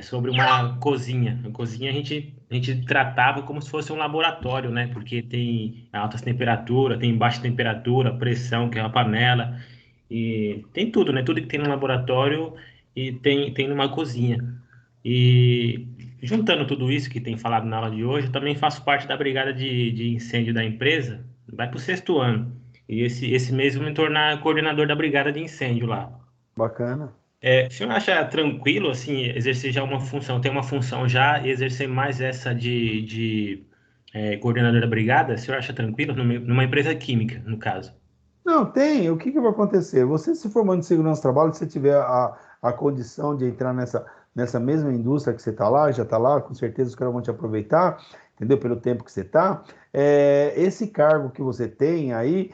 sobre uma cozinha. A cozinha a gente tratava como se fosse um laboratório, né, porque tem altas temperaturas, tem baixa temperatura, pressão, que é uma panela, e tem tudo, né, tudo que tem no laboratório e tem numa cozinha. E juntando tudo isso que tem falado na aula de hoje, eu também faço parte da brigada de incêndio da empresa, vai para o 6º ano. E esse mês eu vou me tornar coordenador da brigada de incêndio lá. Bacana. O senhor acha tranquilo, assim, exercer já uma função, ter uma função já e exercer mais essa de coordenador da brigada? O senhor acha tranquilo numa empresa química, no caso? Não, tem. O que vai acontecer? Você se formando em segurança do trabalho, se você tiver a condição de entrar nessa mesma indústria que você está lá, já está lá, com certeza os caras vão te aproveitar, entendeu? Pelo tempo que você está. Esse cargo que você tem aí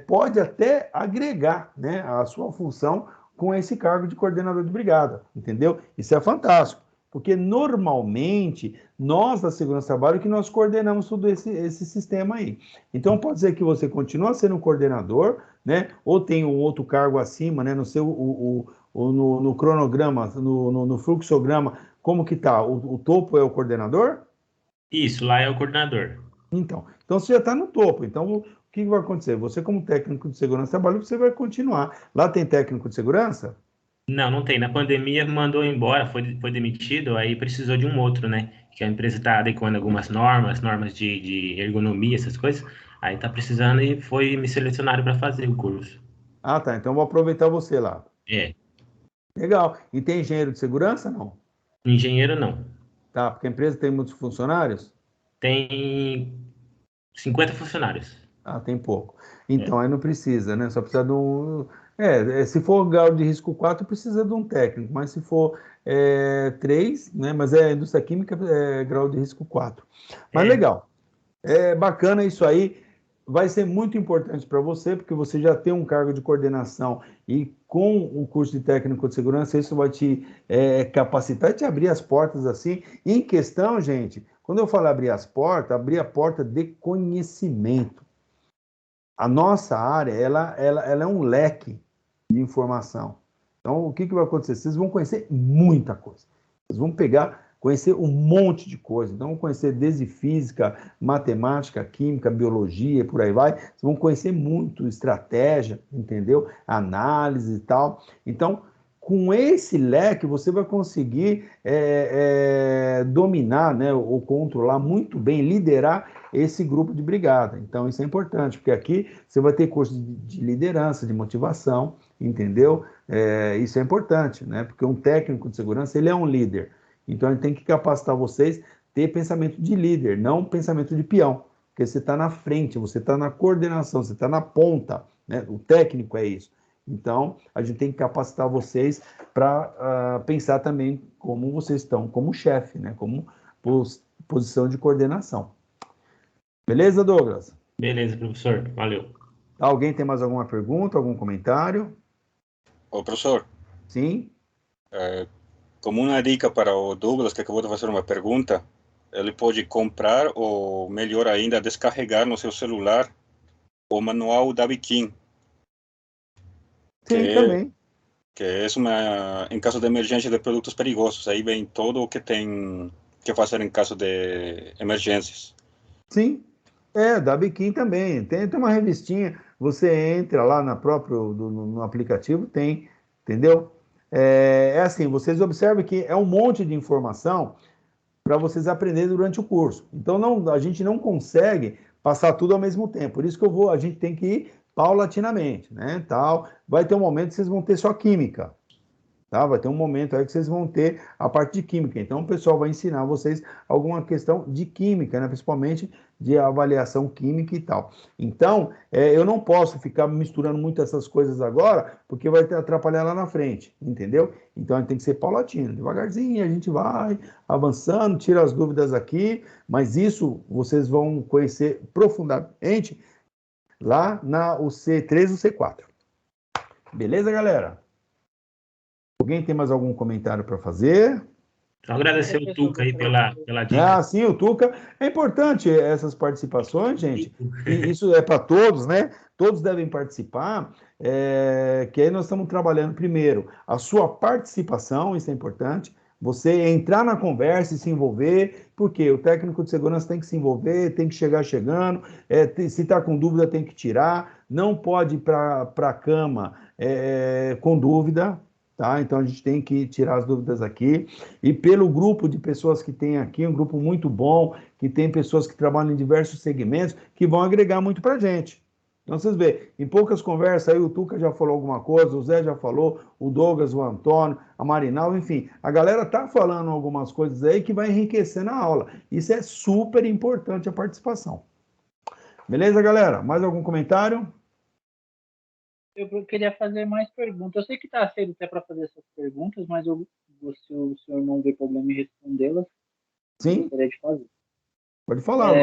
pode até agregar, né, a sua função com esse cargo de coordenador de brigada, entendeu? Isso é fantástico, porque normalmente nós da segurança do trabalho que nós coordenamos todo esse sistema aí. Então pode ser que você continue sendo um coordenador, né? Ou tem um outro cargo acima, né? No seu no cronograma, no fluxograma, como que tá? O topo é o coordenador? Isso, lá é o coordenador. Então você já está no topo. Então o que vai acontecer? Você, como técnico de segurança do trabalho, você vai continuar. Lá tem técnico de segurança? Não tem. Na pandemia mandou embora, foi demitido, aí precisou de um outro, né? Que a empresa está adequando algumas normas de ergonomia, essas coisas. Aí tá precisando e me selecionaram para fazer o curso. Ah, tá. Então vou aproveitar você lá. Legal. E tem engenheiro de segurança, não? Engenheiro, não. Tá, porque a empresa tem muitos funcionários? Tem 50 funcionários. Ah, tem pouco. Então, aí não precisa, né? Só precisa de um... se for grau de risco 4, precisa de um técnico, mas se for 3, né? Mas indústria química é grau de risco 4. Mas legal. Bacana isso aí. Vai ser muito importante para você, porque você já tem um cargo de coordenação e com o curso de técnico de segurança, isso vai te capacitar e te abrir as portas assim. Em questão, gente, quando eu falo abrir a porta de conhecimento. A nossa área, ela é um leque de informação. Então, o que vai acontecer? Vocês vão conhecer muita coisa. Vocês vão conhecer um monte de coisa. Então, vão conhecer desde física, matemática, química, biologia, por aí vai. Vocês vão conhecer muito estratégia, entendeu? Análise e tal. Então, com esse leque, você vai conseguir dominar, né, ou controlar muito bem, liderar esse grupo de brigada. Então, isso é importante, porque aqui você vai ter curso de liderança, de motivação, entendeu? Isso é importante, né? Porque um técnico de segurança, ele é um líder. Então, ele tem que capacitar vocês ter pensamento de líder, não pensamento de peão. Porque você está na frente, você está na coordenação, você está na ponta, né? O técnico é isso. Então, a gente tem que capacitar vocês para pensar também como vocês estão, como chefe, né? Como posição de coordenação. Beleza, Douglas? Beleza, professor. Valeu. Alguém tem mais alguma pergunta, algum comentário? Ô, professor. Sim? Como uma dica para o Douglas, que acabou de fazer uma pergunta, ele pode comprar ou, melhor ainda, descarregar no seu celular o manual da Biquim. Sim, também. Que é em caso de emergência de produtos perigosos. Aí vem todo o que tem que fazer em caso de emergências. Sim, da Biquim também. Tem uma revistinha, você entra lá no aplicativo, tem, entendeu? Assim, vocês observam que é um monte de informação para vocês aprenderem durante o curso. Então, a gente não consegue passar tudo ao mesmo tempo. Por isso que a gente tem que ir paulatinamente, né? Vai ter um momento que vocês vão ter só química, tá? Vai ter um momento aí que vocês vão ter a parte de química. Então, o pessoal vai ensinar vocês alguma questão de química, né? Principalmente de avaliação química e tal. Então, eu não posso ficar misturando muito essas coisas agora, porque vai atrapalhar lá na frente, entendeu? Então, a gente tem que ser paulatino. Devagarzinho, a gente vai avançando, tira as dúvidas aqui, mas isso vocês vão conhecer profundamente lá na UC3 e UC4. Beleza, galera? Alguém tem mais algum comentário para fazer? Só agradecer o Tuca aí pela dica. Sim, o Tuca. É importante essas participações, gente. E isso é para todos, né? Todos devem participar, que aí nós estamos trabalhando primeiro a sua participação, isso é importante. Você entrar na conversa e se envolver, porque o técnico de segurança tem que se envolver, tem que chegar chegando, se está com dúvida tem que tirar, não pode ir para a cama com dúvida, tá? Então a gente tem que tirar as dúvidas aqui. E pelo grupo de pessoas que tem aqui, um grupo muito bom, que tem pessoas que trabalham em diversos segmentos, que vão agregar muito para a gente. Então, vocês veem, em poucas conversas, aí o Tuca já falou alguma coisa, o Zé já falou, o Douglas, o Antônio, a Marinal, enfim, a galera tá falando algumas coisas aí que vai enriquecer na aula. Isso é super importante, a participação. Beleza, galera? Mais algum comentário? Eu queria fazer mais perguntas. Eu sei que está cedo até para fazer essas perguntas, mas se o senhor não vê problema em respondê-las, sim, eu gostaria de fazer. Pode falar,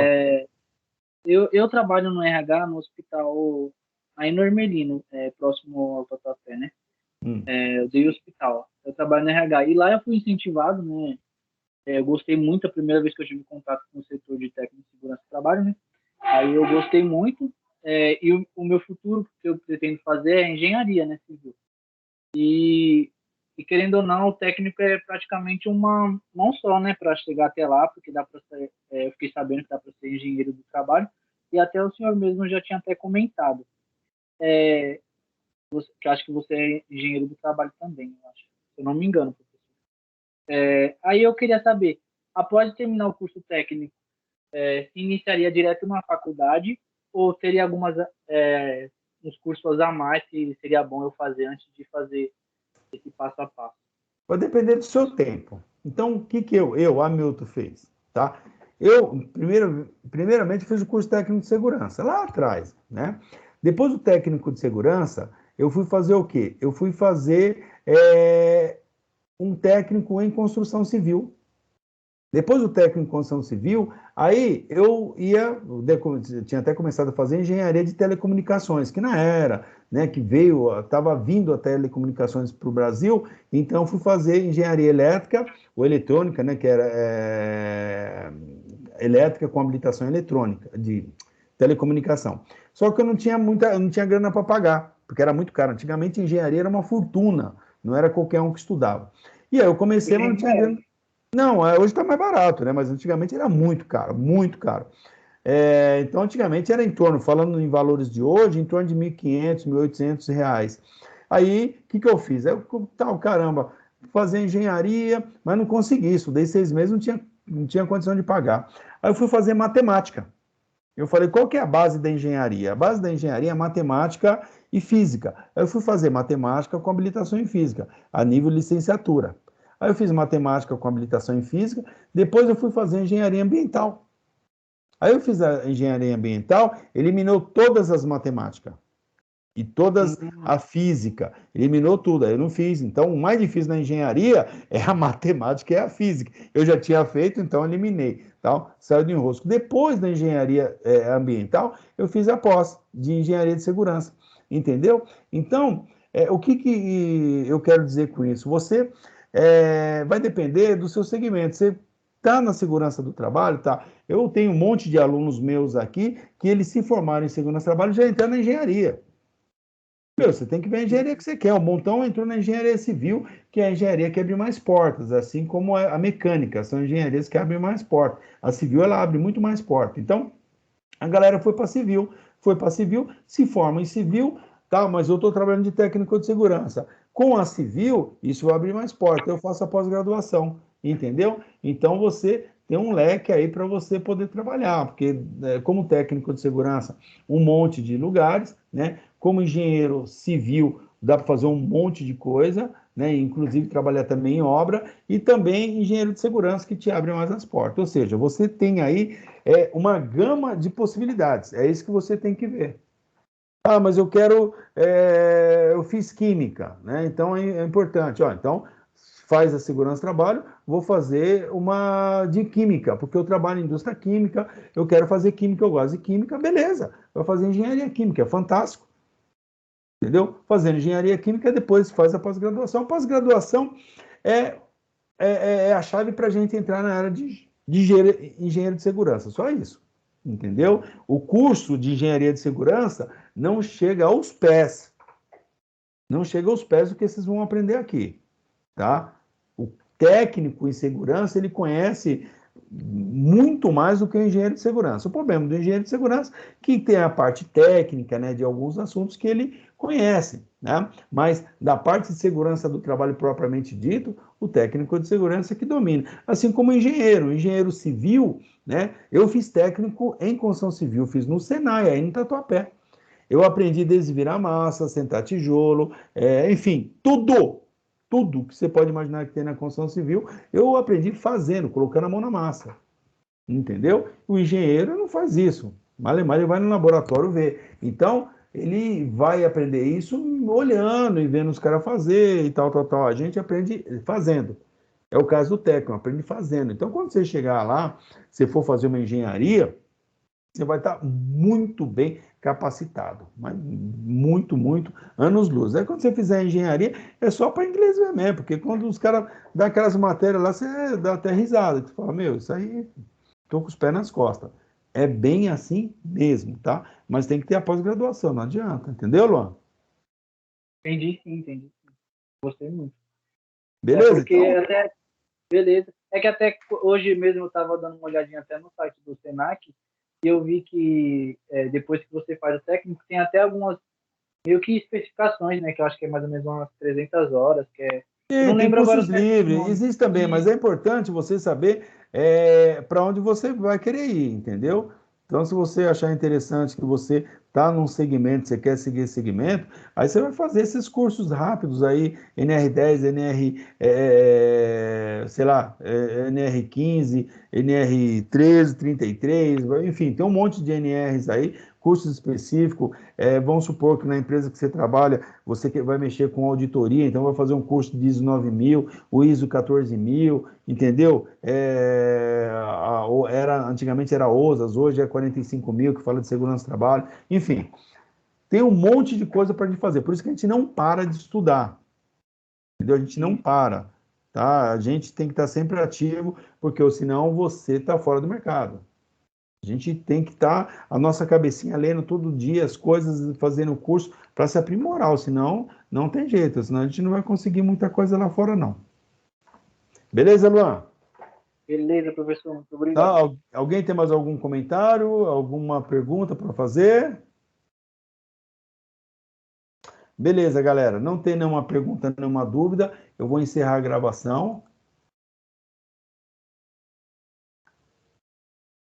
eu trabalho no RH, no hospital aí no Ermelino, próximo ao Tatuapé, né? Eu dei hospital. Eu trabalho no RH. E lá eu fui incentivado, né? Eu gostei muito, a primeira vez que eu tive contato com o setor de técnico de segurança do trabalho, né? Aí eu gostei muito. E o meu futuro que eu pretendo fazer é engenharia, né, civil. E querendo ou não, o técnico é praticamente uma mão só, né, para chegar até lá, porque dá para ser, eu fiquei sabendo que dá para ser engenheiro do trabalho, e até o senhor mesmo já tinha até comentado. Que acho que você é engenheiro do trabalho também, eu acho, se eu não me engano, professor. Aí eu queria saber, após terminar o curso técnico, se iniciaria direto na faculdade ou teria uns cursos a mais que seria bom eu fazer antes de fazer esse passo a passo? Vai depender do seu tempo. Então, o que eu, Hamilton, fez? Tá? Eu, primeiramente, fiz o curso técnico de segurança, lá atrás, né? Depois do técnico de segurança, eu fui fazer o quê? Eu fui fazer um técnico em construção civil. Depois do técnico em construção civil, aí eu tinha até começado a fazer engenharia de telecomunicações, que na era, né, que estava vindo a telecomunicações para o Brasil, então eu fui fazer engenharia elétrica ou eletrônica, né, que era elétrica com habilitação eletrônica, de telecomunicação. Só que eu não tinha grana para pagar, porque era muito caro. Antigamente engenharia era uma fortuna, não era qualquer um que estudava. E aí eu comecei, mas não tinha grana. Não, hoje está mais barato, né? Mas antigamente era muito caro, muito caro. Então, antigamente era em torno, falando em valores de hoje, em torno de R$ 1.500, R$ 1.800. Aí, o que eu fiz? Caramba, fazer engenharia, mas não consegui, estudei 6 meses, não tinha condição de pagar. Aí eu fui fazer matemática. Eu falei, qual que é a base da engenharia? A base da engenharia é matemática e física. Aí eu fui fazer matemática com habilitação em física, a nível licenciatura. Aí eu fiz matemática com habilitação em física, depois eu fui fazer engenharia ambiental. Aí eu fiz a engenharia ambiental, eliminou todas as matemáticas e todas a física, eliminou tudo. Aí eu não fiz. Então, o mais difícil na engenharia é a matemática e a física. Eu já tinha feito, então eliminei. Então, saiu de enrosco. Depois da engenharia ambiental, eu fiz a pós de engenharia de segurança. Entendeu? Então, o que eu quero dizer com isso? Você vai depender do seu segmento. Você está na segurança do trabalho, tá? Eu tenho um monte de alunos meus aqui que eles se formaram em segurança do trabalho e já entraram na engenharia. Meu, você tem que ver a engenharia que você quer. O Montão entrou na engenharia civil, que é a engenharia que abre mais portas, assim como a mecânica, são engenharias que abrem mais portas. A civil, ela abre muito mais portas. Então, a galera foi para civil, se forma em civil, tá? Mas eu estou trabalhando de técnico de segurança. Com a civil, isso vai abrir mais portas. Eu faço a pós-graduação, entendeu? Então, você tem um leque aí para você poder trabalhar, porque como técnico de segurança, um monte de lugares, né? Como engenheiro civil, dá para fazer um monte de coisa, né? Inclusive trabalhar também em obra, e também engenheiro de segurança, que te abre mais as portas. Ou seja, você tem aí uma gama de possibilidades, é isso que você tem que ver. Ah, mas eu quero, eu fiz química, né? Então é importante, ó, então faz a segurança do trabalho, vou fazer uma de química, porque eu trabalho em indústria química, eu quero fazer química, eu gosto de química, beleza, vai fazer engenharia química, é fantástico. Entendeu? Fazendo engenharia química, depois faz a pós-graduação. A pós-graduação é a chave para a gente entrar na área de engenheiro de segurança, só isso. Entendeu? O curso de engenharia de segurança não chega aos pés. Não chega aos pés do que vocês vão aprender aqui. Tá? O técnico em segurança, ele conhece muito mais do que o engenheiro de segurança. O problema do engenheiro de segurança é que tem a parte técnica, né, de alguns assuntos que ele conhece, né? Mas da parte de segurança do trabalho propriamente dito, o técnico de segurança que domina. Assim como o engenheiro civil, né? Eu fiz técnico em construção civil, fiz no Senai, aí no Tatuapé. Eu aprendi desde virar massa, sentar tijolo, enfim, tudo que você pode imaginar que tem na construção civil, eu aprendi fazendo, colocando a mão na massa. Entendeu? O engenheiro não faz isso. Ele vai no laboratório ver. Então, ele vai aprender isso olhando e vendo os caras fazer e tal. A gente aprende fazendo. É o caso do técnico, aprende fazendo. Então, quando você chegar lá, se for fazer uma engenharia, você vai estar muito bem capacitado, mas muito anos-luz. Aí quando você fizer engenharia, é só para inglês mesmo, porque quando os caras dão aquelas matérias lá, você dá até risada, você fala, meu, isso aí, estou com os pés nas costas. É bem assim mesmo, tá? Mas tem que ter a pós-graduação, não adianta, entendeu, Luan? Entendi. Gostei muito. Beleza, porque então? Beleza. É que até hoje mesmo eu estava dando uma olhadinha até no site do Senac, e eu vi que depois que você faz o técnico, tem até algumas meio que especificações, né? Que eu acho que é mais ou menos umas 300 horas, que é... Sim, tem cursos livres, existe também, mas é importante você saber para onde você vai querer ir, entendeu? Então, se você achar interessante que você está num segmento, você quer seguir esse segmento, aí você vai fazer esses cursos rápidos aí, NR10, NR15, NR13, 33, enfim, tem um monte de NRs aí, cursos específicos. Vamos supor que na empresa que você trabalha, você vai mexer com auditoria, então vai fazer um curso de ISO 9000, o ISO 14000, entendeu? Antigamente era OSAS, hoje é 45000, que fala de segurança do trabalho. Enfim, tem um monte de coisa para a gente fazer. Por isso que a gente não para de estudar. Entendeu? A gente não para. Tá? A gente tem que estar sempre ativo, porque senão você está fora do mercado. A gente tem que estar a nossa cabecinha lendo todo dia as coisas, fazendo curso para se aprimorar, senão não tem jeito, senão a gente não vai conseguir muita coisa lá fora, não. Beleza, Luan? Beleza, professor, muito obrigado. Tá, alguém tem mais algum comentário, alguma pergunta para fazer? Beleza, galera. Não tem nenhuma pergunta, nenhuma dúvida. Eu vou encerrar a gravação.